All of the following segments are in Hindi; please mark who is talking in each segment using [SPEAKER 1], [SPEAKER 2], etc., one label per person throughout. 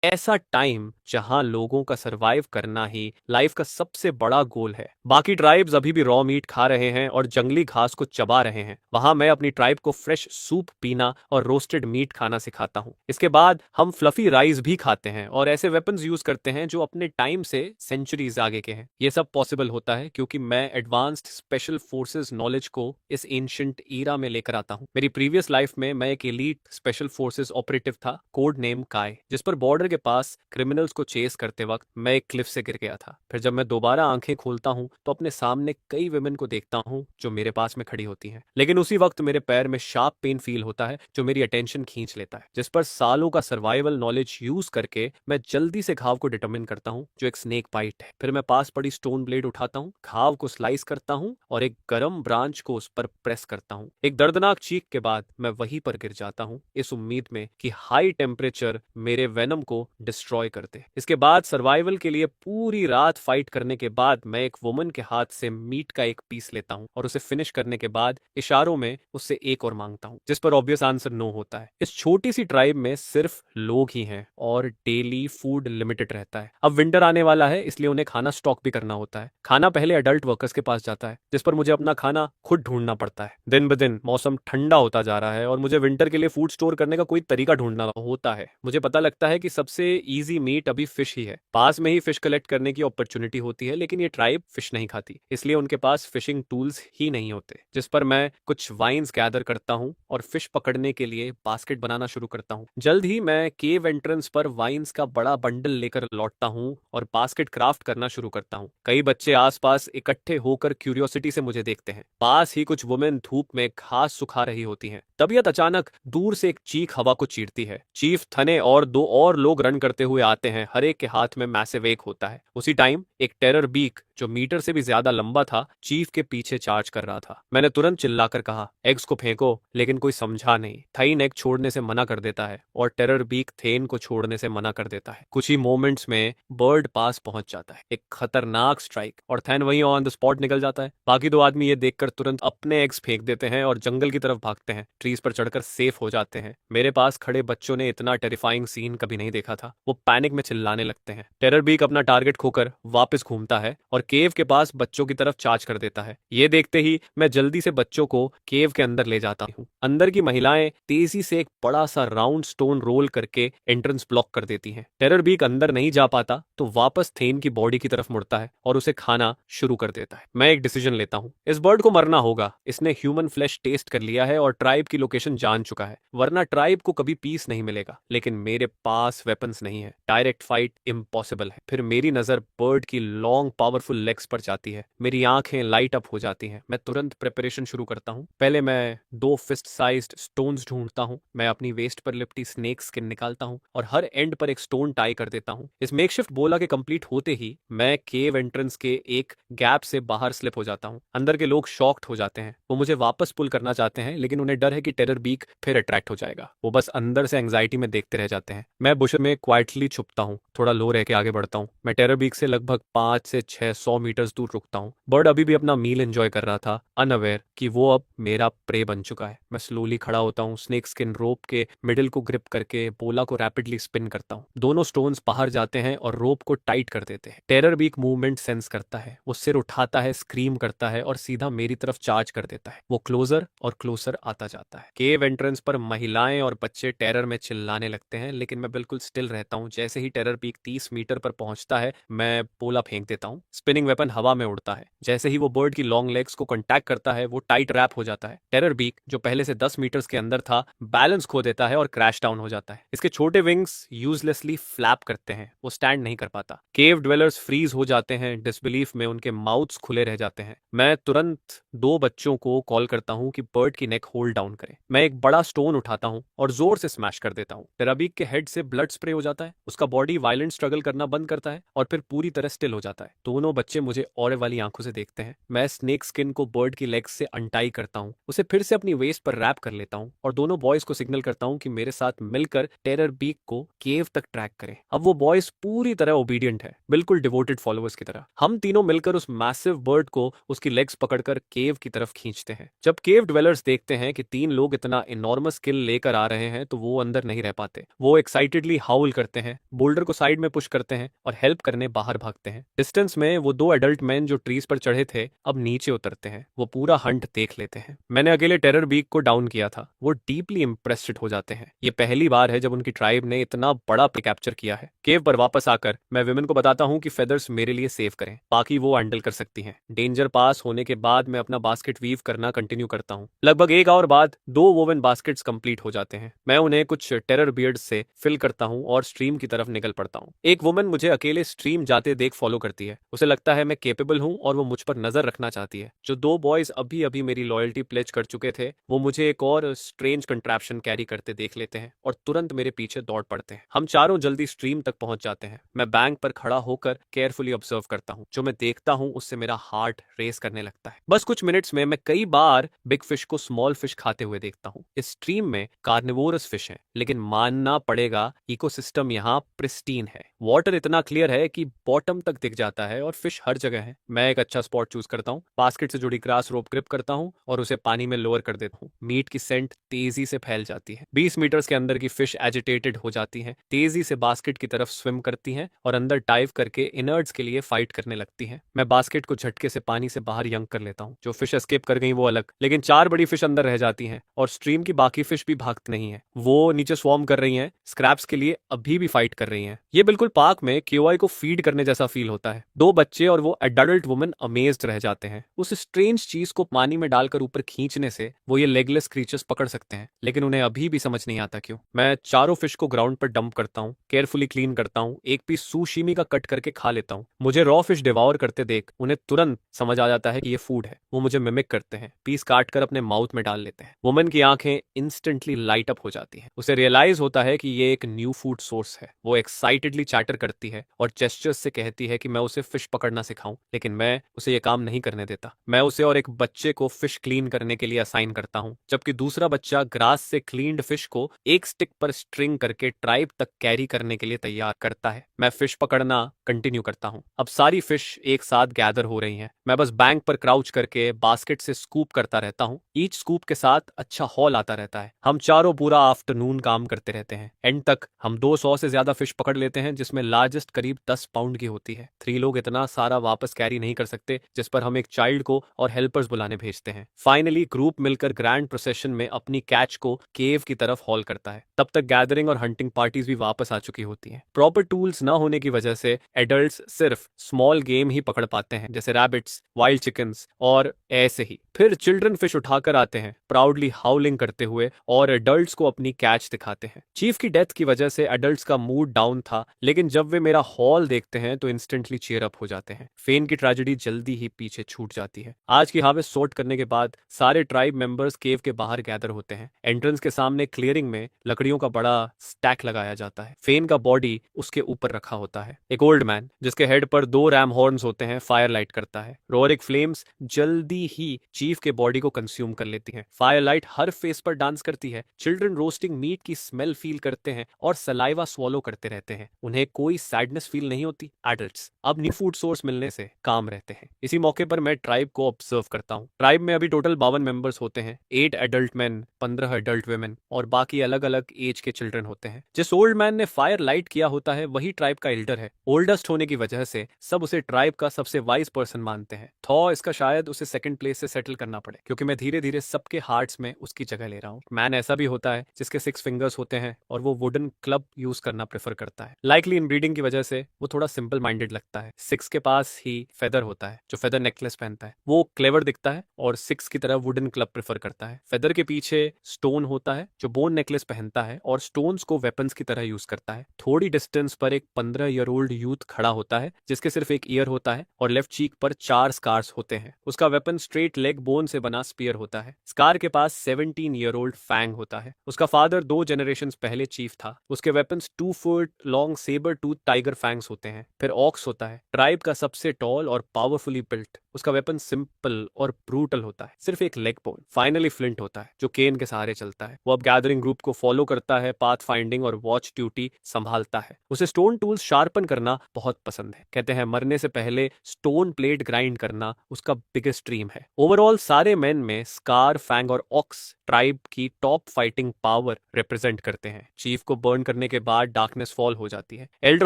[SPEAKER 1] ऐसा टाइम जहां लोगों का सरवाइव करना ही लाइफ का सबसे बड़ा गोल है। बाकी ट्राइब्स अभी भी रॉ मीट खा रहे हैं और जंगली घास को चबा रहे हैं। वहां मैं अपनी ट्राइब को फ्रेश सूप पीना और रोस्टेड मीट खाना सिखाता हूं। इसके बाद हम फ्लफी राइस भी खाते हैं और ऐसे वेपन्स यूज करते हैं जो अपने टाइम से सेंचुरीज आगे के हैं। ये सब पॉसिबल होता है क्योंकि मैं एडवांस्ड स्पेशल फोर्सेस नॉलेज को इस एंशिएंट ईरा में लेकर आता हूं। मेरी प्रीवियस लाइफ में मैं एक एलीट स्पेशल फोर्सेस ऑपरेटिव था, कोड नेम काय, जिस पर बॉर्डर के पास क्रिमिनल्स को चेस करते वक्त मैं एक क्लिफ से गिर गया था। फिर जब मैं दोबारा आंखें खोलता हूँ तो अपने सामने कई विमेन को देखता हूँ जो मेरे पास में खड़ी होती हैं, लेकिन उसी वक्त मेरे पैर में शार्प पेन फील होता है जो मेरी अटेंशन खींच लेता है, जिस पर सालों का सर्वाइवल नॉलेज यूज करके मैं जल्दी से घाव को डिटरमिन करता हूँ जो एक स्नेक बाइट है। फिर मैं पास पड़ी स्टोन ब्लेड उठाता हूँ, घाव को स्लाइस करता हूँ और एक गर्म ब्रांच को उस पर प्रेस करता हूँ। एक दर्दनाक चीख के बाद मैं वहीं पर गिर जाता हूँ, इस उम्मीद में कि हाई टेम्परेचर मेरे वेनम को डिस्ट्रॉय कर दे। इसके बाद सर्वाइवल के लिए पूरी रात फाइट करने के बाद मैं एक वुमन के हाथ से मीट का एक पीस लेता हूँ और उसे फिनिश करने के बाद इशारों में उससे एक और मांगता हूँ, जिस पर ऑब्वियस आंसर नो होता है। इस छोटी सी ट्राइब में सिर्फ लोग ही हैं और डेली फूड लिमिटेड रहता है। अब विंटर आने वाला है इसलिए उन्हें खाना स्टॉक भी करना होता है। खाना पहले अडल्ट वर्कर्स के पास जाता है, जिस पर मुझे अपना खाना खुद ढूंढना पड़ता है। दिन ब दिन मौसम ठंडा होता जा रहा है और मुझे विंटर के लिए फूड स्टोर करने का कोई तरीका ढूंढना होता है। मुझे पता लगता है कि सबसे इजी मीट अभी फिश ही है। पास में ही फिश कलेक्ट करने की अपॉर्चुनिटी होती है, लेकिन ये ट्राइब फिश नहीं खाती, इसलिए उनके पास फिशिंग टूल्स ही नहीं होते, जिस पर मैं कुछ वाइन्स गैदर करता हूँ और फिश पकड़ने के लिए बास्केट बनाना शुरू करता हूँ। जल्द ही मैं केव एंट्रेंस पर वाइन्स का बड़ा बंडल लेकर लौटता हूँ और बास्केट क्राफ्ट करना शुरू करता हूँ। कई बच्चे आसपास इकट्ठे होकर क्यूरियोसिटी से मुझे देखते हैं। पास ही कुछ वुमेन धूप में घास सुखा रही होती हैं। तबीयत अचानक दूर से एक चीख हवा को चीरती है। चीफ थने और दो और लोग रन करते हुए आते हैं। हर एक के हाथ में मैसिव एक होता है। उसी टाइम एक टेरर बीक जो मीटर से भी ज्यादा लंबा था चीफ के पीछे चार्ज कर रहा था। मैंने तुरंत चिल्लाकर कहा, एग्स को फेंको, लेकिन कोई समझा नहीं। थाइन एग छोड़ने से मना कर देता है और टेरर बीक थेन को छोड़ने से मना कर देता है। कुछ ही मोमेंट्स में बर्ड पास पहुंच जाता है, एक खतरनाक स्ट्राइक, और थैन वहीं ऑन द स्पॉट निकल जाता है। बाकी दो आदमी ये देखकर तुरंत अपने एग्स फेंक देते हैं और जंगल की तरफ भागते हैं, ट्रीज पर चढ़कर सेफ हो जाते हैं। मेरे पास खड़े बच्चों ने इतना टेरिफाइंग सीन कभी नहीं देखा था। वो पैनिक में चिल्लाने लगते हैं। टेरर बीक अपना टारगेट खोकर वापस घूमता है और केव के पास बच्चों की तरफ चार्ज कर देता है। ये देखते ही मैं जल्दी से बच्चों को केव के अंदर ले जाता हूँ। अंदर की महिलाएं तेजी से एक बड़ा सा राउंड स्टोन रोल करके एंट्रेंस ब्लॉक कर देती हैं। टेरर बीक अंदर नहीं जा पाता तो वापस थेन की बॉडी की तरफ मुड़ता है और उसे खाना शुरू कर देता है। मैं एक डिसीजन लेता हूँ, इस बर्ड को मरना होगा। इसने ह्यूमन फ्लैश टेस्ट कर लिया है और ट्राइब की लोकेशन जान चुका है, वरना ट्राइब को कभी पीस नहीं मिलेगा। लेकिन मेरे पास वेपन्स नहीं है, डायरेक्ट फाइट इम्पॉसिबल है। फिर मेरी नजर बर्ड की लॉन्ग पावरफुल लेग्स पर जाती है। मेरी आंखें लाइट अप हो जाती हैं। मैं तुरंत प्रिपरेशन शुरू करता हूँ। पहले मैं 2 फिस्ट साइज्ड स्टोन्स ढूंढता हूँ। मैं अपनी वेस्ट पर लिपटी स्नेक स्किन निकालता हूँ और हर एंड पर एक स्टोन टाई कर देता हूँ। इस मेकशिफ्ट बोला के कंप्लीट होते ही मैं केव एंट्रेंस के एक गैप से बाहर स्लिप हो जाता हूँ। अंदर के लोग शॉक्ड हो जाते हैं। वो मुझे वापस पुल करना चाहते हैं, लेकिन उन्हें डर है कि टेरर बीक फिर अट्रैक्ट हो जाएगा। वो बस अंदर से एंग्जाइटी में देखते रह जाते हैं। मैं बुश में क्वाइटली छुपता हूँ, थोड़ा लो रह के आगे बढ़ता हूँ। मैं टेरर बीक से लगभग 5 से 600 मीटर्स दूर रुकता हूँ। बर्ड अभी भी अपना मील एंजॉय कर रहा था, अनअवेयर कि वो अब मेरा प्रे बन चुका है। मैं स्लोली खड़ा होता हूँ, स्नेक स्किन रोप के मिडिल को ग्रिप करके बोला को रैपिडली स्पिन करता हूँ। दोनों स्टोन्स बाहर जाते हैं और रोप को टाइट कर देते हैं। टेरर बीक मूवमेंट सेंस करता है। वो सिर उठाता है, स्क्रीम करता है और सीधा मेरी तरफ चार्ज कर देता है। वो क्लोजर और क्लोजर आता जाता है। केव एंट्रेंस पर महिलाएं और बच्चे टेरर में चिल्लाने लगते हैं, लेकिन मैं बिल्कुल स्टिल रहता हूँ। जैसे ही टेरर बीक 30 मीटर पर पहुंचता है मैं पोला फेंक देता हूँ। स्पिनिंग वेपन हवा में उड़ता है। जैसे ही वो बर्ड की लॉन्ग लेग्स को कॉन्टैक्ट करता है वो टाइट रैप हो जाता है। टेरर बीक जो पहले से 10 मीटर्स के अंदर था बैलेंस खो देता है और क्रैश डाउन हो जाता है। इसके छोटे विंग्स यूजलेसली फ्लैप करते हैं, वो स्टैंड नहीं कर पाता। केव ड्वेलर्स फ्रीज हो जाते हैं, डिसबिलीफ में उनके माउथ्स खुले रह जाते हैं। मैं तुरंत 2 बच्चों को कॉल करता हूँ कि बर्ड की नेक होल्ड डाउन करें। मैं एक बड़ा स्टोन उठाता हूँ और जोर से स्मैश कर देता हूँ। टेरर बीक के हेड से ब्लड स्प्रे हो जाता है। उसका बॉडी वायलेंट स्ट्रगल करना बंद करता है और फिर पूरी तरह स्टिल हो जाता है। दोनों बच्चे मुझे और वाली आंखों से देखते हैं। मैं स्नेक स्किन को बर्ड की लेग्स से अनटाई करता हूँ, उसे फिर से अपनी वेस्ट पर रैप कर लेता हूँ और दोनों बॉयज को सिग्नल करता हूँ कि मेरे साथ मिलकर टेरर बीक को केव तक ट्रैक करें। अब वो बॉयज पूरी तरह ओबीडियंट है, बिल्कुल डिवोटेड फॉलोअर्स की तरह। हम तीनों मिलकर उस मैसिव बर्ड को उसकी लेग्स पकड़कर केव की तरफ खींचते हैं। जब केव डिवेलर्स देखते हैं कि 3 लोग इतना इनॉर्मस स्किल लेकर आ रहे हैं तो वो अंदर नहीं रह पाते। वो एक्साइटेडली हाउल करते हैं, बोल्डर को साइड में पुश करते हैं और हेल्प करने बाहर भागते हैं। डिस्टेंस में वो 2 एडल्ट मैन जो ट्रीज पर चढ़े थे अब नीचे उतरते हैं। वो पूरा हंट देख लेते हैं। मैंने अकेले टेरर बीक को डाउन किया था। वो डीपली इंप्रेस्ड हो जाते हैं। ये पहली बार है जब उनकी ट्राइब ने इतना बड़ा प्ले कैप्चर किया है। केव पर वापस आकर मैं विमेन को बताता हूँ कि फेदर्स मेरे लिए सेव करें, बाकी वो हैंडल कर सकती हैं। डेंजर पास होने के बाद मैं अपना बास्केट वीव करना कंटिन्यू करता हूँ। लगभग 1 आवर बाद 2 वोवन बास्केट्स कंप्लीट हो जाते हैं। मैं उन्हें कुछ टेरर बियर्ड्स से फिल करता हूँ और स्ट्रीम की तरफ निकल पड़ता हूँ। एक वुमन मुझे अकेले स्ट्रीम जाते देख फॉलो करती है। उसे लगता है मैं केपेबल हूँ और वो मुझ पर नजर रखना चाहती है। जो 2 बॉयज अभी अभी मेरी लॉयल्टी प्लेज कर चुके थे वो मुझे एक और स्ट्रेंज कंट्रैप्शन कैरी करते देख लेते हैं और तुरंत मेरे पीछे दौड़ पड़ते हैं। हम चारों जल्दी स्ट्रीम तक पहुंच जाते हैं। मैं बैंक पर खड़ा होकर केयरफुली ऑब्जर्व करता हूँ। जो मैं देखता हूँ उससे मेरा हार्ट रेस करने लगता है। बस कुछ मिनट्स में मैं कई बार बिग फिश को स्मॉल फिश खाते हुए देखता हूँ। इस स्ट्रीम में कार्निवोरस फिश है, लेकिन मानना पड़ेगा इकोसिस्टम यहाँ प्रिस्टीन है। वाटर इतना क्लियर है कि बॉटम तक दिख जाता है और फिश हर जगह है। मैं एक अच्छा स्पॉट चूज करता हूँ, बास्केट से जुड़ी ग्रास रोप ग्रिप करता हूँ और उसे पानी में लोअर कर देता हूँ। मीट की सेंट तेजी से फैल जाती है। 20 मीटर्स के अंदर की फिश एजिटेटेड हो जाती हैं, तेजी से बास्केट की तरफ स्विम करती हैं और अंदर डाइव करके इनर्ट्स के लिए फाइट करने लगती हैं। मैं बास्केट को झटके से पानी से बाहर यंक कर लेता हूँ। जो फिश एस्केप कर गई वो अलग, लेकिन 4 बड़ी फिश अंदर रह जाती हैं और स्ट्रीम की बाकी फिश भी भागती नहीं है। वो नीचे स्वॉर्म कर रही हैं, स्क्रैप्स के लिए अभी भी फाइट कर रही हैं। ये बिल्कुल पार्क में केओआई को फीड करने जैसा फील होता है। 2 बच्चे और वो एडल्ट वुमन अमेज्ड रह जाते हैं। उस स्ट्रेंज चीज को पानी में डालकर ऊपर खींचने से वो ये लेगलेस क्रीचर्स पकड़ सकते हैं, लेकिन उन्हें अभी भी समझ नहीं आता क्यों। मैं चारों फिश को ग्राउंड पर डंप करता हूँ, केयरफुली क्लीन करता हूँ, एक पीस सुशीमी का कट करके खा लेता हूँ। मुझे रॉ फिश डिवॉर करते देख उन्हें तुरंत समझ आ जाता है कि ये फूड है। वो मुझे मिमिक करते हैं, पीस काट कर अपने माउथ में डाल लेते हैं। वुमन की आंखें इंस्टेंटली लाइट अप हो जाती हैं। उसे रियलाइज होता है कि ये एक न्यू फूड सोर्स है। वो एक्साइटेडली चैटर करती है और जेस्चर्स से कहती है कि मैं उसे फिश पकड़ना सिखाऊं, लेकिन मैं उसे ये काम नहीं करने देता। मैं उसे और एक बच्चे को फिश क्लीन करने के लिए असाइन करता हूं, जबकि दूसरा बच्चा ग्रास से क्लीन्ड फिश को एक स्टिक पर स्ट्रिंग करके ट्राइब तक कैरी करने के लिए तैयार करता है। मैं फिश पकड़ना कंटिन्यू करता हूं। अब सारी फिश एक साथ गैदर हो रही हैं। मैं बस बैंक पर क्राउच करके बास्केट से स्कूप करता रहता हूं। ईच स्कूप के साथ अच्छा हॉल आता रहता है। हम चारों पूरा आफ्टरनून काम करते रहते हैं। एंड तक हम 200 से ज्यादा फिश पकड़ लेते हैं, जिसमें लार्जेस्ट करीब 10 पाउंड की होती है। 3 लोग इतना सारा वापस कैरी नहीं कर सकते, जिस पर हम एक चाइल्ड को और हेल्पर्स बुलाने भेजते हैं। फाइनली ग्रुप मिलकर ग्रैंड प्रोसेशन में अपनी कैच को केव की तरफ हॉल करता है। तब तक गैदरिंग और हंटिंग पार्टीज भी वापस आ चुकी होती हैं। प्रॉपर टूल्स न होने की वजह से एडल्ट्स सिर्फ स्मॉल गेम ही पकड़ पाते हैं, जैसे रैबिट्स, वाइल्ड चिकन्स और ऐसे ही। फिर चिल्ड्रन फिश उठाकर आते हैं, प्राउडली हाउलिंग करते हुए, और एडल्ट्स को अपनी कैच दिखाते हैं। चीफ की डेथ की वजह से एडल्ट्स का मूड डाउन था, लेकिन जब वे मेरा हॉल देखते हैं तो इंस्टेंटली चीयर अप हो जाते हैं। फेन की ट्रेजेडी जल्दी ही पीछे छूट जाती है। आज की हार्वेस्ट सॉर्ट करने के बाद सारे ट्राइब मेंबर्स केव के बाहर गैदर होते हैं। एंट्रेंस के सामने क्लियरिंग में लकड़ियों का बड़ा स्टैक लगाया जाता है। फेन का बॉडी उसके ऊपर रखा होता है। एक ओल्ड मैन जिसके हेड पर 2 रैम हॉर्न्स होते हैं फायर लाइट करता है। रोरिक फ्लेम्स जल्दी ही चीफ के बॉडी को कंज्यूम कर लेती हैं। फायर लाइट हर फेस पर डांस करती है। चिल्ड्रन रोस्टिंग मीट की स्मेल फील करते हैं और सलाइवा स्वॉलो करते रहते हैं। उन्हें कोई सैडनेस फील नहीं होती। एडल्ट्स अब न्यू फूड सोर्स मिलने से काम रहते हैं। इसी मौके पर मैं ट्राइब को ऑब्जर्व करता हूँ। ट्राइब में अभी टोटल 52 मेंबर्स होते हैं। 8 एडल्ट मैन, 15 एडल्ट वुमेन और बाकी अलग अलग एज के चिल्ड्रन होते हैं। जिस ओल्ड मैन ने फायर लाइट किया होता है वही ट्राइब का एल्डर है। ओल्डेस्ट होने की वजह से सब उसे ट्राइब का सबसे वाइज पर्सन मानते हैं। थॉ इसका शायद उसे सेकंड प्लेस से सेटल करना पड़े, क्योंकि मैं धीरे धीरे सबके हार्ट्स में उसकी जगह ले रहा हूँ। मैन ऐसा भी होता है जिसके 6 फिंगर्स होते हैं और वो वुडन क्लब यूज करना प्रेफर करता है। लाइकली इनब्रीडिंग की वजह से वो थोड़ा सिंपल माइंडेड लगता है। 6 के पास ही फेदर होता है, जो फेदर नेकलेस पहनता है। वो क्लेवर दिखता है और 6 की तरह वुडन क्लब प्रेफर करता है। फेदर के पीछे स्टोन होता है, जो बोन नेकलेस पहनता है और स्टोन्स को वेपन्स की तरह यूज करता है। थोड़ी डिस्टेंस पर एक 15 ईयर ओल्ड यूथ खड़ा होता है, जिसके सिर्फ एक ईयर होता है और लेफ्ट चीक पर 4 स्कार्स होते हैं। उसका वेपन स्ट्रेट लेग बोन से बना स्पीयर होता है। स्कार के पास 17 ईयर ओल्ड फैंग होता है। उसका फादर 2 जनरेशन पहले चीफ था। उसके weapons 2 foot long sabre tooth tiger fangs होते हैं। फिर ऑक्स होता है। ट्राइब का सबसे टॉल और पावरफुली बिल्ट। उसका वेपन सिंपल और ब्रूटल होता है, सिर्फ एक लेग बोन। फाइनली फ्लिंट होता है जो केन के सहारे चलता है। वो अब गैदरिंग ग्रुप को फॉलो करता है, पाथ फाइंडिंग और वॉच ड्यूटी संभालता है। उसे स्टोन टूल्स शार्पन करना बहुत पसंद है। कहते हैं मरने से पहले स्टोन प्लेट ग्राइंड करना उसका बिगेस्ट ड्रीम है। ओवरऑल सारे मेन में स्कार, फैंग और ऑक्स ट्राइब की टॉप फाइटिंग पावर रिप्रेजेंट करते हैं। चीफ को बर्न करने के बाद डार्कनेस फॉल हो जाती है। एल्डर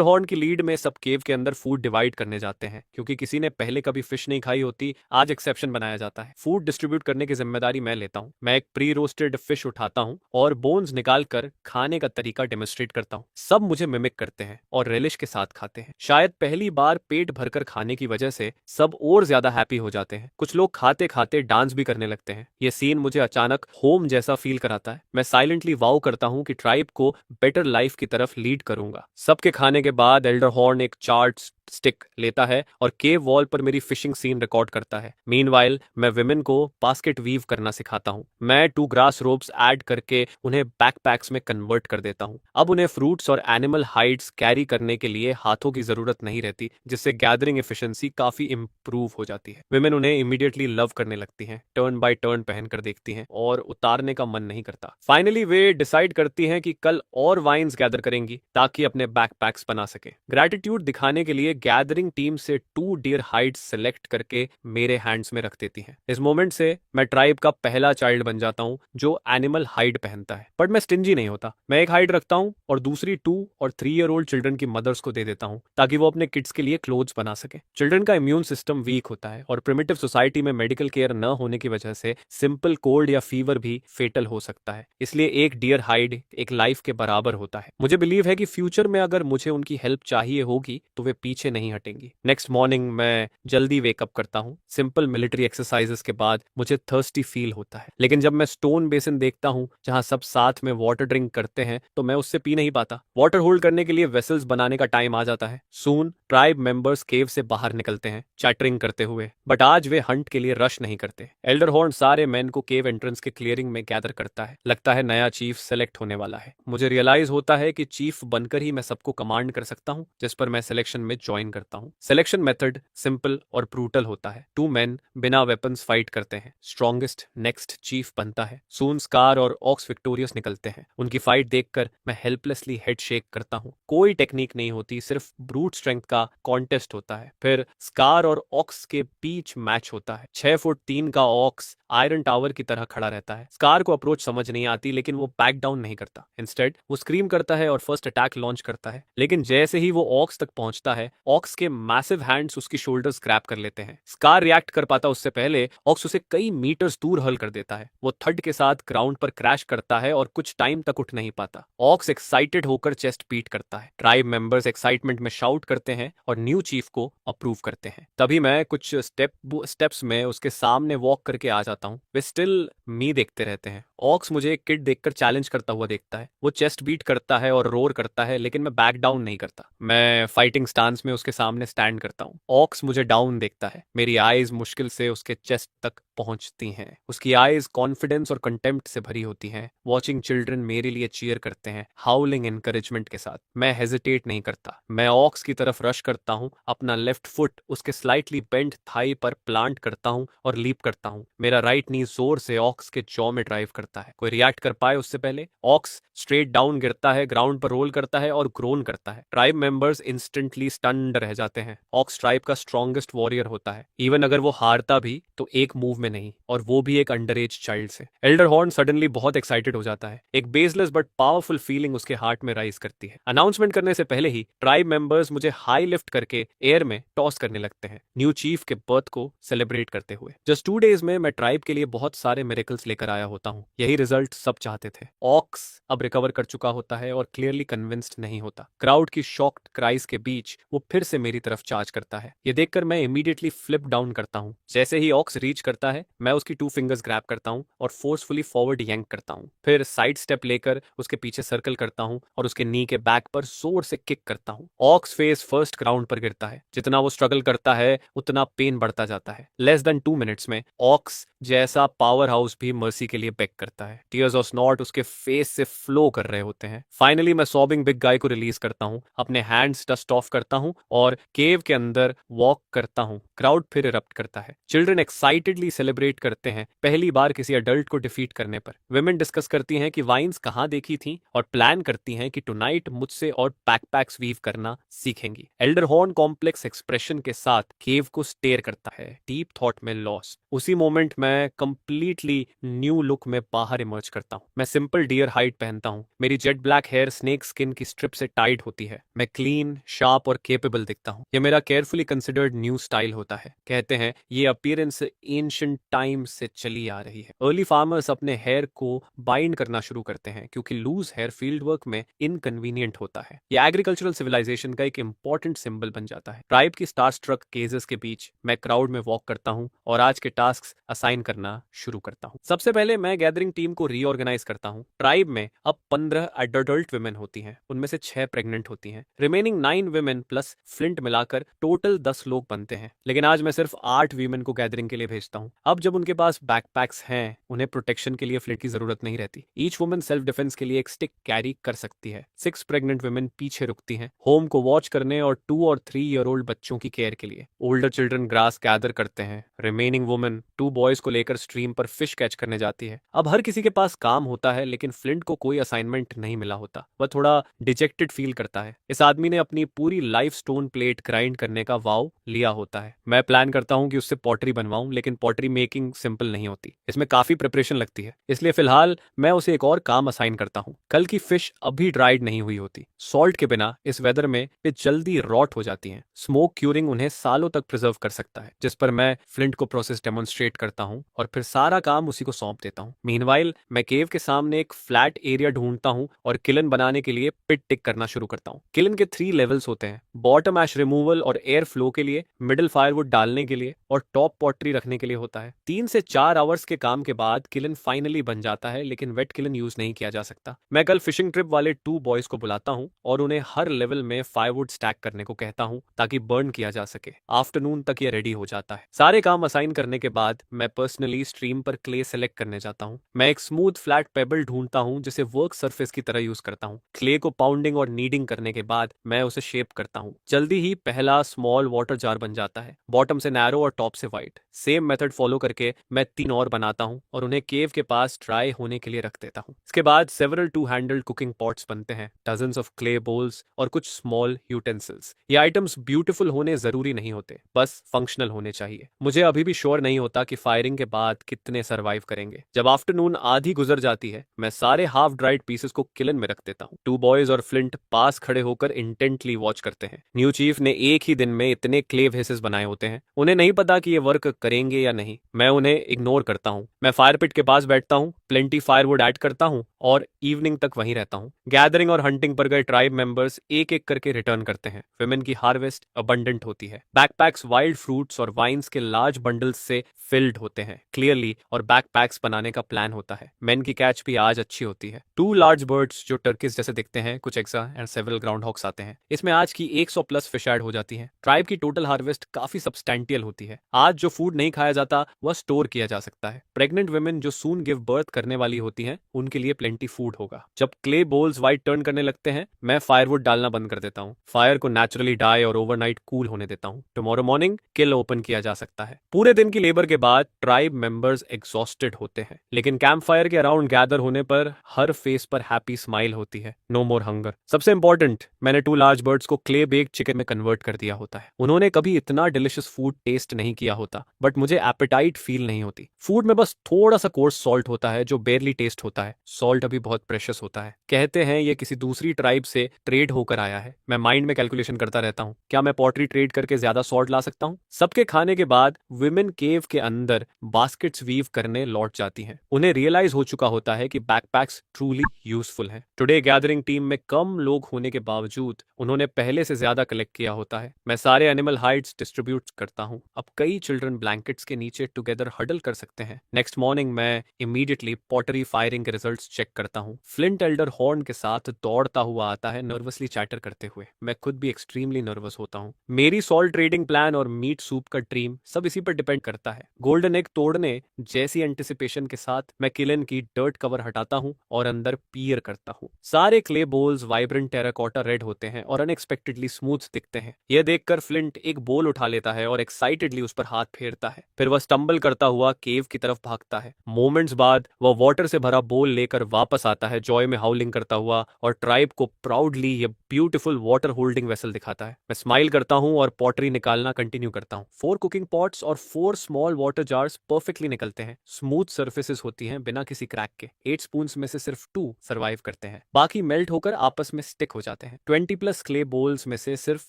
[SPEAKER 1] हॉर्न की लीड में सब केव के अंदर फूड डिवाइड करने जाते हैं, क्योंकि किसी ने पहले कभी फिश नहीं खाई होती, आज एक्सेप्शन बनाया जाता है। फूड डिस्ट्रीब्यूट करने की जिम्मेदारी मैं लेता हूँ। मैं एक प्री रोस्टेड फिश उठाता हूँ और बोन्स निकाल कर खाने का तरीका डेमोन्स्ट्रेट करता हूँ। सब मुझे मिमिक करते हैं और रिलिश के साथ खाते हैं। शायद पहली बार पेट भरकर खाने की वजह से सब और ज्यादा हैप्पी हो जाते हैं। कुछ लोग खाते खाते डांस भी करने लगते हैं। ये सीन मुझे अचानक होम जैसा फील कराता है। मैं साइलेंटली वाउ करता हूँ कि ट्राइब को बेटर लाइफ की तरफ लीड करूंगा। सबके खाने के बाद एल्डर हॉर्न एक चार्ट स्टिक लेता है और केव वॉल पर मेरी फिशिंग सीन रिकॉर्ड करता है। मीनवाइल मैं विमेन को बास्केट वीव करना सिखाता हूँ। मैं 2 ग्रास रोप्स ऐड करके उन्हें बैकपैक्स में कन्वर्ट कर देता हूँ। अब उन्हें फ्रूट्स और एनिमल हाइड्स कैरी करने के लिए हाथों की जरूरत नहीं रहती, जिससे गैदरिंग एफिशिएंसी काफी इंप्रूव हो जाती है। विमेन उन्हें इमीडिएटली लव करने लगती हैं, टर्न बाय टर्न पहनकर देखती हैं और उतारने का मन नहीं करता। फाइनली वे डिसाइड करती हैं कि कल और वाइन्स गैदर करेंगी ताकि अपने बैकपैक्स बना सके। ग्रैटिट्यूड दिखाने के लिए गैदरिंग टीम से 2 डियर हाइड्स सेलेक्ट करके मेरे हैंड्स में रख देती हैं। इस मोमेंट से मैं ट्राइब का पहला चाइल्ड बन जाता हूँ जो एनिमल हाइड पहनता है। बट मैं स्टिंजी नहीं होता। मैं एक हाइड रखता हूँ और दूसरी 2 और 3 ईयर ओल्ड चिल्ड्रन की मदर्स को दे देता हूँ ताकि वो अपने किड्स के लिए क्लोथ्स बना सके। चिल्ड्रन का इम्यून सिस्टम वीक होता है और प्रिमिटिव सोसाइटी में मेडिकल केयर न होने की वजह से सिंपल कोल्ड या फीवर भी फेटल हो सकता है। इसलिए एक डियर हाइड एक लाइफ के बराबर होता है। मुझे बिलीव है कि फ्यूचर में अगर मुझे उनकी हेल्प चाहिए होगी तो वे पीछे नहीं हटेंगी। नेक्स्ट मॉर्निंग मैं जल्दी वेकअप करता हूँ। सिंपल मिलिट्री एक्सरसाइजेस के बाद मुझे थर्स्टी फील होता है, लेकिन जब मैं स्टोन बेसिन देखता हूँ जहाँ सब साथ में वाटर ड्रिंक करते हैं तो मैं उससे पी नहीं पाता। वाटर होल्ड करने के लिए वेसल्स बनाने का टाइम आ जाता है। सून ट्राइब मेंबर्स केव से बाहर निकलते हैं चैटरिंग करते हुए, बट आज वे हंट के लिए रश नहीं करते। एल्डर हॉर्न सारे मैन को केव एंट्रेंस के क्लियरिंग में गैदर करता है। लगता है नया चीफ सेलेक्ट होने वाला है। मुझे रियलाइज होता है कि चीफ बनकर ही मैं सबको कमांड कर सकता हूँ, जिस पर मैं सिलेक्शन में ज्वाइन करता हूँ। सिलेक्शन मेथड सिंपल और ब्रूटल होता है। 2 मेन बिना वेपन्स फाइट करते हैं। स्ट्रॉन्गेस्ट नेक्स्ट चीफ बनता है। सून स्कार और ऑक्स विक्टोरियस निकलते हैं। उनकी फाइट देखकर मैं हेल्पलेसली हेड शेक करता हूँ। कोई टेक्निक नहीं होती, सिर्फ ब्रूट स्ट्रेंथ का कॉन्टेस्ट होता है। फिर स्कार और ऑक्स के बीच मैच होता है। 6 फुट 3 का ऑक्स आयरन टावर की तरह खड़ा रहता है। स्कार को अप्रोच समझ नहीं आती, लेकिन वो बैक डाउन नहीं करता। इंस्टेड वो स्क्रीम करता है और फर्स्ट अटैक लॉन्च करता है। लेकिन जैसे ही वो ऑक्स तक पहुंचता है, ऑक्स के मैसिव हैंड्स उसकी शोल्डर्स ग्रैप कर लेते हैं। स्कार रिएक्ट कर पाता उससे पहले ऑक्स उसे कई मीटर्स दूर हल कर देता है। वो थड के साथ ग्राउंड पर क्रैश करता है और कुछ टाइम तक उठ नहीं पाता। ऑक्स एक्साइटेड होकर चेस्ट बीट करता है। ट्राइब मेंबर्स एक्साइटमेंट में शाउट करते हैं और न्यू चीफ को अप्रूव करते हैं। तभी मैं कुछ स्टेप्स में उसके सामने वॉक करके आ जाता हूँ। वे स्टिल मी देखते रहते हैं। ऑक्स मुझे एक किड देखकर चैलेंज करता हुआ देखता है। वो चेस्ट बीट करता है और रोर करता है, लेकिन मैं बैक डाउन नहीं करता। मैं फाइटिंग स्टांस में उसके सामने स्टैंड करता हूँ। ऑक्स मुझे डाउन देखता है। मेरी आईज मुश्किल से उसके चेस्ट तक पहुंचती हैं। उसकी आईज कॉन्फिडेंस और कंटेम्प्ट से भरी होती हैं। वॉचिंग चिल्ड्रन मेरे लिए चीयर करते हैं, हाउलिंग एनकरेजमेंट के साथ। मैं हेजिटेट नहीं करता। मैं ऑक्स की तरफ रश करता हूँ। अपना लेफ्ट फुट उसके स्लाइटली बेंड थाई पर प्लांट करता हूँ और लीप करता हूँ। मेरा राइट नी जोर से ऑक्स के जॉ में ड्राइव करता है। कोई रिएक्ट कर पाए उससे पहले ऑक्स स्ट्रेट डाउन गिरता है, ग्राउंड पर रोल करता है और ग्रोन करता है। ट्राइब मेंबर्स इंस्टेंटली स्टन्ड रह जाते हैं। ऑक्स ट्राइब का स्ट्रॉन्गेस्ट वॉरियर होता है। इवन अगर वो हारता भी तो एक मूव में नहीं, और वो भी एक अंडर एज चाइल्ड से। एल्डर हॉर्न सडनली बहुत एक्साइटेड हो जाता है। एक बेसलेस बट पावरफुल फीलिंग उसके हार्ट में राइज करती है। अनाउंसमेंट करने से पहले ही ट्राइब मेंबर्स मुझे हाई लिफ्ट करके एयर में टॉस करने लगते हैं, न्यू चीफ के बर्थ को सेलिब्रेट करते हुए। जस्ट 2 डेज में मैं ट्राइब के लिए बहुत सारे मिरेकल्स लेकर आया होता हूँ। यही रिजल्ट सब चाहते थे। ऑक्स अब रिकवर कर चुका होता है और क्लियरली कन्विंस्ड नहीं होता। क्राउड की शॉक्ड क्राइज के बीच वो फिर से मेरी तरफ चार्ज करता है। ये देखकर मैं इमीडिएटली फ्लिप डाउन करता हूँ। जैसे ही ऑक्स रीच करता है, मैं उसकी 2 फिंगर्स ग्रैब करता हूँ और फोर्सफुली फॉरवर्ड यंक करता हूँ। फिर साइड स्टेप लेकर उसके पीछे सर्कल करता हूँ और उसके नी के बैक पर जोर से किक करता हूँ। ऑक्स फेस फर्स्ट ग्राउंड पर गिरता है। जितना वो स्ट्रगल करता है उतना पेन बढ़ता जाता है। लेस देन 2 मिनट्स में ऑक्स जैसा पावर हाउस भी मर्सी के लिए बेक करता है। टीयर्स ऑफ स्नॉट उसके फेस से फ्लो कर रहे होते हैं। फाइनली मैं सॉबिंग बिग गाय को रिलीज करता हूँ, अपने हैंड्स डस्ट ऑफ करता हूँ और केव के अंदर वॉक करता हूँ। क्राउड फिर इरप्ट करता है। चिल्ड्रन एक्साइटेडली सेलिब्रेट करते हैं पहली बार किसी अडल्ट को डिफीट करने पर। विमेन डिस्कस करती हैं कि वाइन्स कहाँ देखी थी और प्लान करती हैं कि टुनाइट मुझसे और बैकपैक्स वीव करना सीखेंगी। एल्डर हॉर्न कॉम्प्लेक्स एक्सप्रेशन के साथ केव को स्टेयर करता है, डीप थॉट में लॉस्ट। उसी मोमेंट मैं कंप्लीटली न्यू लुक में बाहर इमर्ज करता हूँ। मैं सिंपल डियर हाइट पहनता हूँ, मेरी jet black hair snake skin की स्ट्रिप से टाइट होती है। मैं क्लीन, शार्प और केपेबल दिखता हूँ। ये मेरा केयरफुली कंसिडर्ड न्यू स्टाइल होता है। कहते हैं ये अपीयरेंस एंशिएंट टाइम से चली आ रही है। अर्ली फार्मर्स अपने हेयर को बाइंड करना शुरू करते हैं क्योंकि लूज हेयर फील्ड वर्क में इनकन्वीनियंट होता है। ये एग्रीकल्चरल सिविलाइजेशन का एक इंपॉर्टेंट सिंबल बन जाता है। ट्राइब की स्टार स्ट्रक केजेस के बीच मैं क्राउड में वॉक करता हूँ और आज के टास्क असाइन करना शुरू करता हूँ। सबसे पहले मैं गैदरिंग टीम को रीऑर्गेनाइज करता हूँ। ट्राइब में अब 15 अडल्ट वुमेन होती हैं, उनमें से 6 प्रेग्नेंट होती हैं। रिमेनिंग 9 वुमेन प्लस फ्लिंट मिलाकर टोटल 10 लोग बनते हैं, लेकिन आज मैं सिर्फ 8 वीमेन को गैदरिंग के लिए भेजता हूँ। अब जब उनके पास बैकपैक्स हैं, उन्हें प्रोटेक्शन के लिए फ्लिंट की जरूरत नहीं रहती। ईच वुमन सेल्फ डिफेंस के लिए एक स्टिक कैरी कर सकती है। 6 प्रेग्नेंट वुमेन पीछे रुकती हैं, होम को वॉच करने और 2 और 3 ईयर ओल्ड बच्चों की केयर के लिए। ओल्डर चिल्ड्रन ग्रास गैदर करते हैं। रिमेनिंग वुमन 2 बॉयज को लेकर स्ट्रीम पर फिश कैच करने जाती है। अब हर किसी के पास काम होता है, लेकिन फ्लिंट को कोई असाइनमेंट नहीं मिला होता। वह थोड़ा डिजेक्टेड फील करता है। इस आदमी ने अपनी पूरी लाइफ स्टोन प्लेट ग्राइंड करने का वाव लिया होता है। मैं प्लान करता हूँ कि उससे पॉटरी बनवाऊं, लेकिन पॉटरी मेकिंग सिंपल नहीं होती, इसमें काफी प्रिपरेशन लगती है। इसलिए फिलहाल मैं उसे एक और काम असाइन करता हूँ। कल की फिश अभी ड्राइड नहीं हुई होती। सॉल्ट के बिना इस वेदर में वे जल्दी रॉट हो जाती हैं। स्मोक क्यूरिंग उन्हें सालों तक प्रिजर्व कर सकता है, जिस पर मैं फ्लिंट को प्रोसेस डेमोन्स्ट्रेट करता हूँ और फिर सारा काम उसी को सौंप देता हूँ। मीनवाइल मैं केव के सामने एक फ्लैट एरिया ढूंढता हूँ और किलन बनाने के लिए पिट टिक करना शुरू करता हूँ। किलन के 3 लेवल्स होते हैं, बॉटम ऐश रिमूवल और एयर फ्लो के लिए, मिडिल फायरवुड डालने के लिए और टॉप पॉटरी रखने के लिए होता है। 3 से 4 आवर्स के काम के बाद किलन फाइनली बन जाता है, लेकिन वेट किलन यूज नहीं किया जा सकता। मैं कल फिशिंग ट्रिप वाले 2 बॉयज को बुलाता हूँ और उन्हें हर लेवल में फायरवुड स्टैक करने को कहता हूँ ताकि बर्न किया जा सके। आफ्टरनून तक ये रेडी हो जाता है। सारे काम असाइन करने के बाद मैं पर्सनली स्ट्रीम पर क्ले सेलेक्ट करने जाता हूँ। मैं एक स्मूथ फ्लैट पेबल ढूंढता हूँ जिसे वर्क सरफेस की तरह यूज करता हूँ। क्ले को पाउंडिंग और नीडिंग करने के बाद मैं उसे शेप करता हूँ। जल्दी ही पहला स्मॉल वाटर जार बन जाता है, बॉटम से नैरो और टॉप से वाइड। सेम मेथड फॉलो करके मैं 3 और बनाता हूँ और उन्हें केव के पास ड्राई होने के लिए रख देता हूँ। इसके बाद सेवरल 2 हैंडल्ड कुकिंग पॉट्स बनते हैं, डजन्स ऑफ क्ले बोल्स और कुछ स्मॉल यूटेंसिल्स। ये आइटम्स ब्यूटीफुल होने जरूरी नहीं होते, बस फंक्शनल होने चाहिए। मुझे अभी भी श्योर नहीं होता कि फायरिंग के बाद कितने सर्वाइव करेंगे। जब आफ्टरनून आधी गुजर जाती है, मैं सारे हाफ ड्राइड पीसेस को किलन में रख देता हूँ। 2 बॉयज और फ्लिंट पास खड़े होकर इंटेंटली वॉच करते हैं। न्यू चीफ ने एक ही दिन में इतने क्ले वेसेस बनाए होते हैं, उन्हें नहीं पता कि ये वर्क करेंगे या नहीं। मैं उन्हें इग्नोर करता हूँ। मैं फायर पिट के पास बैठता हूँ, प्लेंटी फायरवुड ऐड करता हूँ और इवनिंग तक वहीं रहता हूँ। गैदरिंग और हंटिंग पर गए ट्राइब मेंबर्स एक एक करके रिटर्न करते हैं। विमेन की हार्वेस्ट अबंडेंट होती है। बैकपैक्स वाइल्ड फ्रूट्स और वाइन्स के लार्ज बंडल्स से फिल्ड होते हैं क्लियरली, और बैकपैक्स बनाने का प्लान होता है। मेन की कैच भी आज अच्छी होती है। 2 लार्ज बर्ड्स जो टर्किस जैसे दिखते हैं, कुछ एक्सा एंड सेवरल ग्राउंड हॉक्स आते हैं। इसमें आज की 100 प्लस फिश ऐड हो जाती है। ट्राइब की टोटल हार्वेस्ट काफी सब्सटैंटियल होती है। आज जो फूड नहीं खाया जाता वह स्टोर किया जा सकता है। प्रेग्नेंट वुमेन जो सून गिव बर्थ करने वाली होती हैं, उनके लिए प्लेंटी फूड होगा। जब क्ले बोल्स वाइट टर्न करने लगते हैं, मैं फायरवुड डालना बंद कर देता हूँ। फायर को नेचुरली डाई और ओवरनाइट कूल होने देता हूँ। टुमारो मॉर्निंग किल ओपन किया जा सकता है। पूरे दिन की लेबर के बाद ट्राइब मेंबर्स एग्जॉस्टेड होते हैं, लेकिन कैंप फायर के अराउंड गैदर होने पर हर फेस पर हैप्पी स्माइल होती है। No more hunger. सबसे इंपॉर्टेंट, मैंने 2 लार्ज बर्ड्स को क्ले बेक्ड चिकन में कन्वर्ट कर दिया होता है। उन्होंने कभी इतना डिलिशियस फूड टेस्ट नहीं किया होता, बट मुझे एपेटाइट फील नहीं होती। फूड में बस थोड़ा सा कोर्स सॉल्ट होता है जो बेरली टेस्ट होता है। सॉल्ट अभी बहुत प्रेशियस होता है। कहते हैं ये किसी दूसरी ट्राइब से ट्रेड होकर आया है। मैं माइंड में कैलकुलेशन करता रहता हूँ, क्या मैं पॉटरी ट्रेड करके ज्यादा सॉल्ट ला सकता हूँ। सबके खाने के बाद विमेन केव के अंदर बास्केट्स वीव करने लौट जाती हैं। उन्हें रियलाइज हो चुका होता है कि बैकपैक्स ट्रूली यूजफुल हैं। टुडे गैदरिंग टीम में कम लोग होने के बावजूद उन्होंने पहले से ज्यादा कलेक्ट किया होता है। मैं सारे एनिमल हाइड्स डिस्ट्रीब्यूट करता हूँ। अब कई चिल्ड्रन ब्लैंकेट्स के नीचे टुगेदर हडल कर सकते हैं। नेक्स्ट मॉर्निंग मैं इमीडिएटली पॉटरी फायरिंग के रिजल्ट्स चेक चेक करता हूँ। फ्लिंट एल्डर हॉर्न के साथ दौड़ता हुआ आता है, नर्वसली चैटर करते हुए। मैं खुद भी एक्सट्रीमली नर्वस होता हूँ। मेरी सॉल्ट ट्रेडिंग प्लान और मीट सूप का ड्रीम सब इसी पर डिपेंड करता है। गोल्डन एग तोड़ने जैसी एंटिसिपेशन के साथ मैं किलन की डर्ट कवर हटाता हूँ और अंदर पीयर करता हूँ। सारे clay bowls vibrant terracotta red होते हैं और अनएक्सपेक्टेडली स्मूथ दिखते हैं। यह देखकर फ्लिंट एक बोल उठा लेता है और एक्साइटेडली उस पर हाथ फेरता है। फिर वह स्टंबल करता हुआ केव की तरफ भागता है। मोमेंट्स बाद वह वाटर से भरा बोल लेकर वापस आता है, जॉय में हाउलिंग करता हुआ, और ट्राइब को प्राउडली ये ब्यूटीफुल वाटर होल्डिंग वेसल दिखाता है। मैं स्माइल करता हूँ और पॉटरी निकालना कंटिन्यू करता हूँ। 4 कुकिंग पॉट्स और 4 स्मॉल वाटर जार्स परफेक्टली निकलते हैं। स्मूथ सर्फेसेस होती हैं बिना किसी क्रैक के। 8 स्पून्स में से सिर्फ 2 सर्वाइव करते हैं, बाकी मेल्ट होकर आपस में स्टिक हो जाते हैं। 20+ क्ले बोल्स में से सिर्फ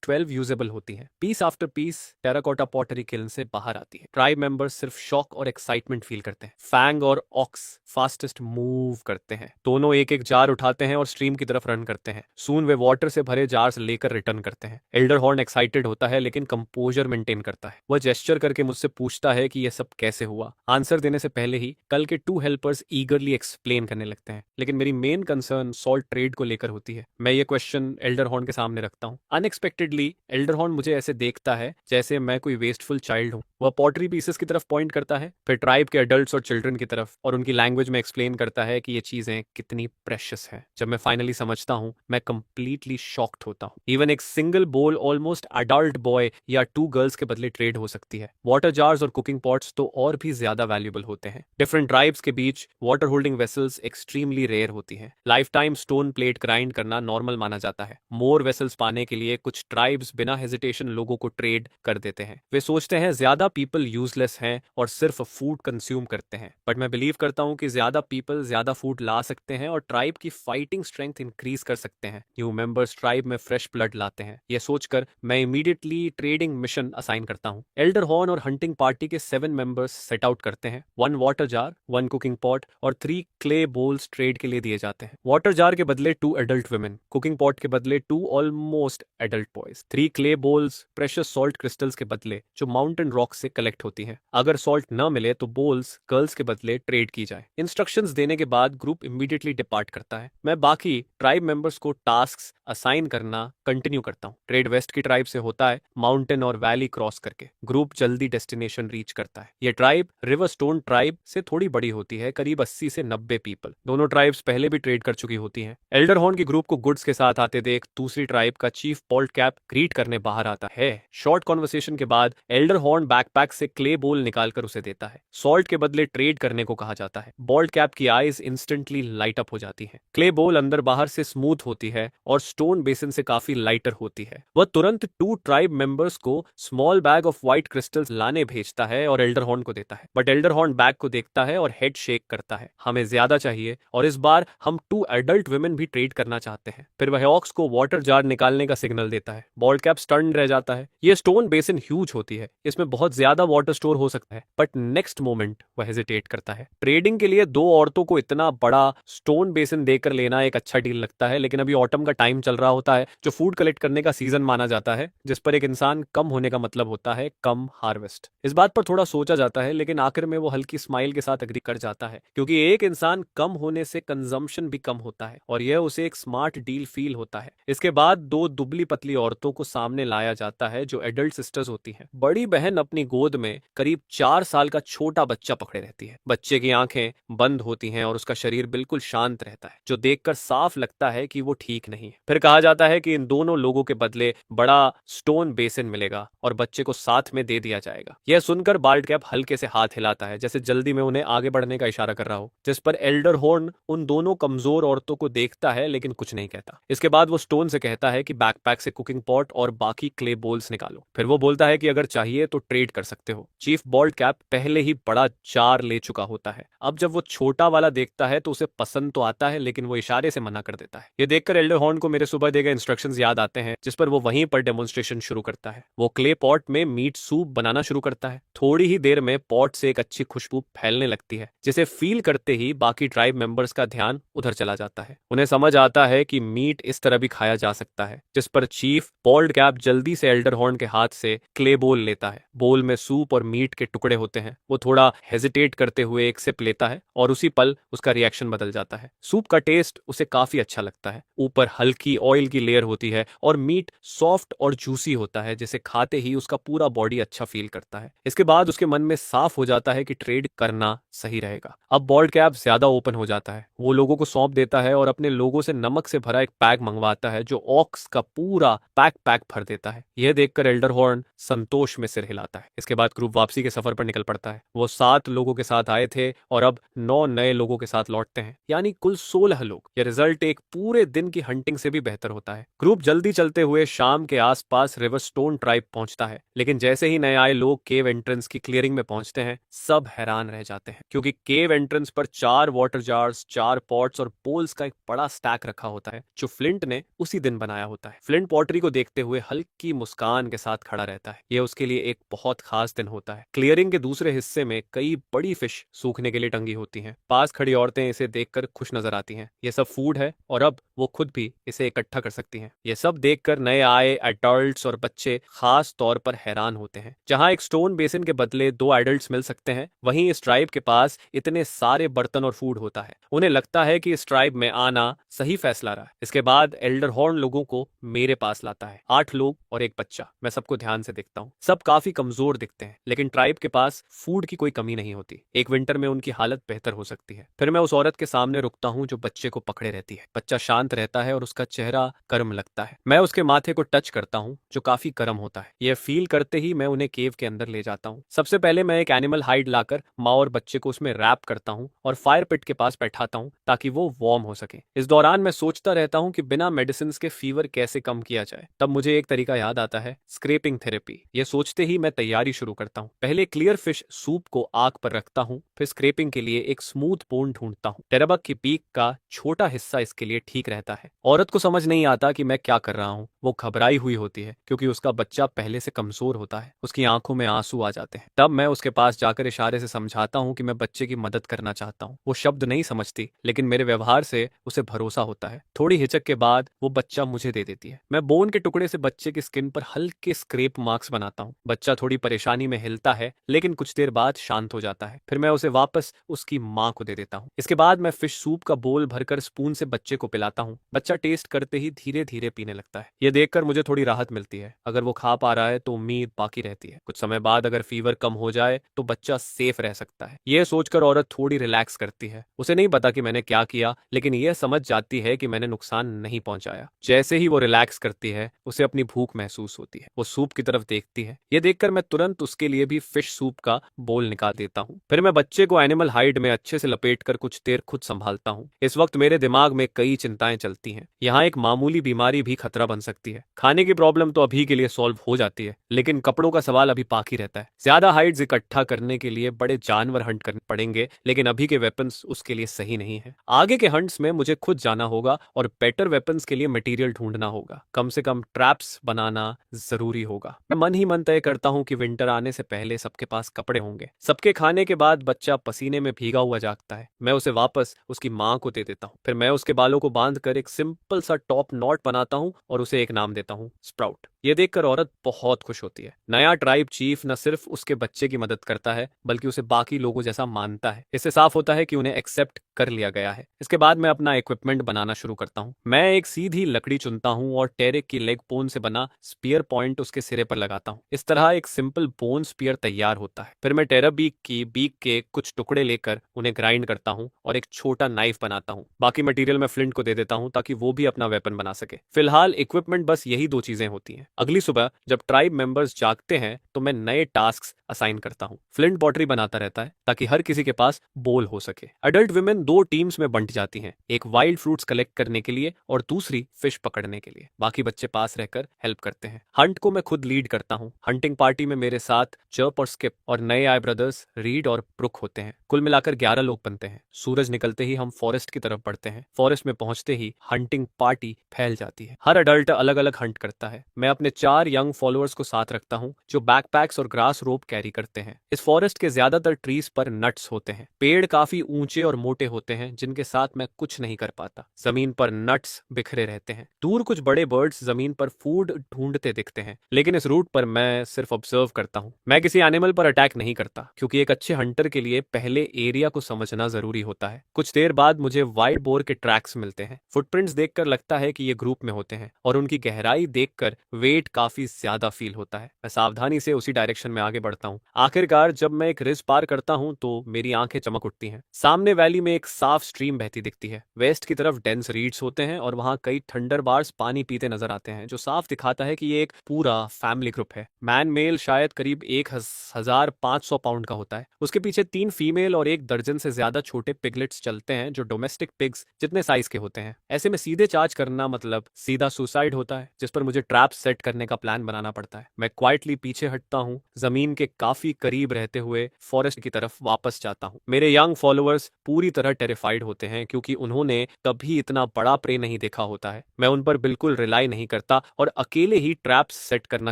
[SPEAKER 1] 12 यूजेबल होती हैं। Piece after piece terracotta pottery kiln से बाहर आती है। ट्राइब मेंबर्स सिर्फ शॉक और एक्साइटमेंट फील करते हैं। फैंग और ऑक्स फास्टेस्ट मूव करते हैं। दोनों एक एक जार उठाते हैं और स्ट्रीम की तरफ रन करते हैं। सून वे वाटर से भरे जार्स लेकर रिटर्न करते हैं। एल्डर हॉर्न एक्साइटेड होता है लेकिन कंपोजर मेंटेन करता है। वह जेस्चर करके मुझसे पूछता है कि यह सब कैसे हुआ। आंसर देने से पहले ही कल के 2 हेल्पर्स ईगरली एक्सप्लेन करने लगते हैं, लेकिन मेरी मेन कंसर्न सॉल्ट ट्रेड को लेकर होती है। मैं ये क्वेश्चन एल्डर हॉर्न के सामने रखता हूँ। अनएक्सपेक्टेडली एल्डर हॉर्न मुझे ऐसे देखता है जैसे मैं कोई वेस्टफुल चाइल्ड हूँ। वह पॉटरी पीसेस की तरफ पॉइंट करता है, फिर ट्राइब के एडल्ट्स और चिल्ड्रन की तरफ, और उनकी लैंग्वेज में एक्सप्लेन करता है कि ये चीजें कितनी प्रेशियस है। जब मैं फाइनली समझता हूँ, मैं कंप्लीटली शॉक्ड होता हूँ। इवन एक सिंगल बोल ऑलमोस्ट अडल्ट बॉय या 2 गर्ल्स के बदले ट्रेड हो सकती है। वाटर जार्स और कुकिंग पॉट्स तो और भी ज्यादा वैल्यूएबल होते हैं। डिफरेंट ट्राइब्स के बीच water holding vessels extremely rare होती हैं। Lifetime stone plate grind करना नॉर्मल माना जाता है। मोर वेसल्स पाने के लिए कुछ ट्राइब्स बिना हेजिटेशन लोगों को ट्रेड कर देते हैं। वे सोचते हैं ज्यादा पीपल यूजलेस हैं और सिर्फ फूड कंज्यूम करते हैं, बट मैं बिलीव करता हूँ कि ज्यादा पीपल ज्यादा फूड ला सकते हैं और ट्राइब की फाइटिंग स्ट्रेंथ इंक्रीज कर सकते हैं। न्यू मेंबर्स ट्राइब में फ्रेश ब्लड लाते हैं। यह सोचकर मैं इमीडिएटली ट्रेडिंग मिशन असाइन करता हूँ। एल्डर हॉर्न और हंटिंग पार्टी के 7 मेंबर्स सेट आउट करते हैं। 1 वाटर जार, 1 कुकिंग पॉट और 3 क्ले बोल्स ट्रेड के लिए दिए जाते हैं। वाटर जार के बदले 2 एडल्ट वुमेन, कुकिंग पॉट के बदले 2 almost adult boys, 3 clay bowls precious salt crystals के बदले जो माउंटेन रॉक से कलेक्ट होती हैं। अगर सॉल्ट न मिले तो बोल्स गर्ल्स के बदले ट्रेड की जाए। इंस्ट्रक्शंस देने के बाद ग्रुप इमीडिएटली डिपार्ट करता है। मैं बाकी ट्राइब मेंबर्स को टास्क्स असाइन करना कंटिन्यू करता हूँ। ट्रेड वेस्ट की ट्राइब से होता है, माउंटेन और वैली क्रॉस करके। ग्रुप जल्दी डेस्टिनेशन रीच करता है। यह ट्राइब रिवर स्टोन ट्राइब से थोड़ी बड़ी होती है, करीब 80 से 90 पीपल। दोनों ट्राइब्स पहले भी ट्रेड कर चुकी होती हैं। एल्डर हॉर्न की ग्रुप को गुड्स के साथ आते देख दूसरी ट्राइब का चीफ पॉल्ट कैप ग्रीट करने बाहर आता है। शॉर्ट कॉन्वर्सेशन के बाद एल्डर हॉर्न बैकपैक से क्ले बोल निकालकर उसे देता है। सॉल्ट के बदले ट्रेड करने को कहा जाता है। बॉल्ट कैप की आईज इंस्टेंटली लाइट अप हो जाती हैं। क्ले बोल अंदर बाहर से स्मूथ होती है और स्टोन बेसिन से काफी लाइटर होती है। वह तुरंत 2 ट्राइब मेंबर्स को small bag of white crystals लाने भेजता है और एल्डर हॉर्न को देता है, बट एल्डर हॉर्न बैग को देखता है और हेड शेक करता है। हमें ज्यादा चाहिए और इस बार हम 2 एडल्ट वुमेन भी ट्रेड करना चाहते हैं। फिर वह ऑक्स को वाटर जार निकालने का सिग्नल देता है। बॉल्ट कैप स्टन रह जाता है। यह स्टोन बेसिन ह्यूज होती है, इसमें बहुत ज्यादा वाटर स्टोर हो सकता है, बट नेक्स्ट मोमेंट वह हेजिटेट करता है। ट्रेडिंग के लिए 2 औरतों को इतना बड़ा स्टोन बेसिन देकर लेना एक अच्छा डील लगता है, लेकिन अभी ऑटम का टाइम चल रहा होता है जो फूड कलेक्ट करने का सीजन माना जाता है, जिस पर एक इंसान कम होने का मतलब होता है कम हार्वेस्ट। इस बात पर थोड़ा सोचा जाता है, लेकिन आखिर में वो हल्की स्माइल के साथ एग्री कर जाता है, क्योंकि एक इंसान कम होने से कंजम्पशन भी कम होता है और यह उसे एक स्मार्ट डील फील होता है। इसके बाद 2 दुबली पतली औरतों को सामने लाया जाता है जो एडल्ट सिस्टर्स होती हैं। बड़ी बहन अपनी गोद में करीब 4 साल का छोटा बच्चा पकड़े रहती है। बच्चे की आंखें बंद होती हैं और उसका शरीर बिल्कुल शांत रहता है, जो देखकर साफ लगता है कि वो ठीक नहीं है। फिर कहा जाता है कि इन दोनों लोगों के बदले बड़ा स्टोन बेसिन मिलेगा और बच्चे को साथ में दे दिया जाएगा। यह सुनकर बाल्ट कैप हल्के से हाथ हिलाता है, जैसे जल्दी में उन्हें आगे बढ़ने का इशारा कर रहा हो, जिस पर एल्डर हॉर्न उन दोनों कमजोर औरतों को देखता है लेकिन कुछ नहीं कहता। इसके बाद वो स्टोन से कहता है कि बैकपैक से कुकिंग पॉट और बाकी क्ले बोल्स निकालो। फिर वो बोलता है कि अगर चाहिए तो ट्रेड कर सकते हो। चीफ बॉल्ट कैप पहले ही बड़ा जार ले चुका होता है। अब जब वो छोटा वाला देखता है तो उसे पसंद तो आता है, लेकिन वो इशारे से मना कर देता है। ये देखकर एल्डर हॉर्न को मेरे सुबह दिए गए इंस्ट्रक्शंस याद आते हैं, जिस पर वो वहीं पर डेमोन्स्ट्रेशन शुरू करता है। वो क्ले पॉट में मीट सूप बनाना शुरू करता है। थोड़ी ही देर में पॉट से एक अच्छी खुशबू फैलने लगती है, जिसे फील करते ही बाकी ट्राइब मेंबर्स का ध्यान उधर चला जाता है। उन्हें समझ आता है कि मीट इस तरह भी खाया जा सकता है, जिस पर चीफ बॉल्ट कैप जल्दी से एल्डर हॉर्न के हाथ से क्ले बोल लेता है। बोल में सूप और मीट के टुकड़े होते हैं। वो थोड़ा हेजिटेट करते हुए एक सिप लेता है और उसी पल उसका रिएक्शन बदल जाता है। सूप का टेस्ट उसे काफी अच्छा लगता है। ऊपर हल्की ऑयल की लेयर होती है और मीट सॉफ्ट और जूसी होता है, जिसे खाते ही उसका पूरा बॉडी अच्छा फील करता है। इसके बाद उसके मन में साफ हो जाता है कि ट्रेड करना सही रहेगा। अब बॉल्ड कैप ज्यादा ओपन हो जाता है। वो लोगों को सौंप देता है और अपने लोगों से नमक से भरा एक पैक मंगवाता है, जो ऑक्स का पूरा पैक भर देता है। यह देखकर एल्डर हॉर्न संतोष में सिर हिलाता है। इसके बाद ग्रुप वापसी के सफर पर निकल पड़ता है। वो 7 लोगों के साथ आए थे और अब 9 नए लोगों के साथ लौटते हैं, यानी कुल 16 लोग। यह रिजल्ट एक पूरे दिन की हंटिंग से भी बेहतर होता है। ग्रुप जल्दी चलते हुए शाम के आसपास रिवरस्टोन ट्राइब पहुंचता है, लेकिन जैसे ही नए आए लोग केव एंट्रेंस की क्लियरिंग में पहुंचते हैं, सब हैरान रह जाते हैं, क्योंकि केव एंट्रेंस पर 4 वाटर जार्स, 4 पॉट्स और पोल्स का एक बड़ा स्टैक रखा होता है, जो फ्लिंट ने उसी दिन बनाया होता है। फ्लिंट पॉटरी को देखते हुए हल्की मुस्कान के साथ खड़ा रहता है। यह उसके लिए एक बहुत खास दिन होता है। क्लियरिंग के दूसरे हिस्से में कई बड़ी फिश सूखने के लिए टंगी होती हैं। पास खड़ी औरतें इसे देखकर खुश नजर आती हैं। यह सब फूड है और अब वो खुद भी इसे इकट्ठा कर सकती हैं। यह सब देखकर नए आए एडल्ट्स और बच्चे खास तौर पर हैरान होते हैं। जहां एक स्टोन बेसिन के बदले 2 एडल्ट्स मिल सकते हैं, वहीं इस ट्राइब के पास इतने सारे बर्तन और फूड होता है। उन्हें लगता है कि इस ट्राइब में आना सही फैसला रहा। इसके बाद एल्डर हॉर्न लोगों को मेरे पास लाता है। 8 लोग और एक बच्चा। मैं सबको ध्यान से देखता हूँ। सब काफी कमजोर दिखते हैं, लेकिन ट्राइब के पास फूड की कोई कमी नहीं होती। एक विंटर में उनकी हालत बेहतर हो सकती है। फिर मैं उस औरत के सामने रुकता हूँ जो बच्चे को पकड़े रहती है। बच्चा शांत रहता है और उसका चेहरा गर्म लगता है। मैं उसके माथे को टच करता हूँ, जो काफी गर्म होता है। यह फील करते ही मैं उन्हें केव के अंदर ले जाता हूँ। सबसे पहले मैं एक एनिमल हाइड लाकर माँ और बच्चे को उसमें रैप करता हूँ और फायर पिट के पास बैठाता हूँ, ताकि वो वार्म हो सके। इस दौरान मैं सोचता रहता हूँ कि बिना मेडिसिन के फीवर कैसे कम किया जाए। तब मुझे एक तरीका याद आता है, स्क्रैपिंग थेरेपी। ये सोचते ही मैं तैयारी शुरू करता हूँ। पहले क्लियर फिश सूप को आग पर रखता हूँ, फिर स्क्रैपिंग के लिए एक स्मूथ बोन ढूंढता हूँ। टेराबक की पीक का छोटा हिस्सा इसके लिए ठीक रहता है। औरत को समझ नहीं आता कि मैं क्या कर रहा हूँ। वो घबराई हुई होती है, क्योंकि उसका बच्चा पहले से कमजोर होता है। उसकी आंखों में आंसू आ जाते हैं। तब मैं उसके पास जाकर इशारे से समझाता हूँ कि मैं बच्चे की मदद करना चाहता हूँ। वो शब्द नहीं समझती, लेकिन मेरे व्यवहार से उसे भरोसा होता है। थोड़ी हिचक के बाद वो बच्चा मुझे दे देती है। मैं बोन के टुकड़े से बच्चे की स्किन पर हल्के स्क्रैप मार्क्स बनाता हूँ। बच्चा थोड़ी परेशानी में हिलता है, लेकिन कुछ देर बाद शांत हो जाता है। फिर मैं उसे वापस उसकी माँ को दे देता हूँ। इसके बाद मैं फिश सूप का बोल भरकर स्पून से बच्चे को पिलाता हूँ। बच्चा टेस्ट करते ही धीरे धीरे पीने लगता है। यह देखकर मुझे थोड़ी राहत मिलती है। अगर वो खा पा रहा है तो उम्मीद बाकी रहती है। कुछ समय बाद अगर फीवर कम हो जाए तो बच्चा सेफ रह सकता है। यह सोचकर औरत थोड़ी रिलैक्स करती है। उसे नहीं पता कि मैंने क्या किया, लेकिन यह समझ जाती है कि मैंने नुकसान नहीं पहुंचाया। जैसे ही वो रिलैक्स करती है, उसे अपनी भूख महसूस होती है। वो सूप की तरफ देखती है। यह देखकर मैं तुरंत उसके लिए भी फिश सूप का बोल निकाल देता हूँ। फिर मैं बच्चे को एनिमल हाइड में अच्छे से लपेटकर कुछ देर खुद संभालता हूँ। इस वक्त मेरे दिमाग में कई चिंताएं चलती हैं। यहाँ एक मामूली बीमारी भी खतरा बन सकती है। खाने की प्रॉब्लम तो अभी के लिए सॉल्व हो जाती है, लेकिन कपड़ों का सवाल अभी बाकी रहता है। ज्यादा हाइड्स इकट्ठा करने के लिए बड़े जानवर हंट करने पड़ेंगे, लेकिन अभी के वेपन्स उसके लिए सही नहीं है। आगे के हंट्स में मुझे खुद जाना होगा और बेटर वेपन्स के लिए मटेरियल ढूंढना होगा। कम से कम ट्रैप्स बनाना जरूरी होगा। मैं मन ही मन तय करता हूँ कि विंटर आने से पहले सबके पास कपड़े होंगे। सबके खाने के बाद बच्चा पसीने में भीगा हुआ जागता है। मैं उसे वापस उसकी माँ को दे देता हूँ। फिर मैं उसके बालों को बांधकर एक सिंपल सा टॉप नॉट बनाता हूँ और उसे एक नाम देता हूँ, स्प्राउट। ये देखकर औरत बहुत खुश होती है। नया ट्राइब चीफ न सिर्फ उसके बच्चे की मदद करता है, बल्कि उसे बाकी लोगों जैसा मानता है। इससे साफ होता है कि उन्हें एक्सेप्ट कर लिया गया है। इसके बाद मैं अपना इक्विपमेंट बनाना शुरू करता हूँ। मैं एक सीधी लकड़ी चुनता हूँ और टेरेक की लेग बोन से बना स्पीयर पॉइंट उसके सिरे पर लगाता हूँ। इस तरह एक सिंपल बोन स्पीयर तैयार होता है। फिर मैं टेराबीक की बीक के कुछ टुकड़े लेकर उन्हें ग्राइंड करता हूँ और एक छोटा नाइफ बनाता हूँ। बाकी मटेरियल मैं फ्लिंट को दे देता हूँ, ताकि वो भी अपना वेपन बना सके। फिलहाल इक्विपमेंट बस यही 2 चीजें होती हैं। अगली सुबह जब ट्राइब मेंबर्स जागते हैं तो मैं नए टास्क असाइन करता हूँ। फ्लिंट पॉटरी बनाता रहता है, ताकि हर किसी के पास बोल हो सके। अडल्ट वुमेन 2 टीम्स में बंट जाती हैं, एक वाइल्ड फ्रूट्स कलेक्ट करने के लिए और दूसरी फिश पकड़ने के लिए। बाकी बच्चे पास रहकर हेल्प करते हैं। हंट को मैं खुद लीड करता हूँ। हंटिंग पार्टी में मेरे साथ चर्प और स्किप और नए आए ब्रदर्स रीड और ब्रुक होते हैं। कुल मिलाकर 11 लोग बनते हैं। सूरज निकलते ही हम फॉरेस्ट की तरफ बढ़ते हैं। फॉरेस्ट में पहुंचते ही हंटिंग पार्टी फैल जाती है। हर अडल्ट अलग अलग हंट करता है। मैं अपने अपने 4 यंग फॉलोअर्स को साथ रखता हूँ जो बैकपैक्स और ग्रास रोप कैरी करते हैं। इस फॉरेस्ट के ज्यादातर ट्रीज पर नट्स होते हैं। पेड़ काफी ऊंचे और मोटे होते हैं जिनके साथ मैं कुछ नहीं कर पाता। जमीन पर नट्स बिखरे रहते हैं। दूर कुछ बड़े बर्ड्स जमीन पर फूड ढूंढते दिखते हैं, लेकिन इस रूट पर मैं सिर्फ ऑब्जर्व करता हूँ। मैं किसी एनिमल पर अटैक नहीं करता क्योंकि एक अच्छे हंटर के लिए पहले एरिया को समझना जरूरी होता है। कुछ देर बाद मुझे वाइल्ड बोर के ट्रैक्स मिलते हैं। फुटप्रिंट्स देखकर लगता है कि ये ग्रुप में होते हैं और उनकी गहराई देखकर वेट काफी ज्यादा फील होता है। मैं सावधानी से उसी डायरेक्शन में आगे बढ़ता हूँ। आखिरकार जब मैं एक रिज पार करता हूँ तो मेरी आंखें चमक उठती हैं। सामने वैली में एक साफ स्ट्रीम बहती दिखती है। वेस्ट की तरफ डेंस रीड्स होते हैं और वहां कई थंडर बार्स पानी पीते नजर आते हैं, जो साफ दिखाता है कि ये एक पूरा फैमिली ग्रुप है। मैन मेल शायद करीब 1500 पाउंड का होता है। उसके पीछे 3 फीमेल और 1 दर्जन से ज्यादा छोटे पिगलेट्स चलते हैं जो डोमेस्टिक पिग्स जितने साइज के होते हैं। ऐसे में सीधे चार्ज करना मतलब सीधा सुसाइड होता है, जिस पर मुझे ट्रैप सेट करने का प्लान बनाना पड़ता है। मैं क्वाइटली पीछे हटता हूँ, जमीन के काफी करीब रहते हुए फॉरेस्ट की तरफ वापस जाता हूँ। मेरे यंग फॉलोअर्स पूरी तरह टेरिफाइड होते हैं क्योंकि उन्होंने कभी इतना बड़ा प्रे नहीं देखा होता है। मैं उन पर बिल्कुल रिलाई नहीं करता और अकेले ही ट्रैप्स सेट करना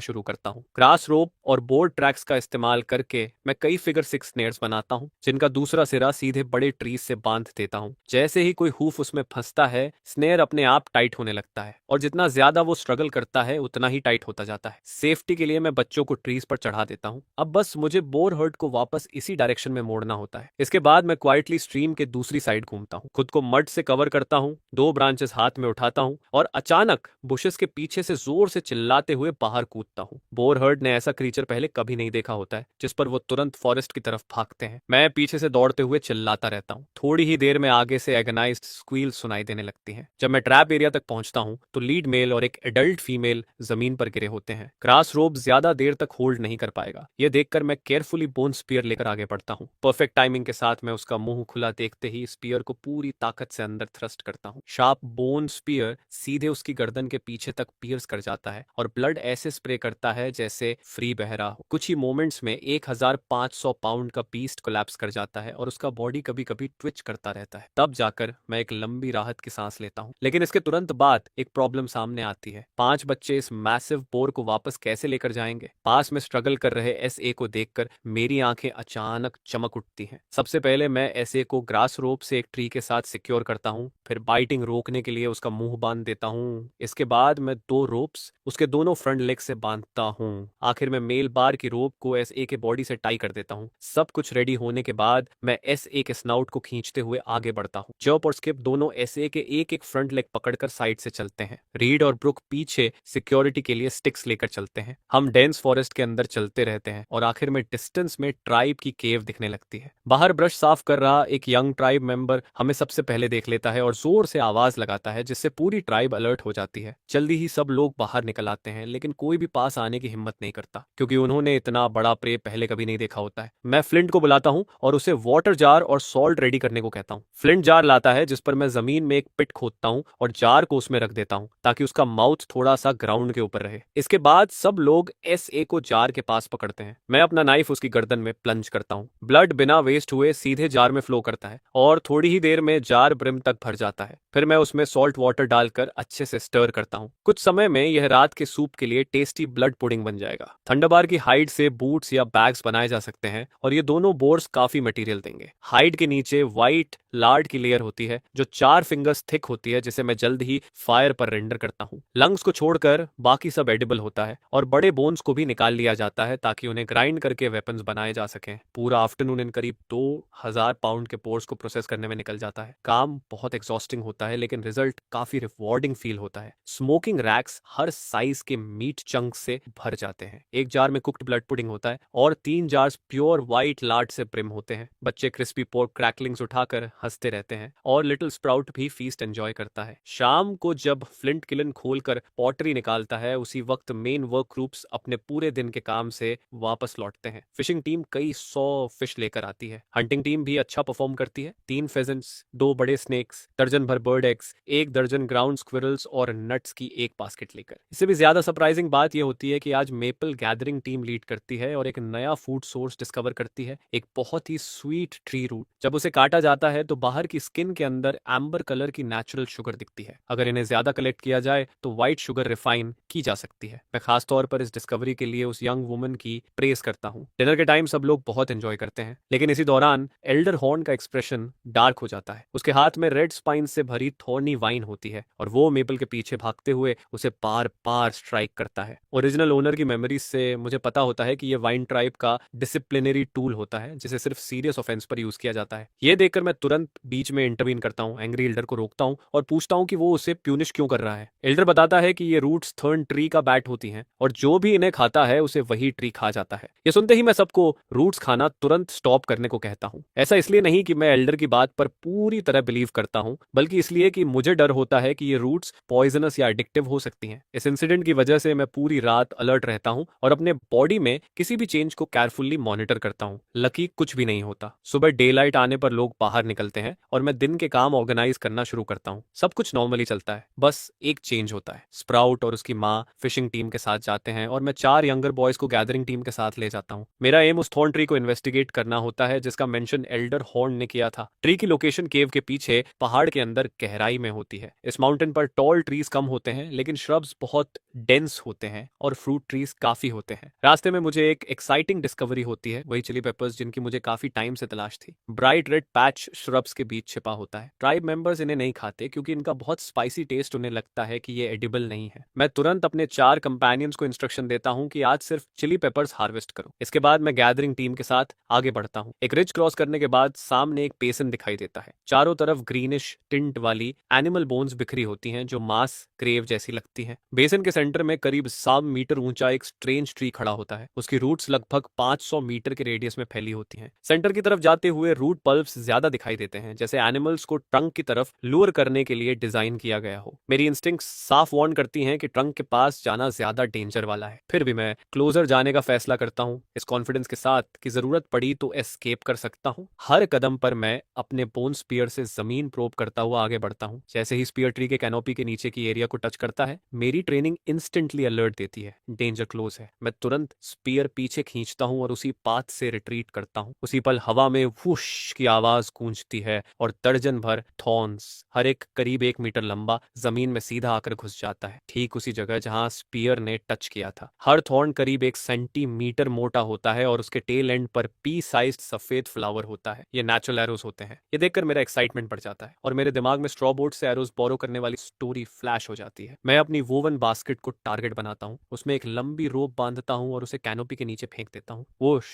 [SPEAKER 1] शुरू करता हूँ। ग्रास रोप और बोर्ड ट्रैक्स का इस्तेमाल करके मैं कई फिगर 6 स्नेयर्स बनाता हूँ जिनका दूसरा सिरा सीधे बड़े ट्रीज से बांध देता हूँ। जैसे ही कोई हूफ उसमें फंसता है, स्नेयर अपने आप टाइट होने लगता है और जितना ज्यादा वो स्ट्रगल करता है उतना ही टाइट होता जाता है। सेफ्टी के लिए मैं बच्चों को ट्रीज पर चढ़ा देता हूँ। अब बस मुझे बोर हर्ट को वापस इसी डायरेक्शन में मोड़ना होता है। इसके बाद मैं क्वाइटली स्ट्रीम के दूसरी साइड घूमता हूँ, खुद को मड से कवर करता हूँ, 2 ब्रांचेस हाथ में उठाता हूँ और अचानक बुशेस के पीछे से जोर से चिल्लाते हुए बाहर कूदता हूँ। बोर हर्ट ने ऐसा क्रीचर पहले कभी नहीं देखा होता है जिस पर वो तुरंत फॉरेस्ट की तरफ भागते हैं। मैं पीछे से दौड़ते हुए चिल्लाता रहता हूँ। थोड़ी ही देर में आगे से एगनाइज्ड स्क्वील सुनाई देने लगती हैं। जब मैं ट्रैप एरिया तक पहुंचता हूँ तो लीड मेल और एक एडल्ट फीमेल जमीन पर गिरे होते हैं। ग्रास रोप ज्यादा देर तक होल्ड नहीं कर पाएगा। यह देखकर मैं केयरफुली बोन स्पीयर लेकर आगे बढ़ता हूँ। परफेक्ट टाइमिंग के साथ मैं उसका मुंह खुला देखते ही स्पीयर को पूरी ताकत से अंदर थ्रस्ट करता हूँ। शार्प बोन स्पीयर सीधे उसकी गर्दन के पीछे तक पियर्स कर जाता है और ब्लड ऐसे स्प्रे करता है जैसे फ्री बह रहा हो। कुछ ही मोमेंट्स में 1500 पाउंड का बीस्ट कोलैप्स कर जाता है और उसका बॉडी कभी कभी ट्विच करता रहता है। तब जाकर मैं एक लंबी राहत की सांस लेता हूँ। लेकिन इसके तुरंत बाद एक प्रॉब्लम सामने आती है। 5 बच्चे इस मैसिव बोर को वापस कैसे लेकर जाएंगे? पास में स्ट्रगल कर रहे एसए को देखकर मेरी आंखें अचानक चमक उठती हैं। सबसे पहले मैं एसए को ग्रास रोप से एक ट्री के साथ सिक्योर करता हूँ, फिर बाइटिंग रोकने के लिए उसका मुंह बांध देता हूँ। इसके बाद मैं 2 रोप्स उसके दोनों फ्रंट लेग से बांधता हूँ। आखिर में मेल बार की रोप को एसए के बॉडी से टाई कर देता हूँ। सब कुछ रेडी होने के बाद मैं एसए के स्नाउट को खींचते हुए आगे बढ़ता हूँ। जॉप और स्किप दोनों एसए के एक एक फ्रंट लेग पकड़कर साइड से चलते हैं। रीड और ब्रुक पीछे सिक्योरिटी के लिए स्टिक्स लेकर चलते हैं। हम डेंस फॉरेस्ट के अंदर चलते रहते हैं और आखिर में डिस्टेंस में ट्राइब की केव दिखने लगती है। बाहर ब्रश साफ कर रहा एक यंग ट्राइब मेंबर हमें सबसे पहले देख लेता है और जोर से आवाज लगाता है जिससे पूरी ट्राइब अलर्ट हो जाती है। जल्दी ही सब लोग बाहर निकल आते हैं, लेकिन कोई भी पास आने की हिम्मत नहीं करता क्योंकि उन्होंने इतना बड़ा प्रे पहले कभी नहीं देखा होता है। मैं फ्लिंट को बुलाता हूँ और उसे वाटर जार और सॉल्ट रेडी करने को कहता हूँ। फ्लिंट जार लाता है जिस पर मैं जमीन में एक पिट खोदता हूँ और जार को उसमें रख देता हूँ ताकि उसका माउथ थोड़ा सा ग्राउंड के ऊपर रहे। इसके बाद सब लोग एसए को जार के पास पकड़ते हैं। मैं अपना नाइफ उसकी गर्दन में प्लंज करता हूँ। ब्लड बिना वेस्ट हुए सीधे जार में फ्लो करता है और थोड़ी ही देर में जार ब्रिम तक भर जाता है। फिर मैं उसमें सॉल्ट वाटर डालकर अच्छे से स्टर करता हूँ। कुछ समय में यह रात के सूप के लिए टेस्टी ब्लड पुडिंग बन जाएगा। थंडरबार की हाइड से बूट्स या बैग्स बनाए जा सकते हैं और ये दोनों बोर्स काफी मटेरियल देंगे। हाइड के नीचे व्हाइट लार्ड की लेयर होती है जो 4 फिंगर्स थिक होती है, जिसे मैं जल्द ही फायर पर रेंडर करता हूँ। लंग्स को छोड़कर बाकी सब एडिबल होता है और बड़े बोन्स को भी निकाल लिया जाता है ताकि उन्हें ग्राइंड करके वेपन्स बनाए जा सकें। पूरा आफ्टरनून इन करीब 2000 पाउंड के पोर्स को प्रोसेस करने में निकल जाता है। काम बहुत एग्जॉस्टिंग होता है लेकिन रिजल्ट काफी रिवॉर्डिंग फील होता है। स्मोकिंग रैक्स हर साइज के मीट चंक से भर जाते हैं। एक जार में कुक्ड ब्लड पुडिंग होता है और 3 जार्स प्योर व्हाइट लार्ड से ब्रिम होते हैं। बच्चे क्रिस्पी पोर्क क्रैकलिंग्स उठाकर हंसते रहते हैं और लिटिल स्प्राउट भी फीस्ट एंजॉय करता है। शाम को जब फ्लिंट किलन खोलकर पॉटरी निकालता है, उसी वक्त मेन वर्क ग्रुप्स अपने पूरे दिन के काम से वापस लौटते हैं। फिशिंग टीम कई 100 फिश लेकर आती है। हंटिंग टीम भी अच्छा परफॉर्म करती है। 3 फेजेंट्स, 2 बड़े स्नेक्स, दर्जन भर बर्ड एग्स, 1 दर्जन ग्राउंड स्क्विरल्स और नट्स की एक बास्केट लेकर। इससे भी ज्यादा सरप्राइजिंग बात यह होती है कि आज मेपल गैदरिंग टीम लीड करती है और एक नया फूड सोर्स डिस्कवर करती है, एक बहुत ही स्वीट ट्री रूट। जब उसे काटा जाता है तो तो बाहर की स्किन के अंदर एम्बर कलर की नेचुरल शुगर दिखती है। अगर इन्हें ज्यादा कलेक्ट किया जाए तो व्हाइट शुगर रिफाइन की जा सकती है। मैं खास तौर पर इस डिस्कवरी के लिए उस यंग वुमन की प्रेस करता हूँ। डिनर के टाइम सब लोग बहुत एंजॉय करते हैं, लेकिन इसी दौरान एल्डर हॉर्न का एक्सप्रेशन डार्क हो जाता है। उसके हाथ में रेड स्पाइन से भरी थॉर्नी वाइन होती है और वो मेपल के पीछे भागते हुए उसे बार बार स्ट्राइक करता है। ओरिजिनल ओनर की मेमोरीज से मुझे पता होता है कि ये वाइन ट्राइब का डिसिप्लिनरी टूल होता है, जिसे सिर्फ सीरियस ऑफेंस पर यूज किया जाता है। ये देखकर मैं तुरंत बीच में इंटरवीन करता हूँ, एंग्री एल्डर को रोकता हूँ और पूछता हूँ कि वो उसे प्यूनिश क्यों कर रहा है। एल्डर बताता है कि ये रूट्स थर्न ट्री का बैट होती हैं और जो भी इन्हें खाता है उसे वही ट्री खा जाता है। ये सुनते ही मैं सबको रूट्स खाना तुरंत स्टॉप करने को कहता हूँ। ऐसा इसलिए नहीं कि मैं एल्डर की बात पर पूरी तरह बिलीव करता हूँ, बल्कि इसलिए कि मुझे डर होता है कि ये रूट्स पॉइजनस या एडिक्टिव हो सकती हैं। इस इंसिडेंट की वजह से मैं पूरी रात अलर्ट रहता हूँ और अपने बॉडी में किसी भी चेंज को केयरफुली मॉनिटर करता हूँ। लकी कुछ भी नहीं होता। सुबह डे लाइट आने पर लोग बाहर निकलते हैं और मैं दिन के काम ऑर्गेनाइज करना शुरू करता हूँ। सब कुछ नॉर्मली चलता है, बस एक चेंज होता है। स्प्राउट और उसकी माँ फिशिंग टीम के साथ जाते हैं और मैं 4 यंगर बॉयज को गैदरिंग टीम के साथ ले जाता हूँ। मेरा एम उस थॉर्न ट्री को इन्वेस्टिगेट करना होता है जिसका मेंशन एल्डर हॉर्न ने किया था। ट्री की लोकेशन केव के पीछे पहाड़ के अंदर गहराई में होती है। इस माउंटेन पर टॉल ट्रीज कम होते हैं, लेकिन श्रब्स बहुत डेंस होते हैं और फ्रूट ट्रीज काफी होते हैं। रास्ते में मुझे एक एक्साइटिंग डिस्कवरी होती है, वही चिली पेपर्स जिनकी मुझे काफी टाइम से तलाश थी। ब्राइट रेड पैच श्रब्स के बीच छिपा होता है। ट्राइब मेंबर्स इन्हें नहीं खाते क्योंकि इनका बहुत स्पाइसी टेस्ट उन्हें लगता है कि ये एडिबल नहीं है। मैं तुरंत अपने 4 कंपेनियंस को इंस्ट्रक्शन देता हूँ कि आज सिर्फ चिली पेपर्स हार्वेस्ट करो। इसके बाद मैं गैदरिंग टीम के साथ आगे बढ़ता हूँ। एक रिज क्रॉस करने के बाद सामने एक बेसिन दिखाई देता है। चारों तरफ ग्रीनिश टिंट वाली एनिमल बोन्स बिखरी होती हैं जो मांस क्रेव जैसी लगती हैं। बेसिन के सेंटर में करीब 100 मीटर ऊंचा एक स्ट्रेंज ट्री खड़ा होता है। उसकी रूट्स लगभग 500 मीटर के रेडियस में फैली होती हैं। सेंटर की तरफ जाते हुए रूट पल्प्स ज्यादा दिखाई देते हैं, जैसे एनिमल्स को ट्रंक की तरफ लूर करने के लिए डिजाइन किया गया हो। मेरी इंस्टिंक्ट्स साफ वार्न करती हैं कि ट्रंक के पास जाना ज्यादा डेंजर वाला है। फिर भी मैं क्लोजर जाने का फैसला करता हूँ, इस कॉन्फिडेंस के साथ कि जरूरत पड़ी तो एस्केप कर सकता हूँ। हर कदम पर मैं अपने बोन स्पीयर से जमीन प्रोब करता हुआ आगे बढ़ता हूँ। जैसे ही स्पीयर ट्री के कैनोपी के नीचे की एरिया को टच करता है, मेरी ट्रेनिंग इंस्टेंटली अलर्ट देती है, डेंजर क्लोज है। मैं तुरंत स्पीयर पीछे खींचता हूँ और उसी पाथ से रिट्रीट करता हूँ। उसी पल हवा में वुश की आवाज गूंजती है और दर्जन भर थॉर्न्स, हर एक करीब 1 मीटर लंबा, जमीन में सीधा आकर घुस जाता है, ठीक उसी जगह जहां स्पीयर ने टच किया था। हर थॉर्न करीब 1 सेंटीमीटर मोटा होता है और उसके टेल एंड पर पी साइज्ड सफेद फ्लावर होता है। ये नेचुरल एरोज होते हैं। ये देखकर मेरा एक्साइटमेंट बढ़ जाता है और मेरे दिमाग में स्ट्रॉ बोर्ड से एरोज बोरो करने वाली स्टोरी फ्लैश हो जाती है। मैं अपनी वोवन बास्केट को टारगेट बनाता हूँ, उसमें एक लंबी रोप बांधता हूँ और उसे कैनोपी के नीचे फेंक देता हूँ। वोश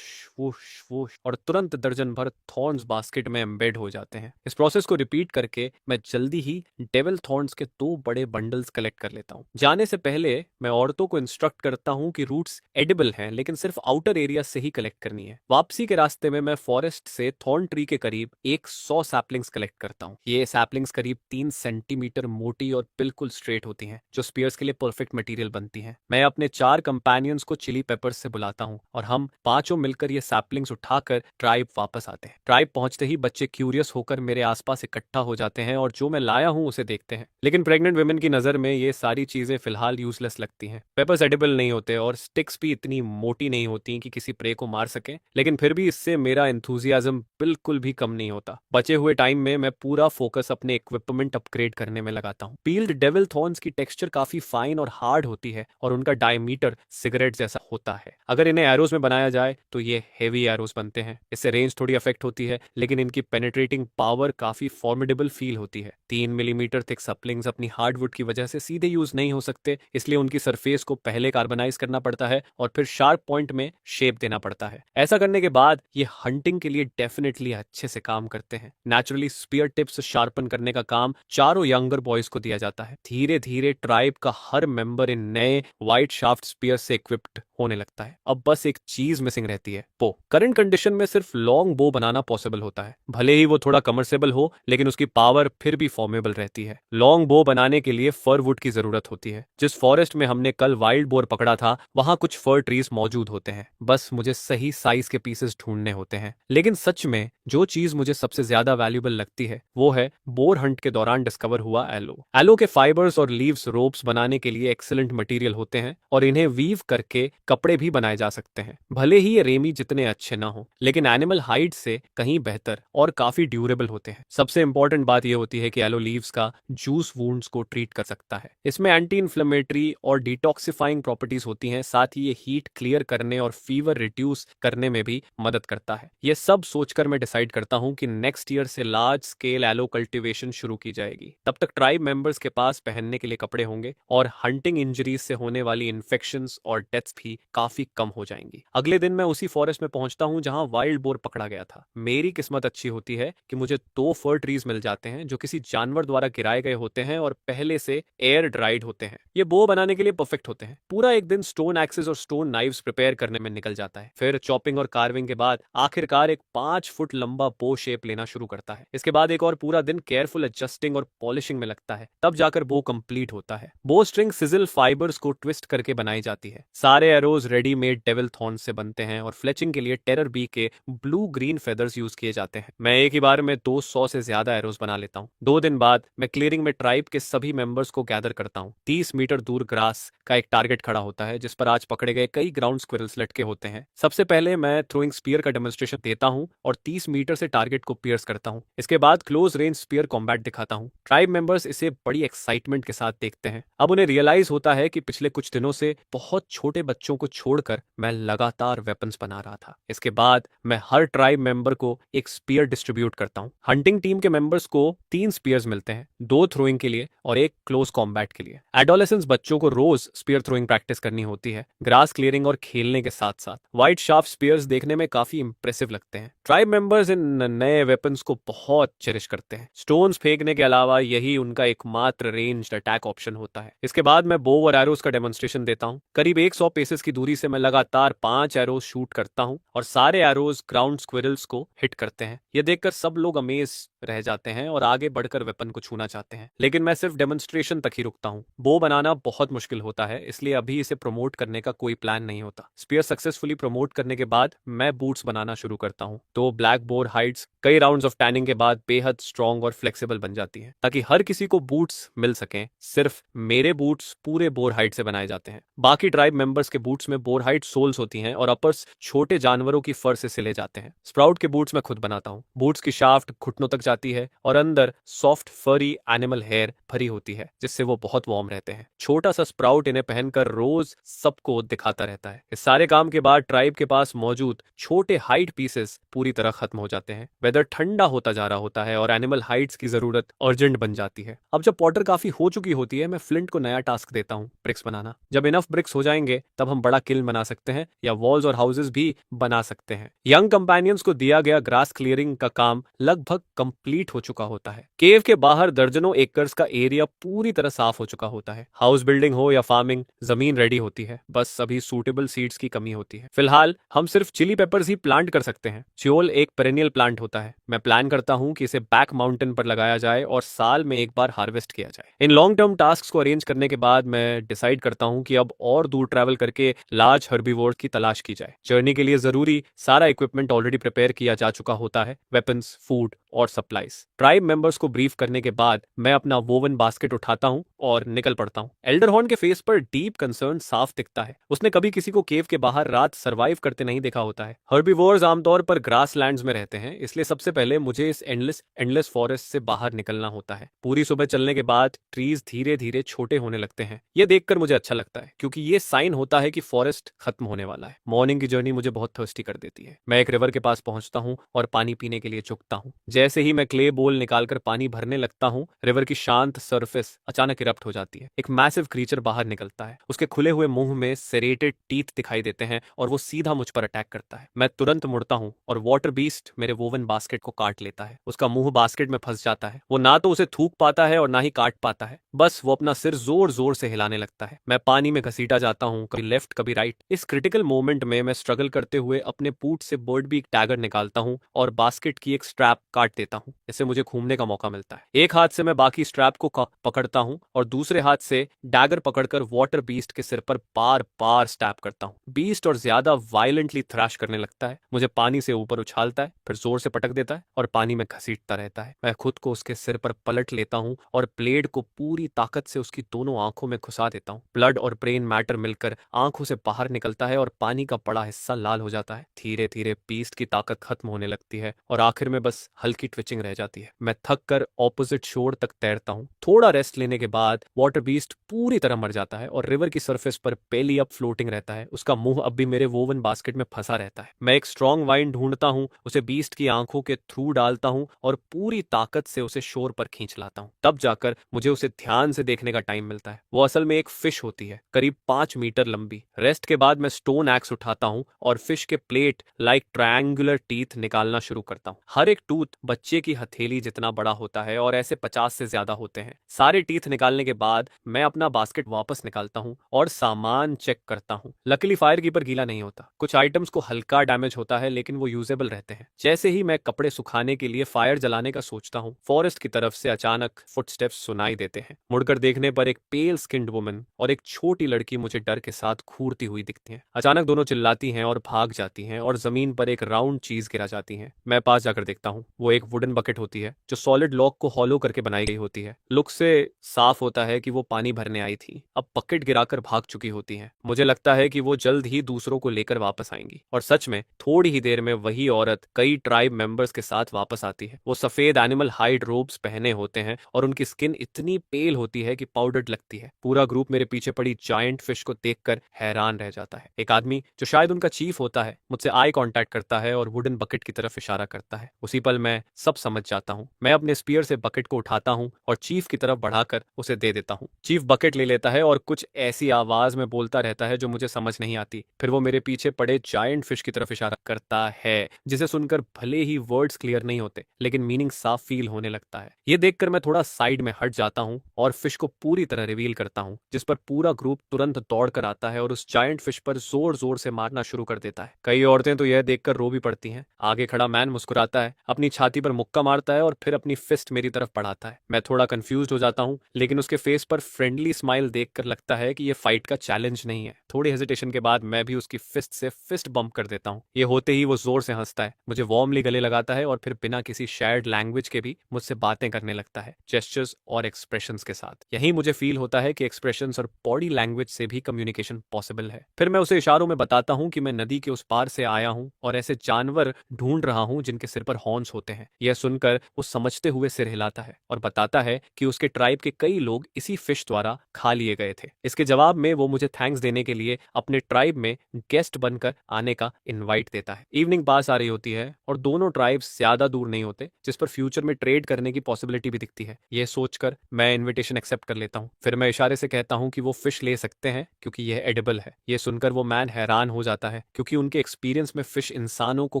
[SPEAKER 1] वोश वोश, और तुरंत दर्जन भर थॉर्न्स बास्केट में एम्बेड हो जाते हैं। इस प्रोसेस को रिपीट करके मैं जल्दी ही डेविल थॉर्न्स के 2 बड़े बंडल्स कलेक्ट कर लेता हूँ। जाने से पहले मैं औरतों को इंस्ट्रक्ट करता हूँ कि रूट्स एडिबल हैं, लेकिन सिर्फ आउटर एरिया से ही कलेक्ट करनी है। वापसी के रास्ते में मैं फॉरेस्ट से थॉर्न ट्री के करीब 100 सैपलिंग्स कलेक्ट करता हूँ। ये सैपलिंग्स करीब 3 सेंटीमीटर मोटी और बिल्कुल स्ट्रेट होती हैं, जो स्पीयर्स के लिए परफेक्ट मटेरियल बनती हैं। मैं अपने 4 कंपेनियंस को चिली पेपर्स से बुलाता हूँ और हम पांचों मिलकर ये सैपलिंग्स उठाकर ट्राइब वापस आते हैं। ट्राइब पहुंचते ही बच्चे क्यूरियस होकर मेरे आसपास इकट्ठा हो जाते हैं और जो मैं लाया हूं उसे देखते हैं, लेकिन प्रेग्नेंट वुमेन की नजर में ये सारी चीजें फिलहाल यूजलेस लगती हैं। पेपर्स एडिबल नहीं होते और स्टिक्स भी इतनी मोटी नहीं होती कि किसी प्रे को मार सके, लेकिन फिर भी इससे मेरा एंथुजियाज्म बिल्कुल भी कम नहीं होता। बचे हुए टाइम में मैं पूरा फोकस अपने इक्विपमेंट अपग्रेड करने में लगाता हूँ। पील्ड डेविल थॉर्न्स की टेक्सचर काफी फाइन और हार्ड होती है और उनका डायमीटर सिगरेट जैसा होता है। अगर इन्हें एरोज में बनाया जाए तो ये हेवी एरोज बनते हैं। इससे रेंज थोड़ी अफेक्ट होती है, लेकिन इनकी पेनिट्रेटिंग पावर काफी फॉर्मिडेबल फील होती है। 3 मिलीमीटर थिक सप्लिंग्स अपनी हार्डवुड की वजह से सीधे यूज नहीं हो सकते, इसलिए उनकी सरफेस को पहले कार्बनाइज करना पड़ता है और फिर शार्प पॉइंट में शेप देना पड़ता है। ऐसा करने के बाद ये हंटिंग के लिए डेफिनेटली अच्छे से काम करते हैं। नेचुरली स्पीयर टिप्स शार्पन करने का काम चारों यंगर बॉयज को दिया जाता है। धीरे धीरे ट्राइब का हर मेंबर इन नए व्हाइट शाफ्ट स्पीयर से इक्विप्ड होने लगता है। अब बस एक चीज मिसिंग रहती है, बो। करंट कंडीशन में सिर्फ लॉन्ग बो बनाना पॉसिबल होता है, भले ही वो थोड़ा कमर्शियल हो, लेकिन उसकी पावर फिर भी फॉर्मेबल रहती है। लॉन्ग बो बनाने के लिए फर वुड की जरूरत होती है। जिस फॉरेस्ट में हमने कल वाइल्ड बोर पकड़ा था, वहां कुछ फर ट्रीज मौजूद होते हैं, बस मुझे सही साइज के पीसेस ढूंढने होते हैं। लेकिन सच में जो चीज मुझे सबसे ज्यादा वैल्यूएबल लगती है वो है बोर हंट के दौरान डिस्कवर हुआ एलो। एलो के फाइबर्स और लीव्स रोप्स बनाने के लिए एक्सीलेंट मटेरियल होते हैं और इन्हें वीव करके कपड़े भी बनाए जा सकते हैं। भले ही ये रेमी जितने अच्छे ना हो, लेकिन एनिमल हाइड से कहीं बेहतर और काफी ड्यूरेबल होते हैं। सबसे इंपॉर्टेंट बात यह होती है कि एलो लीव्स का जूस वुंड्स को ट्रीट कर सकता है। इसमें एंटी इन्फ्लेमेटरी और डिटॉक्सिफाइंग प्रॉपर्टीज होती हैं। साथ ही ये हीट क्लियर करने और फीवर रिड्यूस करने में भी मदद करता है। ये सब सोचकर मैं डिसाइड करता हूँ कि नेक्स्ट ईयर से लार्ज स्केल एलो कल्टीवेशन शुरू की जाएगी। तब तक ट्राइब मेंबर्स के पास पहनने के लिए कपड़े होंगे और हंटिंग इंजरीज से होने वाली इन्फेक्शंस और डेथ्स भी काफी कम हो जाएंगी। अगले दिन मैं उसी फॉरेस्ट में पहुंचता हूं जहां वाइल्ड बोर पकड़ा गया था। मेरी किस्मत अच्छी होती है कि मुझे 2 फर ट्रीज मिल जाते हैं जो किसी जानवर द्वारा गिराए गए होते हैं और पहले से एयर ड्राइड होते हैं। ये बो बनाने के लिए परफेक्ट होते हैं। पूरा एक दिन स्टोन एक्सेस और स्टोन नाइव्स प्रिपेयर करने में निकल जाता है। फिर चॉपिंग और कार्विंग के बाद आखिरकार एक 5 फुट लंबा बो शेप लेना शुरू करता है। इसके बाद एक और पूरा दिन केयरफुल एडजस्टिंग और पॉलिशिंग में लगता है। तब जाकर बो कंप्लीट होता है। बो स्ट्रिंग सिजल फाइबर्स को ट्विस्ट करके बनाई जाती है। सारे एरोज रेडीमेड डेविल थॉर्न से बनते हैं और फ्लेचिंग के लिए टेरर बी के ब्लू ग्रीन फेदर्स यूज किए जाते हैं। मैं एक ही बार में 200 से ज्यादा एरोज बना लेता हूँ। 2 दिन बाद मैं क्लियरिंग में ट्राइब के सभी मेंबर्स को गैदर करता हूँ। 30 मीटर दूर ग्रास का एक टारगेट खड़ा होता है जिस पर आज पकड़े गए कई ग्राउंड स्क्विरल्स लटके होते हैं। सबसे पहले मैं थ्रोइंग स्पीयर का डेमोन्स्ट्रेशन देता हूँ और 30 मीटर से टारगेट को पियर्स करता हूँ। इसके बाद क्लोज रेंज स्पीयर कॉम्बैट दिखाता हूँ। ट्राइब मेंबर्स इसे बड़ी एक्साइटमेंट के साथ देखते हैं। अब उन्हें रियलाइज होता है कि पिछले कुछ दिनों से बहुत छोटे बच्चों को छोड़कर मैं लगातार वेपन्स बना रहा था। इसके बाद मैं हर ट्राइब मेंबर को एक स्पीयर डिस्ट्रीब्यूट करता हूँ। हंटिंग टीम के मेंबर्स को 3 स्पीयर्स मिलते हैं, 2 थ्रोइंग के लिए और 1 क्लोज कॉम्बैट के लिए। एडोलेसेंस बच्चों को रोज स्पीयर थ्रोइंग प्रैक्टिस करनी होती है, ग्रास क्लियरिंग और खेलने के साथ साथ। व्हाइट शार्प स्पीयर्स देखने में काफी इंप्रेसिव लगते हैं। ट्राइब मेंबर्स इन नए वेपन्स को बहुत चेरिश करते हैं। स्टोन्स फेंकने के अलावा यही उनका एकमात्र रेंज्ड अटैक ऑप्शन होता है। इसके बाद मैं बो और एरोज का डेमोन्स्ट्रेशन देता हूँ। करीब 100 पेसेस की दूरी से मैं लगातार 5 एरोज शूट करता हूँ और सारे एरोज ग्राउंड स्क्विरल्स को हिट करते हैं। यह देखकर सब लोग अमेज रह जाते हैं और आगे बढ़कर वेपन को छूना चाहते हैं, लेकिन मैं सिर्फ डेमोन्स्ट्रेशन तक ही रुकता हूँ। बो बनाना बहुत मुश्किल होता है, इसलिए अभी इसे प्रमोट करने का कोई प्लान नहीं होता। स्पीयर सक्सेसफुली प्रमोट करने के बाद मैं बूट्स बनाना शुरू करता हूँ। तो ब्लैक बोर हाइड्स कई राउंड्स ऑफ टैनिंग के बाद बेहद स्ट्रॉन्ग और फ्लेक्सिबल बन जाती है ताकि हर किसी को बूट्स मिल सकें। सिर्फ मेरे बूट्स पूरे बोर हाइड से बनाए जाते हैं। बाकी ट्राइब मेंबर्स के बूट्स में बोर हाइड सोल्स होती हैं और अपर्स छोटे जानवरों की फर से सिले जाते हैं। स्प्राउट के बूट्स मैं खुद बनाता हूँ। बूट्स की शाफ्ट घुटनों तक जाती है और अंदर सॉफ्ट फरी एनिमल हेयर भरी होती है जिससे वो बहुत वार्म रहते हैं। छोटा सा स्प्राउट इन्हें पहनकर रोज सबको दिखाता रहता है। इस सारे काम के बाद ट्राइब के पास मौजूद छोटे हाइड पीसेस पूरी तरह खत्म हो जाते हैं। वेदर ठंडा होता जा रहा होता है और एनिमल हाइड्स की जरूरत अर्जेंट बन जाती है। अब जब पॉटर काफी हो चुकी होती है, मैं फ्लिंट को नया टास्क देता हूँ, ब्रिक्स बनाना। जब इनफ ब्रिक्स हो जाएंगे तब हम बड़ा किल्न बना सकते हैं या वॉल्स और हाउसेस भी बना सकते हैं। यंग कंपेनियंस को दिया गया ग्रास क्लियरिंग का काम लगभग कंप्लीट हो चुका होता है। केव के बाहर दर्जनों एकर्स का एरिया पूरी तरह साफ हो चुका होता है। हाउस बिल्डिंग हो या फार्मिंग, जमीन रेडी होती है, बस अभी सूटेबल सीड्स की कमी होती है। फिलहाल हम सिर्फ चिली पेपर्स ही प्लांट कर सकते हैं। च्योल एक पेरेनियल प्लांट होता है। मैं प्लान करता हूँ कि इसे बैक माउंटेन पर लगाया जाए और साल में एक बार हार्वेस्ट किया जाए। इन लॉन्ग टर्म टास्क को अरेंज करने के बाद मैं डिसाइड करता हूँ कि अब और दूर ट्रैवल करके लार्ज हर्बीवोर्स की तलाश की जाए। जर्नी के लिए जरूरी सारा इक्विपमेंट ऑलरेडी प्रिपेयर किया जा चुका होता है, वेपन्स, फूड और सप्लाईज। ट्राइब मेंबर्स को ब्रीफ करने के बाद मैं अपना वोवन बास्केट उठाता हूँ और निकल पड़ता हूँ। एल्डरहॉर्न के फेस पर डीप कंसर्न साफ दिखता है। उसने कभी किसी को केव के बाहर रात सर्वाइव करते नहीं देखा होता है। हर्बीवोर्स आमतौर पर ग्रास लैंड्स में रहते हैं, इसलिए सबसे पहले मुझे इस एंडलेस फॉरेस्ट से बाहर निकलना होता है। पूरी सुबह चलने के बाद ट्रीज धीरे धीरे छोटे होने लगते हैं। यह देखकर मुझे अच्छा लगता है क्योंकि ये साइन होता है कि फॉरेस्ट खत्म होने वाला है। मॉर्निंग की जर्नी मुझे बहुत थर्स्टी कर देती है। मैं एक रिवर के पास पहुंचता हूँ और पानी पीने के लिए झुकता हूँ। जैसे ही मैं क्ले बोल निकालकर पानी भरने लगता हूँ, रिवर की शांत सरफेस अचानक इरप्ट हो जाती है। एक मैसिव क्रीचर बाहर निकलता है। उसके खुले हुए मुंह में सेरेटेड टीथ दिखाई देते हैं और वो सीधा मुझ पर अटैक करता है। मैं तुरंत मुड़ता हूँ और वाटर बीस्ट मेरे वोवन बास्केट को काट लेता है। उसका मुंह बास्केट में फंस जाता है। वो ना तो उसे थूक पाता है और ना ही काट पाता है, बस वो अपना सिर जोर जोर से हिलाने लगता है। मैं पानी में घसीटा जाता हूँ, कभी लेफ्ट कभी राइट। इस क्रिटिकल मोमेंट में मैं स्ट्रगल करते हुए अपने पूट से बर्ड बीक टैगर निकालता हूँ और बास्केट की एक स्ट्रैप काट काट देता हूँ। इससे मुझे घूमने का मौका मिलता है। एक हाथ से मैं बाकी स्ट्रैप को पकड़ता हूँ और दूसरे हाथ से डैगर पकड़कर वाटर बीस्ट के सिर पर बार बार स्टैप करता हूँ। बीस्ट और ज्यादा वायलेंटली थ्रैश करने लगता है, मुझे पानी से ऊपर उछालता है, फिर जोर से पटक देता है और पानी में घसीटता रहता है। मैं खुद को उसके सिर पर पलट लेता हूँ और ब्लेड को पूरी ताकत से उसकी दोनों आंखों में घुसा देता हूँ। ब्लड और ब्रेन मैटर मिलकर आंखों से बाहर निकलता है और पानी का बड़ा हिस्सा लाल हो जाता है। धीरे धीरे बीस्ट की ताकत खत्म होने लगती है और आखिर में बस हल्की ट्विचिंग रह जाती है। मैं थक कर ऑपोजिट शोर तक तैरता हूँ। थोड़ा रेस्ट लेने के बाद वाटर बीस्ट पूरी तरह मर जाता है और रिवर की सरफेस पर बेली अप फ्लोटिंग रहता है। उसका मुंह अब भी मेरे वोवन बास्केट में फंसा रहता है। मैं एक स्ट्रॉन्ग वाइन ढूंढता हूँ, उसे बीस्ट की आंखों के थ्रू डालता हूँ और पूरी ताकत से उसे शोर पर खींच लाता हूँ। तब जाकर मुझे उसे ध्यान से देखने का टाइम मिलता है। वो असल में एक फिश होती है, करीब 5 मीटर लंबी। रेस्ट के बाद मैं स्टोन एक्स उठाता हूँ और फिश के प्लेट लाइक ट्रायंगुलर टीथ निकालना शुरू करता हूँ। हर एक टूथ बच्चे की हथेली जितना बड़ा होता है और ऐसे 50 से ज्यादा होते हैं। सारे टीथ निकालने के बाद मैं अपना बास्केट वापस निकालता हूँ और सामान चेक करता हूँ। लकीली फायर कीपर गीला नहीं होता। कुछ आइटम्स को हल्का डैमेज होता है लेकिन वो यूजेबल रहते हैं। जैसे ही मैं कपड़े सुखाने के लिए फायर जलाने का सोचता हूँ, फॉरेस्ट की तरफ से अचानक फुटस्टेप्स सुनाई देते हैं। मुड़कर देखने पर एक पेल स्किन्ड वुमन और एक छोटी लड़की मुझे डर के साथ घूरती हुई दिखती है। अचानक दोनों चिल्लाती हैं और भाग जाती हैं और जमीन पर एक राउंड चीज गिरा जाती है। मैं पास जाकर देखता हूँ। वो एक वुडन बकेट होती है जो सॉलिड लॉक को हॉलो करके बनाई गई होती है। लुक से साफ होता है कि वो पानी भरने आई थी, अब बकेट गिराकर भाग चुकी होती है। मुझे लगता है कि वो जल्द ही दूसरों को लेकर वापस आएंगी और सच में थोड़ी ही देर में वही औरत कई ट्राइब मेंबर्स के साथ वापस आती है। वो सफेद एनिमल हाइड रोब्स पहने होते हैं और उनकी स्किन इतनी पेल होती है कि पाउडर्ड लगती है। पूरा ग्रुप मेरे पीछे पड़ी जायंट फिश को देखकर हैरान रह जाता है। एक आदमी जो शायद उनका चीफ होता है मुझसे आई कांटेक्ट करता है और वुडन बकेट की तरफ इशारा करता है। उसी पल मैं सब समझ जाता हूँ। मैं अपने स्पीयर से बकेट को उठाता हूँ और चीफ की तरफ बढ़ाकर उसे दे देता हूँ। चीफ बकेट ले लेता है और कुछ ऐसी आवाज में बोलता रहता है जो मुझे समझ नहीं आती। फिर वो मेरे पीछे पड़े जायंट फिश की तरफ इशारा करता है, जिसे सुनकर भले ही वर्ड्स क्लियर नहीं होते लेकिन मीनिंग साफ फील होने लगता है। ये देखकर मैं थोड़ा साइड में हट जाता हूँ और फिश को पूरी तरह रिवील करता हूँ, जिस पर पूरा ग्रुप तुरंत दौड़ कर आता है और उस जायंट फिश पर जोर जोर से मारना शुरू कर देता है। कई औरतें तो यह देखकर रो भी पड़ती हैं। आगे खड़ा मैन मुस्कुराता है, अपनी छाती पर मुक्का मारता है और फिर अपनी फिस्ट मेरी तरफ बढ़ाता है। मैं थोड़ा कंफ्यूज हो जाता हूँ लेकिन उसके फेस पर फ्रेंडली स्माइल देखकर लगता है कि ये फाइट का चैलेंज नहीं है। थोड़ी हेजिटेशन के बाद मैं भी उसकी फिस्ट से फिस्ट बम्प कर देता हूँ। ये होते ही वो जोर से हंसता है, मुझे वार्मली गले लगाता है और फिर बिना किसी शेयर्ड लैंग्वेज के भी मुझसे बातें करने लगता है, जेस्चर्स और एक्सप्रेशंस के साथ। यही मुझे फील होता है कि एक्सप्रेशंस और बॉडी लैंग्वेज से भी कम्युनिकेशन पॉसिबल है। फिर मैं उसे इशारों में बताता हूँ कि मैं नदी के उस पार से आया हूँ और ऐसे जानवर ढूंढ रहा हूँ जिनके सिर पर हॉर्न्स होते हैं। यह सुनकर वो समझते हुए सिर हिलाता है और बताता है कि उसके ट्राइब के कई लोग इसी फिश द्वारा खा लिए गए थे। इसके जवाब में वो मुझे थैंक्स देने के लिए अपने ट्राइब में गेस्ट बनकर आने का इनवाइट देता है। इवनिंग पास आ रही होती है और दोनों ट्राइब्स ज्यादा दूर नहीं होते, जिस पर फ्यूचर में ट्रेड करने की पॉसिबिलिटी भी दिखती है। यह सोचकर मैं इनविटेशन एक्सेप्ट कर लेता हूँ। फिर मैं इशारे से कहता हूँ कि वो फिश ले सकते हैं क्योंकि यह एडिबल है। यह सुनकर वो मैन हैरान हो जाता है क्योंकि उनके एक्सपीरियंस में फिश इंसानों को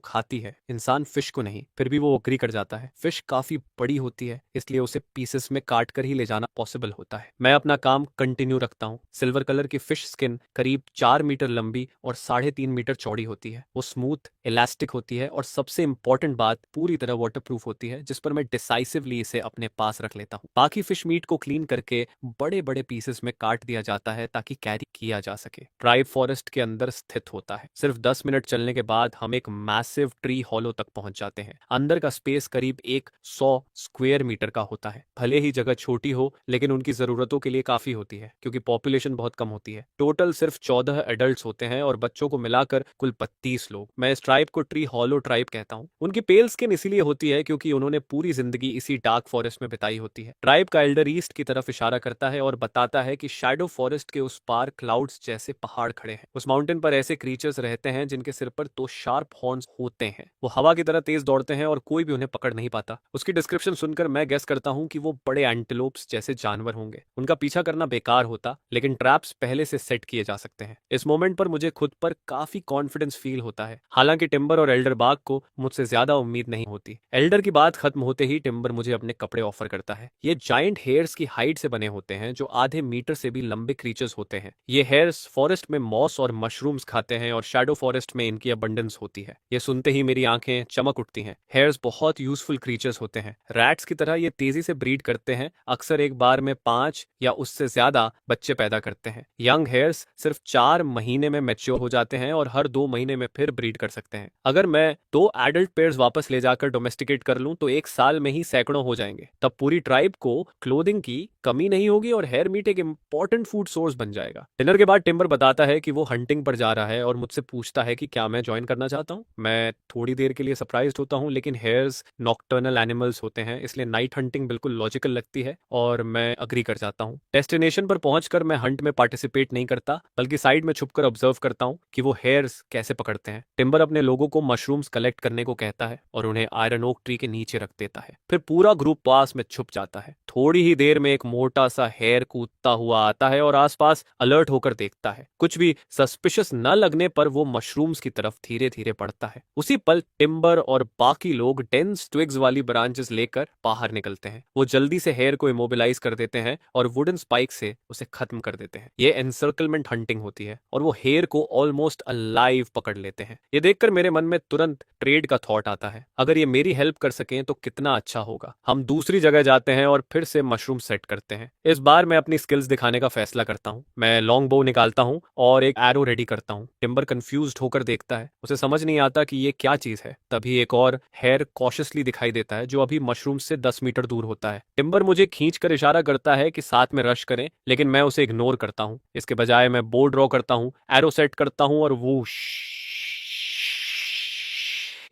[SPEAKER 1] खाती है, इंसान फिश को नहीं। फिर भी वो अग्री कर जाता है। फिश काफी बड़ी होती है इसलिए उसे पीसेस में काट कर ही ले जाना पॉसिबल होता है। मैं अपना काम कंटिन्यू रखता हूँ। सिल्वर कलर की फिश स्किन करीब 4 मीटर लंबी और 3.5 मीटर चौड़ी होती है। वो स्मूथ इलास्टिक होती है और सबसे इंपॉर्टेंट बात, पूरी तरह वाटरप्रूफ होती है, जिस पर मैं डिसाइसिवली इसे अपने पास रख लेता हूँ। बाकी फिश मीट को क्लीन करके बड़े बड़े पीसेस में काट दिया जाता है ताकि कैरी किया जा सके। ट्राइब फॉरेस्ट के अंदर स्थित होता है। सिर्फ 10 मिनट चलने के बाद हम एक मैसिव ट्री हॉलो तक पहुंच जाते हैं। अंदर का स्पेस करीब 100 स्क्वायर मीटर का होता है। भले ही जगह छोटी हो लेकिन उनकी जरूरतों के लिए काफी होती है क्योंकि पॉपुलेशन बहुत कम होती है। टोटल सिर्फ 14 एडल्ट्स होते हैं और बच्चों को मिलाकर कुल 32 लोग। मैं इस ट्राइब को ट्री हॉलो ट्राइब कहता हूँ। उनकी पेल स्किन इसीलिए होती है क्योंकि उन्होंने पूरी जिंदगी इसी डार्क फॉरेस्ट में बिताई होती है। ट्राइब का एल्डर ईस्ट की तरफ इशारा करता है और बताता है कि शैडो फॉरेस्ट के उस पार क्लाउड्स जैसे पहाड़ खड़े हैं। उस माउंटेन पर ऐसे क्रीचर्स रहते हैं जिनके सिर पर 2 शार्प हॉर्न्स होते हैं। वो हवा की तरह तेज दौड़ते हैं और कोई भी उन्हें पकड़ नहीं पाता। उसकी डिस्क्रिप्शन सुनकर मैं गेस करता हूँ कि वो बड़े एंटीलोप्स जैसे जानवर होंगे। उनका पीछा करना बेकार होता लेकिन ट्रैप्स पहले से सेट किए जा सकते हैं। इस मोमेंट पर मुझे खुद पर काफी कॉन्फिडेंस फील होता है। हालांकि टिम्बर और एल्डर बाग को मुझसे ज्यादा उम्मीद नहीं होती। एल्डर की बात खत्म होते ही टिम्बर मुझे अपने कपड़े ऑफर करता है। ये जायंट हेयर्स की हाइड से बने होते हैं जो आधे मीटर से भी लंबे क्रीचर्स होते हैं। ये हेयर्स फॉरेस्ट में मॉस और मशरूम्स खाते हैं और शैडो फॉरेस्ट में इनकी अबंडेंस होती है। ये सुनते ही मेरी आंखें चमक उठती हैं। हेयर्स बहुत यूजफुल क्रीचर्स होते हैं। रैट्स की तरह ये तेजी से ब्रीड करते हैं, अक्सर एक बार में 5 या उससे ज्यादा बच्चे पैदा करते हैं। यंग हेयर्स सिर्फ 4 महीने में मैच्योर हो जाते हैं और हर 2 महीने में फिर ब्रीड कर सकते हैं। अगर मैं 2 एडल्ट पेयर्स वापस ले जाकर डोमेस्टिकेट कर लूं तो 1 साल में ही सैकड़ों हो जाएंगे। तब पूरी ट्राइब को क्लोथिंग की कमी नहीं होगी और हेयर मीट एक इंपॉर्टेंट फूड सोर्स बन जाएगा। डिनर के बाद टिम्बर बताता है कि वो हंटिंग पर जा रहा है और मुझसे पूछता है कि क्या मैं ज्वाइन करना चाहता हूँ। मैं थोड़ी देर के लिए सरप्राइज्ड होता हूँ, लेकिन हेयर्स नॉक्टर्नल एनिमल्स होते हैं, इसलिए नाइट हंटिंग बिल्कुल लॉजिकल लगती है और मैं अग्री कर जाता हूँ। डेस्टिनेशन पर पहुंचकर मैं हंट में पार्टिसिपेट नहीं करता, बल्कि साइड में छुपकर ऑब्जर्व करता हूँ कि वो हेयर्स कैसे पकड़ते हैं। टिम्बर अपने लोगों को मशरूम्स कलेक्ट करने को कहता है और उन्हें आयरन ओक ट्री के नीचे रख देता है। फिर पूरा ग्रुप पास में छुप जाता है। थोड़ी ही देर में एक मोटा सा हेयर कूदता हुआ आता है और आसपास अलर्ट होकर देखता है। कुछ भी सस्पिशियस न लगने पर वो मशरूम्स की तरफ धीरे धीरे बढ़ता है। उसी पल टिम्बर और बाकी लोग डेंस ट्विग्स वाली ब्रांचेस लेकर बाहर निकलते हैं। वो जल्दी से हेयर को इमोबिलाइज कर देते हैं और वुडन स्पाइक से उसे खत्म कर देते हैं। ये एनसर्कलमेंट हंटिंग होती है और वो हेयर को ऑलमोस्ट अलाइव पकड़ लेते हैं। ये देखकर मेरे मन में तुरंत ट्रेड का थॉट आता है। अगर ये मेरी हेल्प कर सकें तो कितना अच्छा होगा। हम दूसरी जगह जाते हैं और फिर से मशरूम सेट करते हैं। इस बार मैं अपनी स्किल्स दिखाने का फैसला करता हूँ। मैं लॉन्ग बो निकालता हूँ और एक एरो रेडी करता हूँ। टिम्बर कंफ्यूज्ड होकर देखता है, उसे समझ नहीं आता कि ये क्या चीज है। तभी एक और हेयर कॉशियसली दिखाई देता है जो अभी मशरूम से 10 मीटर दूर होता है। टिम्बर मुझे खींच कर इशारा करता है कि साथ में रश करें, लेकिन मैं उसे इग्नोर करता हूँ। इसके बजाय मैं बो ड्रॉ करता हूँ, एरो सेट करता हूँ और वूश,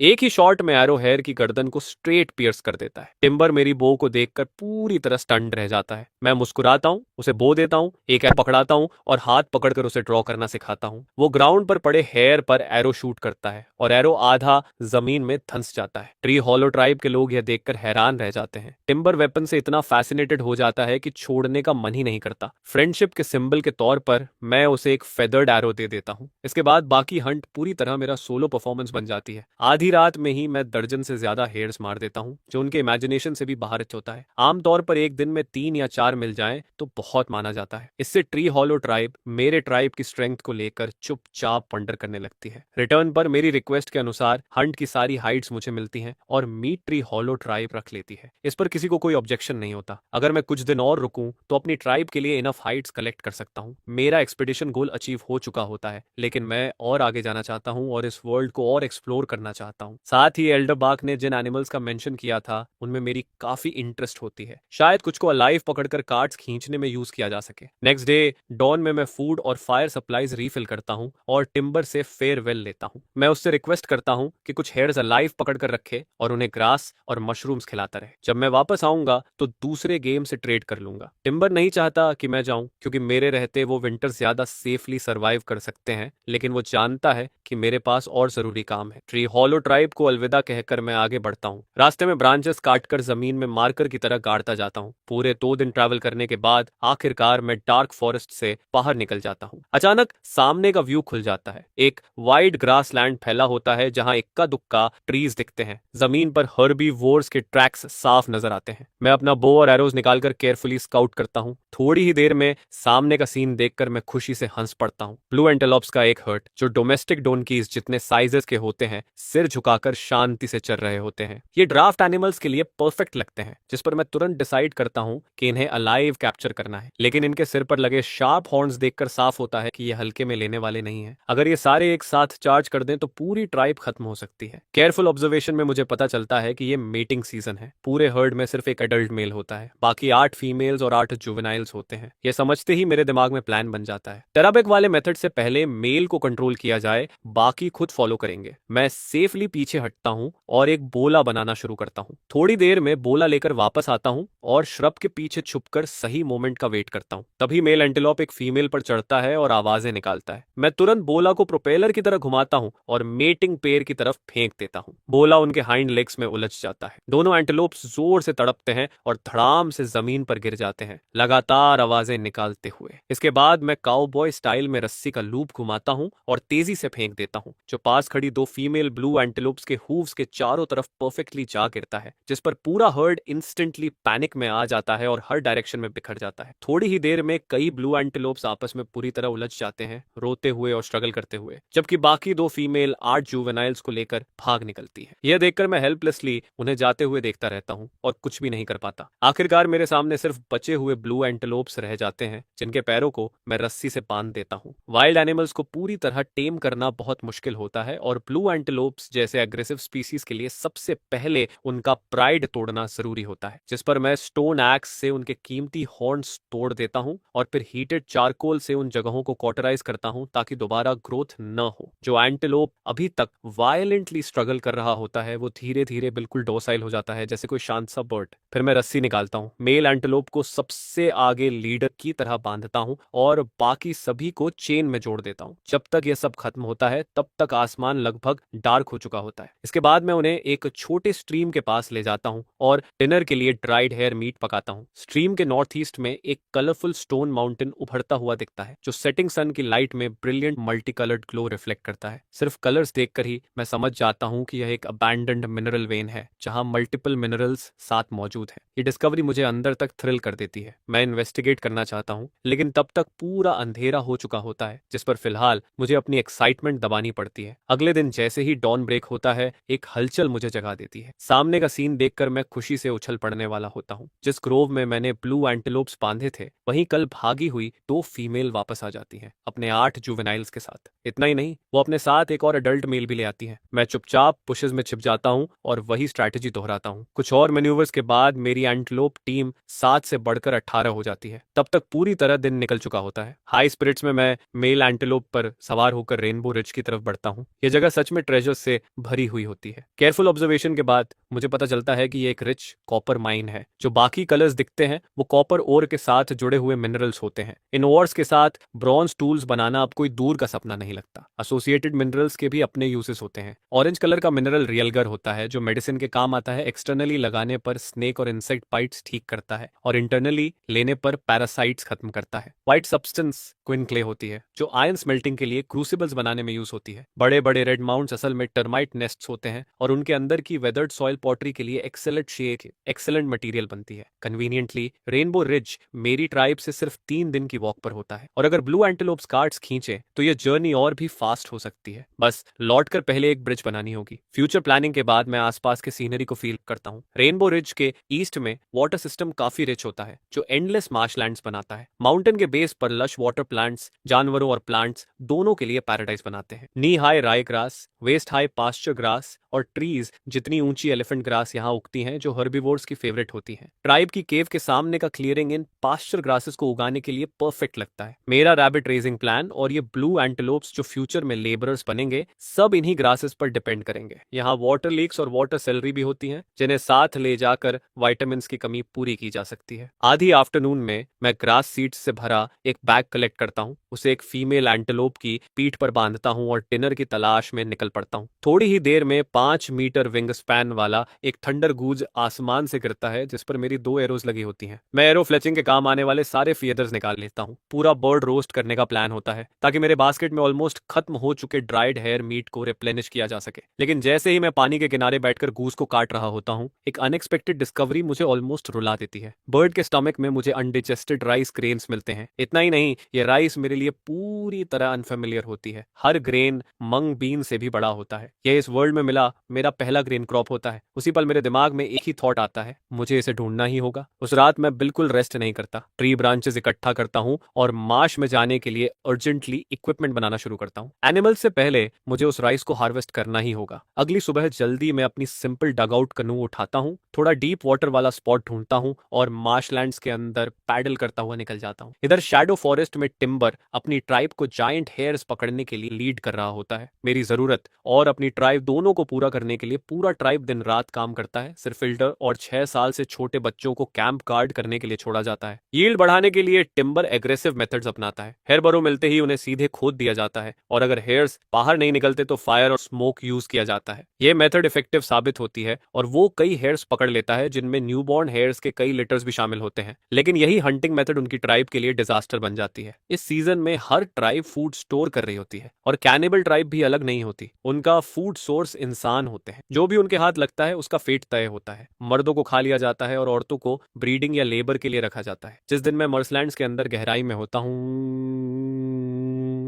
[SPEAKER 1] एक ही शॉट में एरो हेयर की गर्दन को स्ट्रेट पियर्स कर देता है। टिम्बर मेरी बो को देखकर पूरी तरह स्टन्ड रह जाता है। मैं मुस्कुराता हूँ, उसे बो देता हूँ, एक एरो पकड़ाता हूँ और हाथ पकड़कर उसे ड्रॉ करना सिखाता हूँ। वो ग्राउंड पर पड़े हेयर पर एरो शूट करता है और एरो आधा जमीन में धंस जाता है। ट्री हॉलो ट्राइब के लोग यह देखकर हैरान रह जाते हैं। टिम्बर वेपन से इतना फैसिनेटेड हो जाता है कि छोड़ने का मन ही नहीं करता। फ्रेंडशिप के सिंबल के तौर पर मैं उसे एक फेदर्ड एरो दे देता हूँ। इसके बाद बाकी हंट पूरी तरह मेरा सोलो परफॉर्मेंस बन जाती है। आधी रात में ही मैं दर्जन से ज्यादा हेयर्स मार देता हूँ, जो उनके इमेजिनेशन से भी बाहर होता है। आमतौर पर एक दिन में 3 या 4 मिल जाएं तो बहुत माना जाता है। इससे ट्री हॉलो ट्राइब मेरे ट्राइब की स्ट्रेंथ को लेकर चुपचाप वंडर करने लगती है। रिटर्न पर मेरी रिक्वेस्ट के अनुसार हंट की सारी हाइट्स मुझे मिलती हैं और मीट ट्री हॉलो ट्राइब रख लेती है। इस पर किसी को कोई ऑब्जेक्शन नहीं होता। अगर मैं कुछ दिन और रुकूं तो अपनी ट्राइब के लिए इनफ हाइट्स कलेक्ट कर सकता हूँ। मेरा एक्सपीडिशन गोल अचीव हो चुका होता है, लेकिन मैं और आगे जाना चाहता हूँ और इस वर्ल्ड को और एक्सप्लोर करना चाहता हूँ। साथ ही एल्डर बाक ने जिन एनिमल्स का मेंशन किया था उनमें मेरी काफी इंटरेस्ट होती है। शायद कुछ को अलाइव पकड़कर कार्ड्स खींचने में यूज किया जा सके। नेक्स्ट डे डॉन में मैं फूड और फायर सप्लाईज रीफिल करता हूँ और टिम्बर से फेयरवेल लेता हूँ। मैं उससे रिक्वेस्ट करता हूँ कि कुछ हेयर्स अलाइव पकड़कर रखे और उन्हें ग्रास और मशरूम्स खिलाता रहे। जब मैं वापस आऊंगा तो दूसरे गेम से ट्रेड कर लूंगा। टिम्बर नहीं चाहता कि मैं जाऊं, क्योंकि मेरे रहते वो विंटर ज्यादा सेफली सर्वाइव कर सकते हैं, लेकिन वो जानता है कि मेरे पास और जरूरी काम है। ट्री हॉलो ट्राइब को अलविदा कहकर मैं आगे बढ़ता हूँ। रास्ते में ब्रांचेस काटकर जमीन में मार्कर की तरह गाड़ता जाता हूँ। पूरे 2 दिन ट्रैवल करने के बाद आखिरकार मैं डार्क फॉरेस्ट से बाहर निकल जाता हूँ। अचानक सामने का व्यू खुल जाता है। एक वाइड ग्रास लैंड फैला होता है जहाँ इक्का दुक्का ट्रीज दिखते हैं। जमीन पर हर्बी वोर्स के ट्रैक्स साफ नजर आते हैं। मैं अपना बो और एरोज निकालकर केयरफुली स्काउट करता हूँ। थोड़ी ही देर में सामने का सीन देखकर मैं खुशी से हंस पड़ता हूँ। ब्लू एंटेलोप्स का एक हर्ट, जो डोमेस्टिक डोनकीज जितने साइजेस के होते हैं, सिर झुकाकर शांति से चल रहे होते हैं। ये ड्राफ्ट एनिमल्स के लिए परफेक्ट लगते हैं, जिस पर मैं तुरंत डिसाइड करता हूँ कि इन्हें अलाइव कैप्चर करना है। लेकिन इनके सिर पर लगे शार्प हॉर्न्स देखकर साफ होता है कि ये हल्के में लेने वाले नहीं है। अगर ये सारे एक साथ चार्ज कर दें तो पूरी ट्राइब खत्म हो सकती है। केयरफुल ऑब्जर्वेशन में मुझे पता चलता है कि ये मेटिंग सीजन है। पूरे हर्ड में सिर्फ एक एडल्ट मेल होता है, बाकी 8 फीमेल्स और 8 जुवेनाइल्स होते हैं। ये समझते ही मेरे दिमाग में प्लान बन जाता है। टेराबेक वाले मेथड से पहले मेल को कंट्रोल किया जाए, बाकी खुद फॉलो करेंगे। मैं सेफली पीछे हटता हूँ और एक बोला बनाना शुरू करता हूँ। थोड़ी देर में बोला लेकर वापस आता हूँ और श्रब के पीछे छुपकर सही मोमेंट का वेट करता हूँ। तभी मेल एंटीलोप एक फीमेल पर चढ़ता है और आवाजें निकालता है। मैं तुरंत बोला को प्रोपेलर की तरह घुमाता हूँ और मेटिंग पेयर की तरफ फेंक देता हूँ। बोला उनके हाइंड लेग्स में उलझ जाता है। दोनों एंटीलोप्स जोर से तड़पते हैं और धड़ाम से जमीन पर गिर जाते हैं, लगातार आवाजें निकालते हुए। इसके बाद मैं काउबॉय स्टाइल में रस्सी का लूप घुमाता हूँ और तेजी से फेंक देता हूँ। जो पास खड़ी 2 फीमेल ब्लू एंटीलोप एंटेलोप्स के हूव्स के चारों तरफ परफेक्टली जा गिरता है, जिस पर पूरा हर्ड इंस्टेंटली पैनिक में आ जाता है और हर डायरेक्शन में बिखर जाता है। थोड़ी ही देर में कई ब्लू एंटेलोप्स आपस में पूरी तरह उलझ जाते हैं, रोते हुए और स्ट्रगल करते हुए, जबकि बाकी दो फीमेल 8 जुवेनाइल्स को लेकर भाग निकलती है। यह देखकर मैं हेल्पलेसली उन्हें जाते हुए देखता रहता हूँ और कुछ भी नहीं कर पाता। आखिरकार मेरे सामने सिर्फ बचे हुए ब्लू एंटेलोप्स रह जाते हैं, जिनके पैरों को मैं रस्सी से बांध देता हूँ। वाइल्ड एनिमल्स को पूरी तरह टेम करना बहुत मुश्किल होता है और ब्लू एंटेलोप्स जैसे एग्रेसिव स्पीसीज के लिए सबसे पहले उनका प्राइड तोड़ना जरूरी होता है, जिस पर मैं स्टोन एक्स से उनके कीमती हॉर्न्स तोड़ देता हूँ और फिर हीटेड चारकोल से उन जगहों को कॉटराइज करता हूँ ताकि दोबारा ग्रोथ न हो। जो एंटेलोप अभी तक वायलेंटली स्ट्रगल कर रहा होता है वो धीरे धीरे बिल्कुल डोसाइल हो जाता है, जैसे कोई शांत सा बर्ड। फिर मैं रस्सी निकालता हूँ, मेल एंटेलोप को सबसे आगे लीडर की तरह बांधता हूँ और बाकी सभी को चेन में जोड़ देता हूँ। जब तक यह सब खत्म होता है तब तक आसमान लगभग डार्क हो चुका होता है। इसके बाद मैं उन्हें एक छोटे स्ट्रीम के पास ले जाता हूँ और डिनर के लिए ड्राइड हेयर मीट पकाता हूँ। स्ट्रीम के नॉर्थ ईस्ट में एक कलरफुल स्टोन माउंटेन उभरता हुआ दिखता है, जो सेटिंग सन की लाइट में brilliant multi coloured glow reflect करता है। सिर्फ कलर्स देखकर ही मैं समझ जाता हूँ कि यह एक अबैंडन्ड मिनरल वेन है, जहाँ मल्टीपल मिनरल्स साथ मौजूद है। ये डिस्कवरी मुझे अंदर तक थ्रिल कर देती है। मैं इन्वेस्टिगेट करना चाहता हूँ, लेकिन तब तक पूरा अंधेरा हो चुका होता है, जिस पर फिलहाल मुझे अपनी एक्साइटमेंट दबानी पड़ती है। अगले दिन जैसे ही डॉन ब्रेक होता है, एक हलचल मुझे जगा देती है। सामने का सीन देखकर मैं खुशी से उछल पड़ने वाला होता हूँ। जिस ग्रोव में मैंने ब्लू एंटेलोप्स बांधे थे, वहीं कल भागी हुई 2 फीमेल वापस आ जाती हैं, अपने 8 जुवेनाइल्स के साथ। इतना ही नहीं, वो अपने साथ एक और अडल्ट मेल भी ले आती है। मैं चुपचाप बुशेस में छिप जाता हूँ और वही स्ट्रैटेजी दोहराता हूँ। कुछ और मैन्यूवर्स के बाद मेरी एंटेलोप टीम 7 से बढ़कर 18 हो जाती है। तब तक पूरी तरह दिन निकल चुका होता है। हाई स्पिरिट्स में मैं मेल एंटेलोप पर सवार होकर रेनबो रिज की तरफ बढ़ता हूँ। यह जगह सच में ट्रेजर से भरी हुई होती है। केयरफुल ऑब्जर्वेशन के बाद मुझे पता चलता है कि ये एक रिच कॉपर माइन है। जो बाकी कलर्स दिखते हैं वो कॉपर ओर के साथ जुड़े हुए मिनरल्स होते हैं। इन ओर्स के साथ ब्रॉन्ज टूल्स बनाना अब कोई दूर का सपना नहीं लगता। एसोसिएटेड मिनरल्स के भी अपने यूजेस होते हैं। ऑरेंज कलर का मिनरल रियलगर होता है, जो मेडिसिन के काम आता है। एक्सटर्नली लगाने पर स्नेक और इंसेक्ट बाइट्स ठीक करता है और इंटरनली लेने पर पैरासाइट्स खत्म करता है। व्हाइट सब्सटेंस क्विन क्ले होती है, जो आयन स्मेल्टिंग के लिए क्रूसिबल्स बनाने में यूज होती है। बड़े बड़े रेड माउंट्स असल में टर्माइट नेस्ट्स होते हैं और उनके अंदर की वेदर्ड सॉइल पॉटरी के लिए एक्सेलेंट मटेरियल बनती है। कन्वीनियंटली रेनबो रिज मेरी ट्राइब से सिर्फ 3 दिन की वॉक पर होता है और अगर ब्लू एंटेलोप्स कार्ड्स खींचे तो यह जर्नी और भी फास्ट हो सकती है। बस लौटकर पहले एक ब्रिज बनानी होगी। फ्यूचर प्लानिंग के बाद मैं आसपास के सीनरी को फील करता हूँ। रेनबो रिज के ईस्ट में वाटर सिस्टम काफी रिच होता है, जो एंडलेस मार्शलैंड्स बनाता है। माउंटेन के बेस पर लश वाटर प्लांट्स जानवरों और प्लांट्स दोनों के लिए पैराडाइज बनाते हैं। Knee high rye grass, waist high pasture grass और ट्रीज जितनी ऊंची एलिफेंट ग्रास यहाँ उगती हैं, जो हर्बीवोर्स की फेवरेट होती हैं। ट्राइब की केव के सामने का क्लियरिंग इन पास्चर ग्रासेस को उगाने के लिए परफेक्ट लगता है। मेरा रैबिट रेजिंग प्लान और ये ब्लू एंटेलोप्स जो फ्यूचर में लेबरर्स बनेंगे, सब इन्हीं ग्रासेस पर डिपेंड करेंगे। यहाँ वाटर लीक्स और वाटर सेलरी भी होती हैं, जिन्हें साथ ले जाकर विटामिन की कमी पूरी की जा सकती है। आधी आफ्टरनून में मैं ग्रास सीड्स से भरा एक बैग कलेक्ट करता हूँ, उसे एक फीमेल एंटेलोप की पीठ पर बांधता हूँ और डिनर की तलाश में निकल पड़ता हूँ। थोड़ी ही देर में 5 मीटर विंग स्पैन वाला एक थंडर गूज आसमान से गिरता है, जिस पर मेरी 2 एरोज लगी होती हैं। मैं एरो फ्लेचिंग के काम आने वाले सारे फीदर्स निकाल लेता हूँ। पूरा बर्ड रोस्ट करने का प्लान होता है ताकि मेरे बास्केट में ऑलमोस्ट खत्म हो चुके ड्राइड हेयर मीट को रिप्लेनिश किया जा सके। लेकिन जैसे ही मैं पानी के किनारे बैठकर गूज को काट रहा होता हूँ, एक अनएक्सपेक्टेड डिस्कवरी मुझे ऑलमोस्ट रुला देती है। बर्ड के स्टमक में मुझे अनडिजेस्टेड राइस ग्रेन्स मिलते हैं। इतना ही नहीं, ये राइस मेरे लिए पूरी तरह अनफेमिलियर होती है। हर ग्रेन मंग बीन से भी बड़ा होता है। यह इस वर्ल्ड में मिला मेरा पहला ग्रेन क्रॉप होता है। उसी पल मेरे दिमाग में एक ही थॉट आता है, मुझे इसे ढूंढना ही होगा। उस रात मैं बिल्कुल रेस्ट नहीं करता। ट्री ब्रांचेस इकट्ठा करता हूँ और मार्श में जाने के लिए अर्जेंटली इक्विपमेंट बनाना शुरू करता हूँ। एनिमल्स से पहले मुझे उस राइस को हार्वेस्ट करना ही होगा। अगली सुबह जल्दी मैं अपनी सिंपल डगआउट कनू उठाता हूँ, थोड़ा डीप वाटर वाला स्पॉट ढूंढता हूँ और मार्शलैंड्स के अंदर पैडल करता हुआ निकल जाता हूँ। इधर शैडो फॉरेस्ट में टिम्बर अपनी ट्राइब को जायंट हेयर्स पकड़ने के लिए लीड कर रहा होता है। मेरी जरूरत और अपनी ट्राइब दोनों को पूरा करने के लिए पूरा ट्राइब दिन रात काम करता है। सिर्फ फिल्टर और 6 साल से छोटे बच्चों को कैंप गार्ड करने के लिए छोड़ा जाता है। यील्ड बढ़ाने के लिए टिम्बर एग्रेसिव मेथड्स अपनाता है। हेयर बरो मिलते ही उन्हें सीधे खोद दिया जाता है और अगर हेयर्स बाहर नहीं निकलते तो फायर और स्मोक यूज किया जाता है। यह मेथड इफेक्टिव साबित होती है और वो कई हेयर्स पकड़ लेता है, जिनमें न्यूबॉर्न हेयर्स के कई लिटर्स भी शामिल होते हैं। लेकिन यही हंटिंग मेथड उनकी ट्राइब के लिए डिजास्टर बन जाती है। इस सीजन में हर ट्राइब फूड स्टोर कर रही होती है और कैनिबल ट्राइब भी अलग नहीं होती। उनका फूड सोर्स इंसेक्ट आसान होते हैं। जो भी उनके हाथ लगता है उसका फेट तय होता है। मर्दों को खा लिया जाता है और औरतों को ब्रीडिंग या लेबर के लिए रखा जाता है। जिस दिन मैं मर्सलैंड्स के अंदर गहराई में होता हूँ,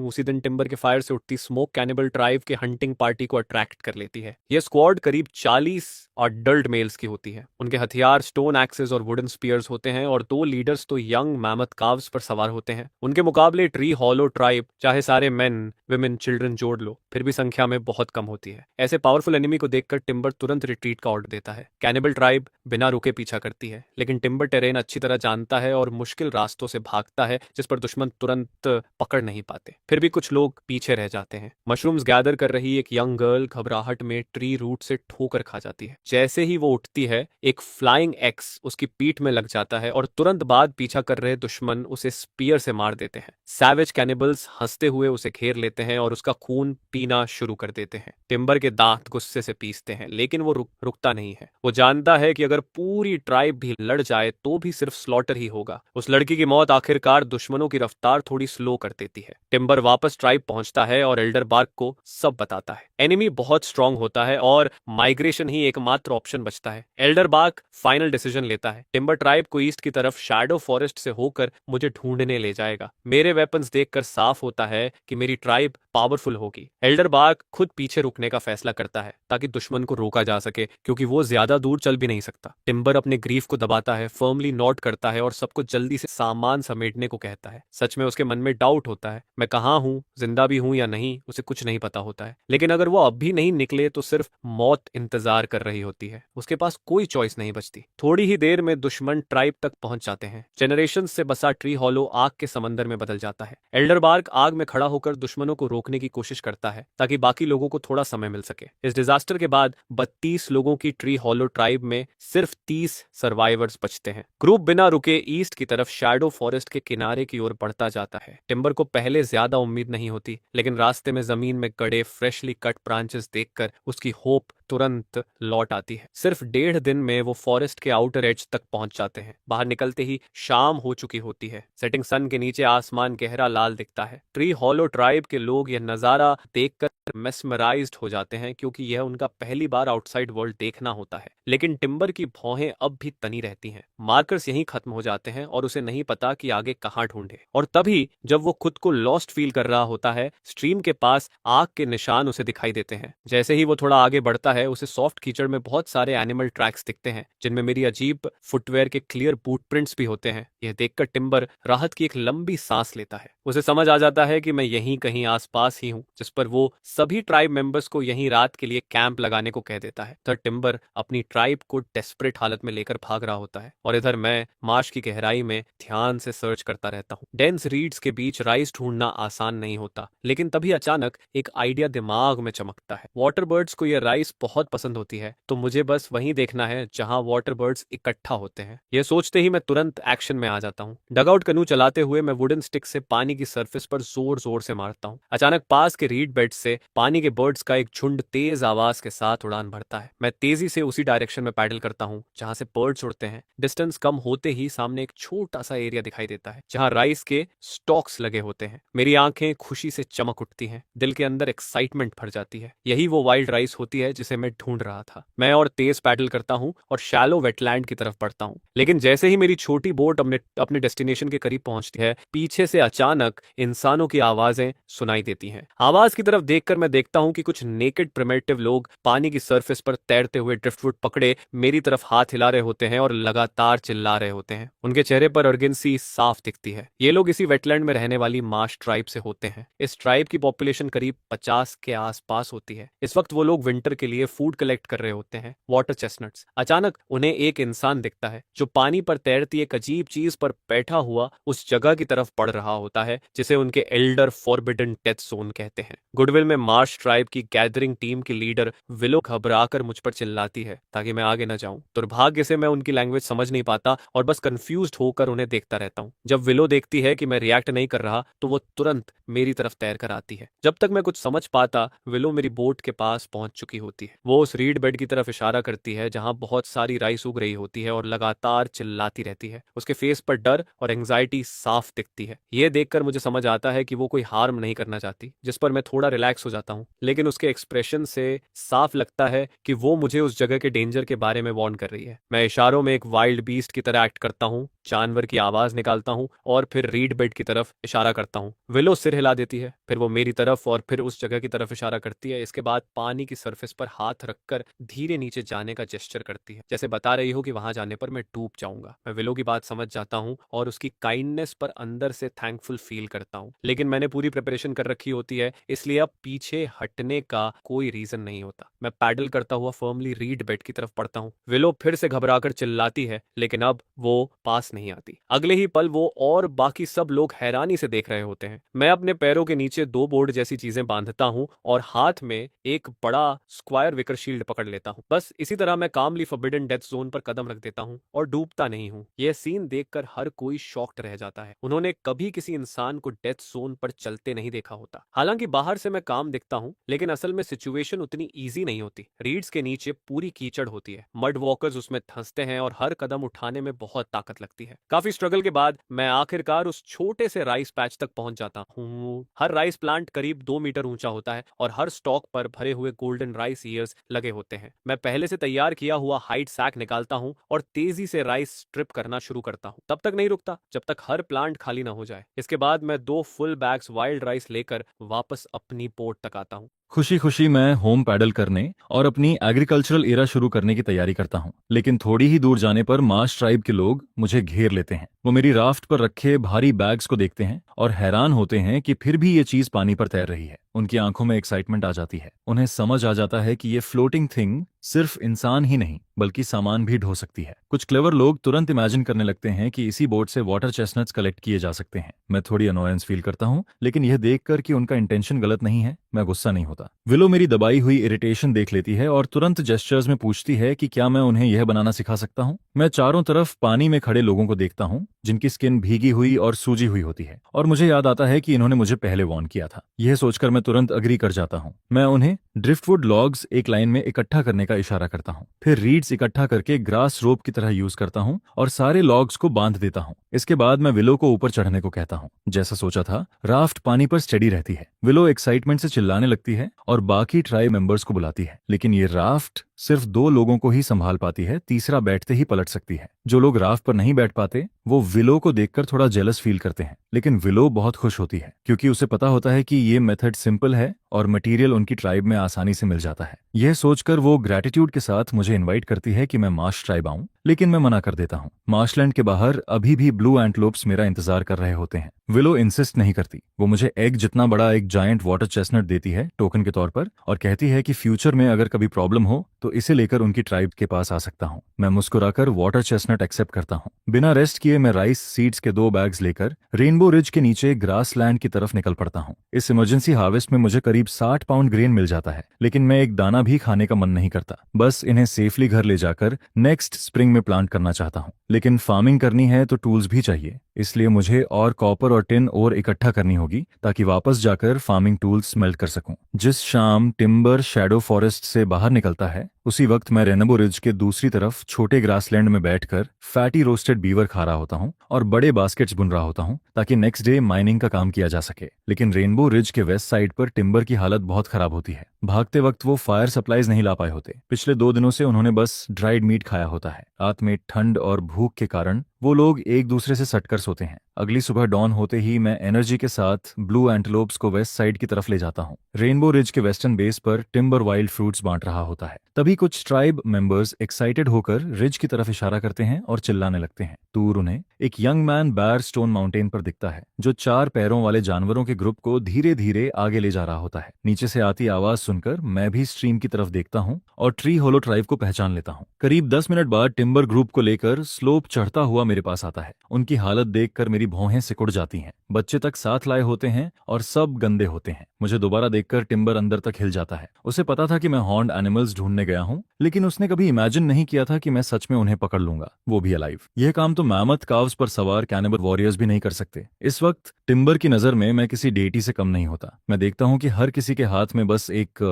[SPEAKER 1] उसी दिन टिम्बर के फायर से उठती स्मोक कैनिबल ट्राइब के हंटिंग पार्टी को अट्रैक्ट कर लेती है। यह स्क्वाड करीब 40 अडल्ट मेल्स की होती है। उनके हथियार स्टोन एक्सेस और वुडन स्पीयर्स होते हैं और 2 लीडर्स तो यंग मैमथ काव्स पर सवार होते हैं। उनके मुकाबले ट्री हॉलो ट्राइब, चाहे सारे मेन विमेन चिल्ड्रन जोड़ लो, फिर भी संख्या में बहुत कम होती है। ऐसे पावरफुल एनिमी को देखकर टिम्बर तुरंत रिट्रीट का ऑर्डर देता है। कैनिबल ट्राइब बिना रुके पीछा करती है, लेकिन टिम्बर टेरेन अच्छी तरह जानता है और मुश्किल रास्तों से भागता है जिस पर दुश्मन तुरंत पकड़ नहीं पाते। फिर भी कुछ लोग पीछे रह जाते हैं। मशरूम्स गैदर कर रही एक यंग गर्ल घबराहट में ट्री रूट से ठोकर खा जाती है। जैसे ही वो उठती है, एक फ्लाइंग एक्स उसकी पीठ में लग जाता है और तुरंत बाद पीछा कर रहे दुश्मन उसे स्पीयर से मार देते हैं। सैवेज कैनिबल्स हंसते हुए उसे घेर लेते हैं और उसका खून पीना शुरू कर देते हैं। टिम्बर के दांत गुस्से से पीसते हैं, लेकिन वो रुकता नहीं है। वो जानता है कि अगर पूरी ट्राइब भी लड़ जाए तो भी सिर्फ स्लॉटर ही होगा। उस लड़की की मौत आखिरकार दुश्मनों की रफ्तार थोड़ी स्लो कर देती है। टिम्बर वापस ट्राइब पहुंचता है और एल्डर बार्क को सब बताता है। एनिमी बहुत स्ट्रांग होता है और माइग्रेशन ही एकमात्र ऑप्शन बचता है। एल्डर बार्क फाइनल डिसीजन लेता है। टिम्बर ट्राइब को ईस्ट की तरफ शैडो फॉरेस्ट से होकर मुझे ढूंढने ले जाएगा। मेरे वेपन्स देखकर साफ होता है कि मेरी ट्राइब पावरफुल होगी। एल्डर बार्क खुद पीछे रुकने का फैसला करता है ताकि दुश्मन को रोका जा सके, क्योंकि वो ज्यादा दूर चल भी नहीं सकता। टिम्बर अपने ग्रीफ को दबाता है, फर्मली नोट करता है और सबको जल्दी से सामान समेटने को कहता है। सच में उसके मन में डाउट होता है, मैं कहाँ हूँ, जिंदा भी हूँ या नहीं, उसे कुछ नहीं पता होता है। लेकिन अगर वो अब भी नहीं निकले तो सिर्फ मौत इंतजार कर रही होती है। उसके पास कोई चॉइस नहीं बचती। थोड़ी ही देर में दुश्मन ट्राइब तक पहुंच जाते हैं। जनरेशन से बसा ट्री हॉलो आग के समंदर में बदल जाता है। एल्डर बार्क आग में खड़ा होकर दुश्मनों को रोकने की कोशिश करता है ताकि बाकी लोगों को थोड़ा समय मिल सके। इस डिजास्टर के बाद 32 लोगों की ट्री हॉलो ट्राइब में सिर्फ 30 सर्वाइवर्स बचते हैं। ग्रुप बिना रुके ईस्ट की तरफ शैडो फॉरेस्ट के किनारे की ओर बढ़ता जाता है। टिम्बर को पहले ज्यादा उम्मीद नहीं होती, लेकिन रास्ते में जमीन में गड़े फ्रेशली कट ब्रांचेस देखकर उसकी होप तुरंत लौट आती है। सिर्फ 1.5 दिन में वो फॉरेस्ट के आउटर एज तक पहुंच जाते हैं। बाहर निकलते ही शाम हो चुकी होती है। सेटिंग सन के नीचे आसमान गहरा लाल दिखता है। ट्री हॉलो ट्राइब के लोग यह नजारा देखकर मेस्मराइज्ड हो जाते हैं, क्योंकि यह उनका पहली बार आउटसाइड वर्ल्ड देखना होता है। लेकिन टिम्बर की भौहें अब भी तनी रहती हैं। मार्कर्स यहीं खत्म हो जाते हैं और उसे नहीं पता कि आगे कहाँ ढूंढे। और तभी जब वो खुद को लॉस्ट फील कर रहा होता है, स्ट्रीम के पास आग के निशान उसे दिखाई देते हैं। जैसे ही वो थोड़ा आगे बढ़ता है, उसे सॉफ्ट कीचड़ में बहुत सारे एनिमल ट्रैक्स दिखते हैं, जिनमें मेरी अजीब फुटवेयर के क्लियर बूट प्रिंट्स भी होते हैं। यह देखकर टिम्बर राहत की एक लंबी सांस लेता है। उसे समझ आ जाता है कि मैं यहीं कहीं आसपास ही हूँ, जिस पर वो सभी ट्राइब मेंबर्स को यहीं रात के लिए कैंप लगाने को कह देता है। तब टिम्बर अपनी ट्राइब को डेस्परेट हालत में लेकर भाग रहा होता है और इधर मैं मार्श की गहराई में ध्यान से सर्च करता रहता हूँ। डेंस रीड्स के बीच राइस ढूंढना आसान नहीं होता, लेकिन तभी अचानक एक आइडिया दिमाग में चमकता है। वाटर बर्ड्स को यह राइस बहुत पसंद होती है, तो मुझे बस वहीं देखना है जहां वाटर बर्ड्स इकट्ठा होते हैं। यह सोचते ही मैं तुरंत एक्शन में आ जाता हूँ। डगआउट कनू चलाते हुए मैं वुडन स्टिक से पानी की सरफेस पर जोर जोर से मारता हूँ। अचानक पास के रीड बेड से पानी के बर्ड्स का एक झुंड तेज आवाज के साथ उड़ान भरता है। मैं तेजी से उसी डायरेक्शन में पैडल करता हूँ जहां से बर्ड्स उड़ते हैं। डिस्टेंस कम होते ही सामने एक छोटा सा एरिया दिखाई देता है जहां राइस के स्टॉक्स लगे होते हैं। मेरी आंखें खुशी से चमक उठती हैं, दिल के अंदर एक्साइटमेंट भर जाती है। यही वो वाइल्ड राइस होती है जिसे मैं ढूंढ रहा था। मैं और तेज पैडल करता हूँ और शैलो वेटलैंड की तरफ बढ़ता हूँ। लेकिन जैसे ही मेरी छोटी बोट अपने डेस्टिनेशन के करीब पहुंचती है, पीछे से अचानक इंसानों की आवाजें सुनाई देती हैं। आवाज की तरफ देखकर मैं देखता हूँ कि कुछ नेकेड प्रिमिटिव लोग पानी की सरफेस पर तैरते हुए ड्रिफ्टवुड पकड़े मेरी तरफ हाथ हिला रहे होते हैं और लगातार चिल्ला रहे होते हैं। उनके चेहरे पर अर्जेंसी साफ दिखती है। ये लोग इसी वेटलैंड में रहने वाली मार्श ट्राइब से होते हैं। इस ट्राइब की पॉपुलेशन करीब 50 के आसपास होती है। इस वक्त वो लोग विंटर के लिए फूड कलेक्ट कर रहे होते हैं, वाटर चेस्टनट्स। अचानक उन्हें एक इंसान दिखता है जो पानी पर तैरती एक अजीब चीज पर बैठा हुआ उस जगह की तरफ बढ़ रहा होता है जिसे उनके एल्डर फॉरबिडन डेथ जोन कहते हैं। गुडविल में मार्श ट्राइब की गैदरिंग टीम की लीडर विलो घबराकर मुझ पर चिल्लाती है ताकि मैं आगे न जाऊं। दुर्भाग्य से मैं उनकी लैंग्वेज समझ नहीं पाता और बस कंफ्यूज्ड होकर उन्हें देखता रहता हूं। जब विलो देखती है कि मैं रिएक्ट नहीं कर रहा तो वो तुरंत मेरी तरफ तैर कर आती है। जब तक मैं कुछ समझ पाता, विलो मेरी बोट के पास पहुंच चुकी होती है। वो उस रीड बेड की तरफ इशारा करती है जहां बहुत सारी राइस उग रही होती है और लगातार चिल्लाती रहती है। उसके फेस पर डर और एंग्जाइटी साफ दिखती है। ये देखकर मुझे समझ आता है कि वो कोई हार्म नहीं करना चाहती, जिस पर मैं थोड़ा रिलैक्स हो जाता हूँ। लेकिन उसके एक्सप्रेशन से साफ लगता है कि वो मुझे उस जगह के डेंजर के बारे में वार्न कर रही है। मैं इशारों में एक वाइल्ड बीस्ट की तरह एक्ट करता हूँ, जानवर की आवाज निकालता हूँ और फिर रीड बेड की तरफ इशारा करता हूँ। विलो सिर हिला देती है, फिर वो मेरी तरफ और फिर उस जगह की तरफ इशारा करती है। इसके बाद पानी की सरफेस पर हाथ रखकर धीरे नीचे जाने का जेस्चर करती है, जैसे बता रही हो कि वहां जाने पर मैं डूब जाऊंगा। मैं विलो की बात समझ जाता हूँ और उसकी काइंडनेस पर अंदर से थैंकफुल फील करता हूँ। लेकिन मैंने पूरी प्रिपरेशन कर रखी होती है, इसलिए अब पीछे हटने का कोई रीजन नहीं होता। मैं पैडल करता हुआ फर्मली रीड बेड की तरफ बढ़ता हूँ। विलो फिर से घबराकर चिल्लाती है, लेकिन अब वो पास नहीं आती। अगले ही पल वो और बाकी सब लोग हैरानी से देख रहे होते हैं। मैं अपने पैरों के नीचे दो बोर्ड जैसी चीजें बांधता हूँ और हाथ में एक बड़ा स्क्वायर विकर शील्ड पकड़ लेता हूँ। बस इसी तरह मैं कामली फॉरबिडन डेथ जोन पर कदम रख देता हूँ और डूबता नहीं हूँ। यह सीन देखकर हर कोई शॉक्ड रह जाता है। उन्होंने कभी किसी इंसान को डेथ जोन पर चलते नहीं देखा होता। हालांकि बाहर से मैं काम दिखता हूँ, लेकिन असल में सिचुएशन उतनी ईजी नहीं होती। रीड्स के नीचे पूरी कीचड़ होती है, मड वॉकर्स उसमें धंसते हैं और हर कदम उठाने में बहुत ताकत लगती है। काफी स्ट्रगल के बाद मैं आखिरकार उस छोटे से राइस पैच तक पहुंच जाता हूँ। हर राइस प्लांट करीब 2 मीटर ऊंचा होता है और हर स्टॉक पर भरे हुए गोल्डन राइस ईयर्स लगे होते हैं। मैं पहले से तैयार किया हुआ हाइट सैक निकालता हूँ और तेजी से राइस स्ट्रिप करना शुरू करता हूँ। तब तक नहीं रुकता जब तक हर प्लांट खाली ना हो जाए। इसके बाद मैं 2 फुल बैग्स वाइल्ड राइस लेकर वापस अपनी पोर्ट तक आता हूँ।
[SPEAKER 2] खुशी खुशी मैं होम पैडल करने और अपनी एग्रीकल्चरल एरा शुरू करने की तैयारी करता हूँ, लेकिन थोड़ी ही दूर जाने पर मार्श ट्राइब के लोग मुझे घेर लेते हैं। वो मेरी राफ्ट पर रखे भारी बैग्स को देखते हैं और हैरान होते हैं कि फिर भी ये चीज पानी पर तैर रही है। उनकी आंखों में एक्साइटमेंट आ जाती है। उन्हें समझ आ जाता है कि ये फ्लोटिंग थिंग सिर्फ इंसान ही नहीं बल्कि सामान भी ढो सकती है। कुछ क्लेवर लोग तुरंत इमेजिन करने लगते हैं कि इसी बोट से वाटर चेस्टनट्स कलेक्ट किए जा सकते हैं। मैं थोड़ी अनोयंस फील करता हूँ, लेकिन यह देखकर कि उनका इंटेंशन गलत नहीं है, मैं गुस्सा नहीं होता। विलो मेरी दबाई हुई इरिटेशन देख लेती है और तुरंत जेस्चर्स में पूछती है कि क्या मैं उन्हें यह बनाना सिखा सकता हूँ। मैं चारों तरफ पानी में खड़े लोगों को देखता हूँ जिनकी स्किन भीगी हुई और सूजी हुई होती है, और मुझे याद आता है कि इन्होंने मुझे पहले वार्न किया था। यह सोचकर मैं तुरंत अग्री कर जाता हूँ। मैं उन्हें ड्रिफ्टवुड लॉग्स एक लाइन में इकट्ठा करने का इशारा करता हूँ, फिर रीड्स इकट्ठा करके ग्रास रोप की तरह यूज करता हूँ और सारे लॉग्स को बांध देता हूँ। इसके बाद मैं विलो को ऊपर चढ़ने को कहता हूँ। जैसा सोचा था, राफ्ट पानी पर स्टेडी रहती है। विलो एक्साइटमेंट से चिल्लाने लगती है और बाकी ट्राइब मेंबर्स को बुलाती है, लेकिन ये राफ्ट सिर्फ 2 लोगों को ही संभाल पाती है, तीसरा बैठते ही पलट सकती है। जो लोग राफ्ट पर नहीं बैठ पाते वो विलो को देखकर थोड़ा जेलस फील करते हैं, लेकिन विलो बहुत खुश होती है क्योंकि उसे पता होता है कि ये मेथड सिंपल है और मटेरियल उनकी ट्राइब में आसानी से मिल जाता है। यह सोचकर वो ग्रेटिट्यूड के साथ मुझे इनवाइट करती है कि मैं मार्श ट्राइब आऊं, लेकिन मैं मना कर देता हूँ। मार्शलैंड के बाहर अभी भी ब्लू एंटलोप्स मेरा इंतजार कर रहे होते हैं। विलो इंसिस्ट नहीं करती। वो मुझे एग जितना बड़ा एक जायंट वाटर चेस्टनट देती है टोकन के तौर पर और कहती है कि फ्यूचर में अगर कभी प्रॉब्लम हो तो इसे लेकर उनकी ट्राइब के पास आ सकता हूँ। मैं मुस्कुराकर वाटर चेस्टनट एक्सेप्ट करता हूँ। बिना रेस्ट किए मैं राइस सीड्स के 2 बैग्स लेकर रेनबो रिज के नीचे ग्रास लैंड की तरफ निकल पड़ता हूँ। इस इमरजेंसी हार्वेस्ट में मुझे करीब 60 पाउंड ग्रेन मिल जाता है, लेकिन मैं एक दाना भी खाने का मन नहीं करता। बस इन्हें सेफली घर ले जाकर नेक्स्ट स्प्रिंग में प्लांट करना चाहता हूँ। लेकिन फार्मिंग करनी है तो टूल्स भी चाहिए, इसलिए मुझे और कॉपर और टिन और इकट्ठा करनी होगी ताकि वापस जाकर फार्मिंग टूल्स स्मेल्ट कर सकूं। जिस शाम टिम्बर शैडो फॉरेस्ट से बाहर निकलता है, उसी वक्त मैं रेनबो रिज के दूसरी तरफ छोटे ग्रासलैंड में बैठकर फैटी रोस्टेड बीवर खा रहा होता हूँ और बड़े बास्केट्स बुन रहा होता हूँ ताकि नेक्स्ट डे माइनिंग का काम किया जा सके। लेकिन रेनबो रिज के वेस्ट साइड पर टिम्बर की हालत बहुत खराब होती है। भागते वक्त वो फायर सप्लाईज नहीं ला पाए होते। पिछले 2 दिनों से उन्होंने बस ड्राइड मीट खाया होता है। रात में ठंड और भूख के कारण वो लोग एक दूसरे से सटकर सोते हैं। अगली सुबह डॉन होते ही मैं एनर्जी के साथ ब्लू एंटलोप्स को वेस्ट साइड की तरफ ले जाता हूँ। रेनबो रिज के वेस्टर्न बेस पर टिम्बर वाइल्ड फ्रूट्स बांट रहा होता है। तभी कुछ ट्राइब मेंबर्स एक्साइटेड होकर रिज की तरफ इशारा करते हैं और चिल्लाने लगते हैं। दूर उन्हें एक यंग मैन बैर स्टोन माउंटेन पर दिखता है जो 4 पैरों वाले जानवरों के ग्रुप को धीरे धीरे आगे ले जा रहा होता है। नीचे से आती आवाज सुनकर मैं भी स्ट्रीम की तरफ देखता हूँ और ट्री होलो ट्राइब को पहचान लेता हूँ। करीब 10 मिनट बाद टिम्बर ग्रुप को लेकर स्लोप चढ़ता हुआ मेरे पास आता है। उनकी हालत देखकर मेरी भौहें सिकुड़ जाती हैं। बच्चे तक साथ लाए होते हैं और सब गंदे होते हैं। मुझे दोबारा देखकर टिम्बर अंदर तक हिल जाता है। उसे पता था कि मैं हॉर्न्ड एनिमल्स ढूंढने गया हूँ, लेकिन उसने कभी इमेजिन नहीं किया था कि मैं सच में उन्हें पकड़ लूंगा, वो भी अलाइव। यह काम तो मैमथ काव्स पर सवार कैनिबल वॉरियर्स भी नहीं कर सकते। इस वक्त टिम्बर की नज़र में मैं किसी डेटी से कम नहीं होता। मैं देखता हूँ कि हर किसी के हाथ में बस एक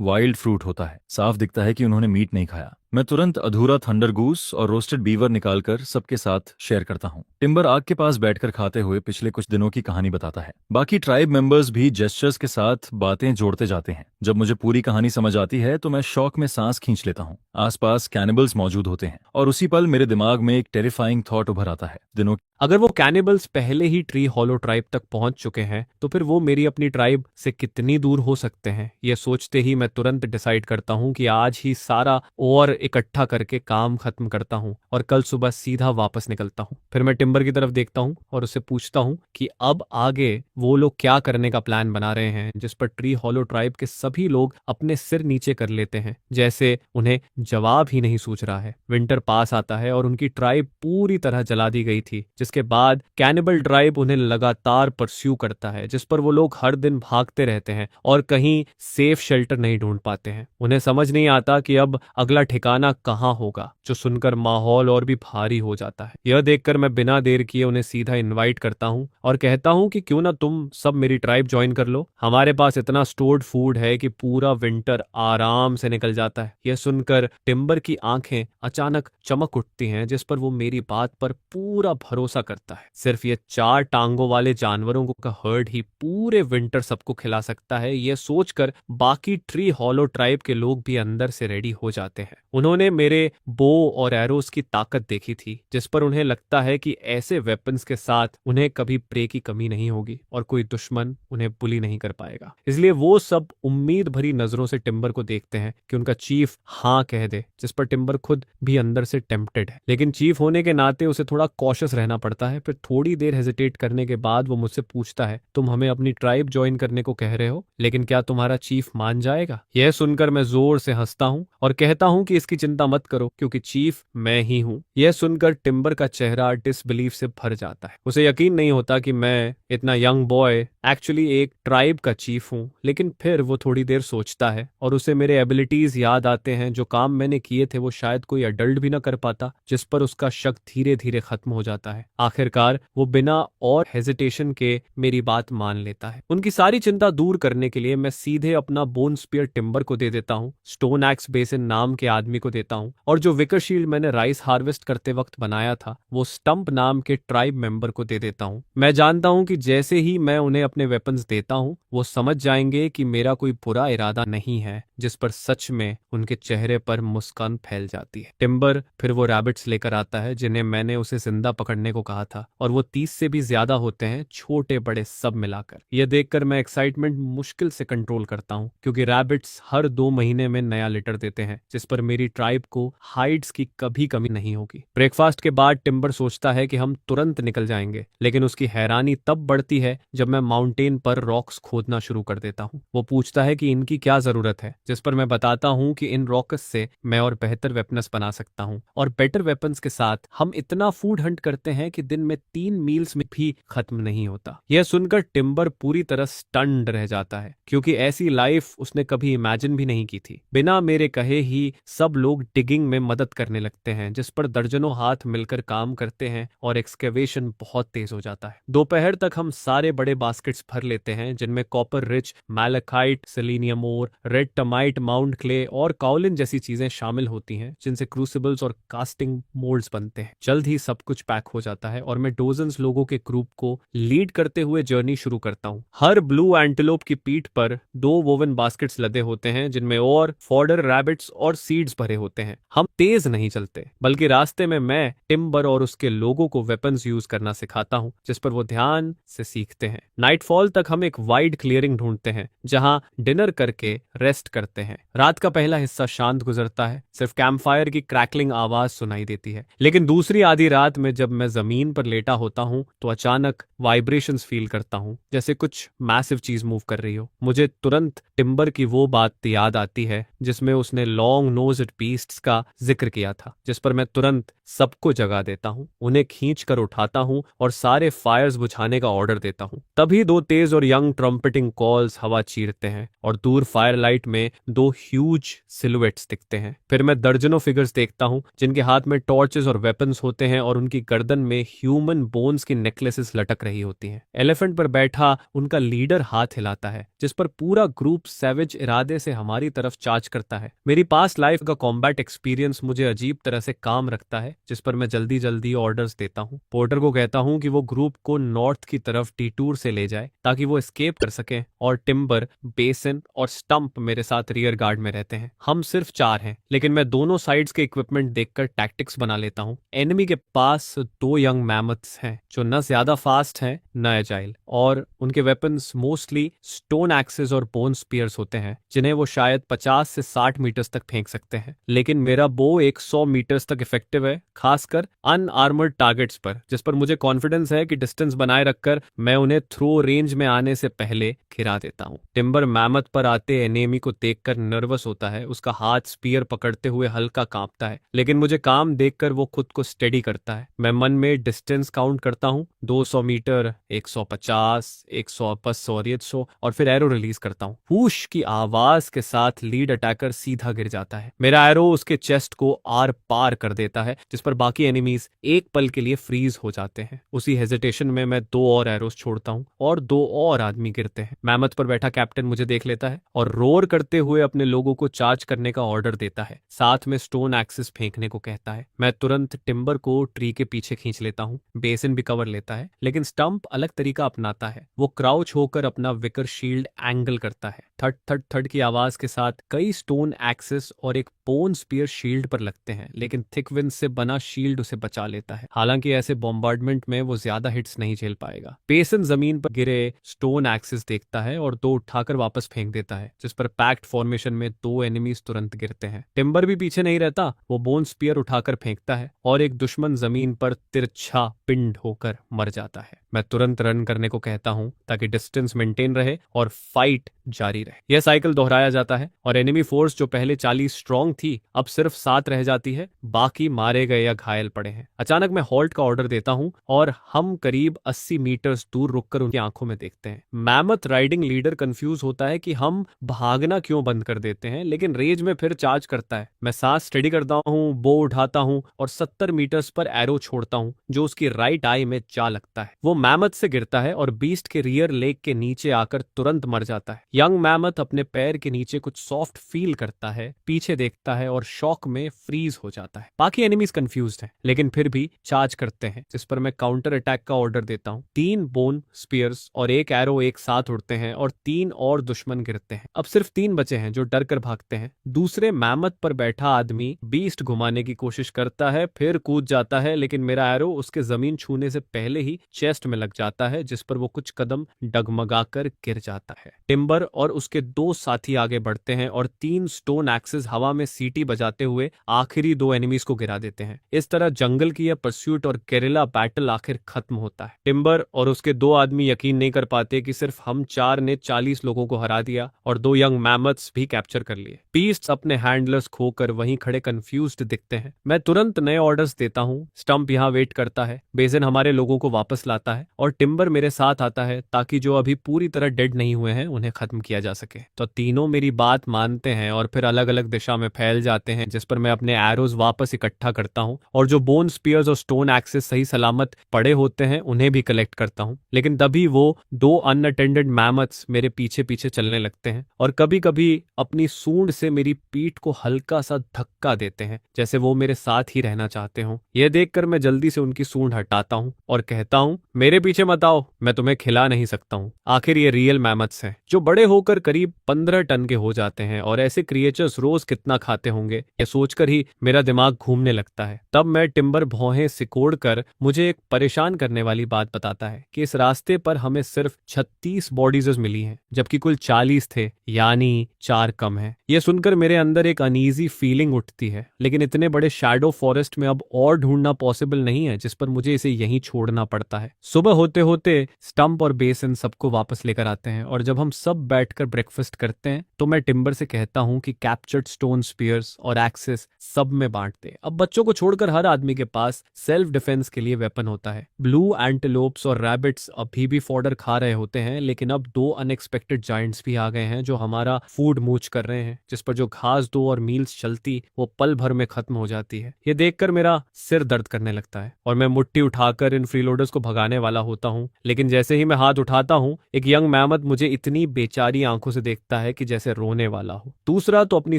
[SPEAKER 2] वाइल्ड फ्रूट होता है। साफ दिखता है कि उन्होंने मीट नहीं खाया। मैं तुरंत अधूरा थंडर गूस और रोस्टेड बीवर निकालकर सबके साथ शेयर करता हूँ। टिम्बर आग के पास बैठकर खाते हुए पिछले कुछ दिनों की कहानी बताता है। बाकी ट्राइब मेंबर्स भी जेस्चर्स के साथ बातें जोड़ते जाते हैं। जब मुझे पूरी कहानी समझ आती है तो मैं शौक में सांस खींच लेता हूँ। आसपास कैनिबल्स मौजूद होते हैं और उसी पल मेरे दिमाग में एक टेरिफाइंग थॉट उभर आता है। दिनों
[SPEAKER 1] अगर वो कैनिबल्स पहले ही ट्री हॉलो ट्राइब तक पहुंच चुके हैं तो फिर वो मेरी अपनी ट्राइब से कितनी दूर हो सकते हैं। ये सोचते ही मैं तुरंत डिसाइड करता हूँ कि आज ही सारा और इकट्ठा करके काम खत्म करता हूँ और कल सुबह सीधा वापस निकलता हूँ। फिर मैं टिम्बर की तरफ देखता हूँ और उससे पूछता हूँ कि अब आगे वो लोग क्या करने का प्लान बना रहे हैं, जिस पर ट्री हॉलो ट्राइब के सभी लोग अपने सिर नीचे कर लेते हैं, जैसे उन्हें जवाब ही नहीं सूझ रहा है। विंटर पास आता है और उनकी ट्राइब पूरी तरह जला दी गई थी, जिसके बाद कैनिबल ट्राइब उन्हें लगातार परस्यू करता है, जिस पर वो लोग हर दिन भागते रहते हैं और कहीं सेफ शेल्टर नहीं ढूंढ पाते हैं। उन्हें समझ नहीं आता कि अब अगला ठिकाना कहाँ होगा, जो सुनकर माहौल और भी भारी हो जाता है। यह देखकर मैं बिना देर किए उन्हें सीधा इनवाइट करता हूँ और कहता हूँ कि क्यों ना तुम सब मेरी ट्राइब ज्वाइन कर लो। हमारे पास इतना स्टोर्ड फूड है कि पूरा विंटर आराम से निकल जाता है। यह सुनकर टिम्बर की आंखें अचानक चमक उठती हैं, जिस पर वो मेरी बात पर पूरा भरोसा करता है। सिर्फ ये 4 टांगों वाले जानवरों का हर्ड ही पूरे विंटर सबको खिला सकता है। यह सोचकर बाकी ट्री हॉलो ट्राइब के लोग भी अंदर से रेडी हो जाते हैं। उन्होंने मेरे बो और एरोस की ताकत देखी थी, जिस पर उन्हें लगता है कि ऐसे वेपन्स के साथ उन्हें कभी प्रे की कमी नहीं होगी और कोई दुश्मन उन्हें बुली नहीं कर पाएगा। इसलिए वो सब उम्मीद भरी नजरों से टिम्बर को देखते हैं कि उनका चीफ हाँ कह दे, जिस पर टिम्बर खुद भी अंदर से टेम्प्टेड है, लेकिन चीफ होने के नाते उसे थोड़ा कॉशियस रहना पड़ता है। फिर थोड़ी देर हेजिटेट करने के बाद वो मुझसे पूछता है, तुम हमें अपनी ट्राइब ज्वाइन करने को कह रहे हो, लेकिन क्या तुम्हारा चीफ मान जाएगा? यह सुनकर मैं जोर से हंसता हूँ और कहता हूँ कि इसकी चिंता मत करो, क्योंकि चीफ मैं ही हूँ। यह सुनकर टिम्बर का चेहरा डिसबिलीफ से भर जाता है। उसे यकीन नहीं होता कि मैं इतना यंग बॉय एक्चुअली एक ट्राइब का चीफ हूँ। लेकिन फिर वो थोड़ी देर सोचता है और उसे मेरे एबिलिटीज याद आते हैं। जो काम मैंने किए थे वो शायद कोई अडल्ट भी ना कर पाता, जिस पर उसका शक धीरे धीरे खत्म हो जाता है। आखिरकार वो बिना और हेजिटेशन के मेरी बात मान लेता है। उनकी सारी चिंता दूर करने के लिए मैं सीधे अपना बोन स्पीयर टिम्बर को दे देता हूँ, स्टोन एक्स बेसिन नाम के आदमी को देता हूँ, और जो विकर शील्ड मैंने राइस हार्वेस्ट करते वक्त बनाया था वो स्टंप नाम के ट्राइब मेंबर को दे देता हूँ। मैं जानता हूँ कि जैसे ही मैं उन्हें अपने वेपन्स देता हूँ वो समझ जाएंगे कि मेरा कोई बुरा इरादा नहीं है, जिस पर सच में उनके चेहरे पर मुस्कान फैल जाती है। टिम्बर फिर वो रैबिट्स लेकर आता है जिन्हें मैंने उसे जिंदा पकड़ने को कहा था, और वो 30 से भी ज्यादा होते हैं, छोटे बड़े सब मिलाकर। यह देखकर मैं एक्साइटमेंट मुश्किल से कंट्रोल करता हूँ, क्योंकि रैबिट्स हर 2 महीने में नया लिटर देते हैं, जिस पर मेरी ट्राइब को हाइड्स की कभी कमी नहीं होगी। ब्रेकफास्ट के बाद टिम्बर सोचता है कि हम तुरंत निकल जाएंगे, लेकिन उसकी हैरानी तब बढ़ती है जब मैं माउंटेन पर रॉक्स खोदना शुरू कर देता हूँ। वो पूछता है कि इनकी क्या जरूरत है, जिस पर मैं बताता हूँ कि इन रॉक्स से मैं और बेहतर वेपन्स बना सकता हूँ, और बेटर वेपन्स के साथ हम इतना फूड हंट करते हैं कि दिन में 3 मील्स में भी खत्म नहीं होता। यह सुनकर टिम्बर पूरी तरह स्टन्ड रह जाता है, क्योंकि ऐसी लाइफ उसने कभी इमेजिन भी नहीं की थी। बिना मेरे कहे ही सब लोग डिगिंग में मदद करने लगते हैं, जिस पर दर्जनों हाथ मिलकर काम करते हैं और एक्सकेवेशन बहुत तेज हो जाता है। दोपहर तक हम सारे बड़े बास्केट्स भर लेते हैं, जिनमें कॉपर रिच मैलेकाइट, सेलेनियम ओर, रेड टमाइट, माउंट क्ले और काउलिन जैसी चीजें शामिल होती हैं, जिनसे क्रूसिबल्स और कास्टिंग मोल्ड्स बनते हैं। जल्द ही सब कुछ पैक हो जाता है और मैं डोजन्स लोगों के ग्रुप को लीड करते हुए जर्नी शुरू करता हूँ। हर ब्लू एंटीलोप की पीठ पर 2 वोवन बास्केट्स लदे होते हैं, जिनमें और फॉडर, रैबिट्स और सीड्स भरे होते हैं। हम तेज नहीं चलते, बल्कि रास्ते में मैं टिम्बर और उसके लोगों को वेपन्स यूज करना सिखाता हूँ, जिस पर वो ध्यान से सीखते हैं। नाइटफॉल तक हम एक वाइड क्लियरिंग ढूंढते हैं जहां डिनर करके रेस्ट करते हैं। रात का पहला हिस्सा शांत गुजरता है, सिर्फ कैंपफायर की क्रैकलिंग आवाज सुनाई देती है। लेकिन दूसरी आधी रात में जब मैं जमीन पर लेटा होता हूँ तो अचानक वाइब्रेशंस फील करता हूँ, जैसे कुछ मैसिव चीज मूव कर रही हो। मुझे तुरंत टिम्बर की वो बात याद आती है जिसमें उसने लॉन्ग नोज्ड बीस्ट्स का जिक्र किया था, जिस पर मैं तुरंत सबको जगा देता हूँ, उन्हें खींच कर उठाता हूँ और सारे फायर्स बुझाने का ऑर्डर देता हूँ। तभी 2 तेज और यंग ट्रम्पेटिंग कॉल्स हवा चीरते हैं और दूर फायरलाइट में 2 ह्यूज सिलुएट्स दिखते हैं। फिर मैं दर्जनों फिगर्स देखता हूँ जिनके हाथ में टॉर्चेस और वेपन्स होते हैं और उनकी गर्दन में ह्यूमन बोन्स की नेकलेसेस लटक रही होती हैं। एलिफेंट पर बैठा उनका लीडर हाथ हिलाता है, जिस पर पूरा ग्रुप सैवेज इरादे से हमारी तरफ चार्ज करता है। मेरी पास्ट लाइफ का कॉम्बैट एक्सपीरियंस मुझे अजीब तरह से काम रखता है, जिस पर मैं जल्दी जल्दी ऑर्डर्स देता हूँ। पोर्टर को कहता हूँ कि वो ग्रुप को नॉर्थ की तरफ डिटूर से ले जाए ताकि वो एस्केप कर सके, और टिम्बर, बेसन और स्टंप मेरे साथ रियर गार्ड में रहते हैं। हम सिर्फ 4 हैं, लेकिन मैं दोनों साइड्स के इक्विपमेंट देखकर टैक्टिक्स बना लेता हूँ। एनिमी के पास 2 यंग मैमथ्स हैं जो न ज्यादा फास्ट हैं न एजाइल, और उनके वेपन्स मोस्टली स्टोन एक्सेस और बोन स्पीयर्स होते हैं, जिन्हें वो शायद 50 से 60 मीटर्स तक फेंक सकते हैं। लेकिन मेरा बो 100 मीटर्स तक इफेक्टिव है, खासकर अनआर्मर्ड टारगेट्स पर, जिस पर मुझे कॉन्फिडेंस है कि डिस्टेंस बनाए रखकर मैं उन्हें थ्रो रेंज में आने से पहले गिरा देता हूँ। टिम्बर मैमथ पर आते एनिमी को देखकर नर्वस होता है, उसका हाथ स्पीयर पकड़ते हुए हल्का कांपता है, लेकिन मुझे काम देखकर वो खुद को स्टेडी करता है। मैं मन में डिस्टेंस काउंट करता हूँ, 200 मीटर, 150, 180 और 100, और फिर एरो रिलीज करता हूँ। हुश की आवाज के साथ लीड अटैकर सीधा गिर जाता है। मेरा एरो उसके चेस्ट को आर पार कर देता है, जिस पर बाकी एनिमीज एक पल के लिए फ्रीज हो जाते हैं। उसी हेजिटेशन में मैं 2 और एरोस छोड़ता हूँ और 2 और आदमी गिरते हैं। मैमथ पर बैठा कैप्टन मुझे देख लेता है और रोर करते हुए अपने लोगों को चार्ज करने का ऑर्डर देता है, साथ में स्टोन एक्सिस फेंकने को कहता है। मैं तुरंत टिम्बर को ट्री के पीछे खींच लेता हूँ। बेसिन भी कवर लेता है, लेकिन स्टंप अलग तरीका अपनाता है। वो क्राउच होकर अपना विकर शील्ड एंगल करता है। थड थड थड की आवाज के साथ कई स्टोन एक्सिस और एक बोन स्पीयर शील्ड पर लगते हैं, लेकिन थिक विंड से बना शील्ड उसे बचा लेता है। हालांकि ऐसे बॉम्बार्डमेंट में वो ज्यादा हिट्स नहीं झेल पाएगा। बेसन जमीन पर गिरे स्टोन एक्सिस देखता है और 2 उठाकर वापस फेंक देता है, जिस पर पैक्ट फॉर्मेशन में 2 एनिमीज तुरंत गिरते हैं। टिम्बर भी पीछे नहीं रहता, वो बोन स्पीयर उठाकर फेंकता है और एक दुश्मन जमीन पर तिरछा पिंड होकर मर जाता है। मैं तुरंत रन करने को कहता हूं ताकि डिस्टेंस मेंटेन रहे और फाइट जारी रहे। यह साइकिल दोहराया जाता है और एनिमी फोर्स जो पहले 40 स्ट्रांग थी अब सिर्फ 7 रह जाती है, बाकी मारे गए या घायल पड़े हैं। अचानक मैं हॉल्ट का ऑर्डर देता हूं और हम करीब 80 मीटर्स दूर रुककर उनकी आंखों में देखते हैं। मैमथ राइडिंग लीडर कंफ्यूज होता है कि हम भागना क्यों बंद कर देते हैं, लेकिन रेज में फिर चार्ज करता है। मैं सांस स्टेडी करता हूं, बो उठाता हूं और 70 मीटर्स पर एरो छोड़ता हूं जो उसकी राइट आई में जा लगता है। वो मैमथ से गिरता है और बीस्ट के रियर लेग के नीचे आकर तुरंत मर जाता है। यंग मैमथ अपने पैर के नीचे कुछ सॉफ्ट फील करता है, पीछे देखता है और शॉक में फ्रीज हो जाता है। बाकी एनिमीज कंफ्यूज्ड हैं, लेकिन फिर भी चार्ज करते हैं, जिस पर मैं काउंटर अटैक का ऑर्डर देता हूँ। 3 बोन स्पीयर्स और 1 एरो एक साथ उड़ते हैं और 3 और दुश्मन गिरते हैं। अब सिर्फ 3 बचे हैं जो डर कर भागते हैं। दूसरे मैमथ पर बैठा आदमी बीस्ट घुमाने की कोशिश करता है, फिर कूद जाता है, लेकिन मेरा एरो उसके जमीन छूने से पहले ही चेस्ट में लग जाता है, जिस पर वो कुछ कदम डगमगाकर गिर जाता है। टिम्बर और उसके 2 साथी आगे बढ़ते हैं और 3 स्टोन एक्सिस हवा में सीटी बजाते हुए आखिरी 2 एनिमीज को गिरा देते हैं। इस तरह जंगल की यह परस्यूट और गेरिला बैटल आखिर खत्म होता है। टिम्बर और उसके 2 आदमी यकीन नहीं कर पाते कि सिर्फ हम 4 ने 40 लोगों को हरा दिया और 2 यंग मैमथ्स भी कैप्चर कर लिए। बीस्ट्स अपने हैंडलर्स खोकर वहीं खड़े कंफ्यूज्ड दिखते हैं। मैं तुरंत नए ऑर्डर्स देता हूँ। स्टंप यहाँ वेट करता है, बेजन हमारे लोगों को वापस लाता है और टिम्बर मेरे साथ आता है ताकि जो अभी पूरी तरह डेड नहीं हुए हैं उन्हें खत्म किया जा सके। तो तीनों मेरी बात मानते हैं और फिर अलग अलग दिशा में फैल जाते हैं, जिस पर मैं अपने एरोज वापस इकट्ठा करता हूँ और जो बोन स्पीयर्स और स्टोन एक्सिस सही सलामत पड़े होते हैं उन्हें भी कलेक्ट करता हूँ। लेकिन तभी वो 2 अनअटेंडेड मैमथ्स मेरे पीछे पीछे चलने लगते हैं और कभी कभी अपनी सूंड से मेरी पीठ को हल्का सा धक्का देते हैं, जैसे वो मेरे साथ ही रहना चाहते हों। यह देखकर मैं जल्दी से उनकी सूंड हटाता हूँ और कहता हूँ, मेरे पीछे मत आओ, मैं तुम्हें खिला नहीं सकता हूँ। आखिर ये रियल मैमथ्स हैं जो बड़े होकर करीब 15 टन के हो जाते हैं, और ऐसे क्रिएचर्स रोज कितना खाते होंगे ये सोचकर ही मेरा दिमाग घूमने लगता है। तब मैं टिम्बर भौहें सिकोड़ कर मुझे एक परेशान करने वाली बात बताता है कि इस रास्ते पर हमें सिर्फ 36 बॉडीज मिली हैं, जबकि कुल 40 थे, यानी 4 कम है। यह सुनकर मेरे अंदर एक अनईजी फीलिंग उठती है, लेकिन इतने बड़े शैडो फॉरेस्ट में अब और ढूंढना पॉसिबल नहीं है, जिस पर मुझे इसे यहीं छोड़ना पड़ता है। सुबह होते होते स्टंप और बेसन सबको वापस लेकर आते हैं और जब हम सब बैठकर ब्रेकफास्ट करते हैं तो मैं टिम्बर से कहता हूँ कि कैप्चर्ड स्टोन स्पीयर्स और एक्सेस सब में बांट दे। अब बच्चों को छोड़कर हर आदमी के पास सेल्फ डिफेंस के लिए वेपन होता है। ब्लू एंटेलोप्स और रैबिट्स अभी भी फॉडर खा रहे होते हैं, लेकिन अब दो अनएक्सपेक्टेड जायंट्स भी आ गए हैं जो हमारा फूड मूच कर रहे हैं, जिस पर जो घास दो और मील्स चलती वो पल भर में खत्म हो जाती है। ये देखकर मेरा सिर दर्द करने लगता है और मैं मुट्ठी उठाकर इन फ्रीलोडर्स को भगाने वाला होता हूँ, लेकिन जैसे ही मैं हाथ उठाता हूँ एक यंग मैमथ मुझे इतनी बेचारी आंखों से देखता है कि जैसे रोने वाला हो। दूसरा तो अपनी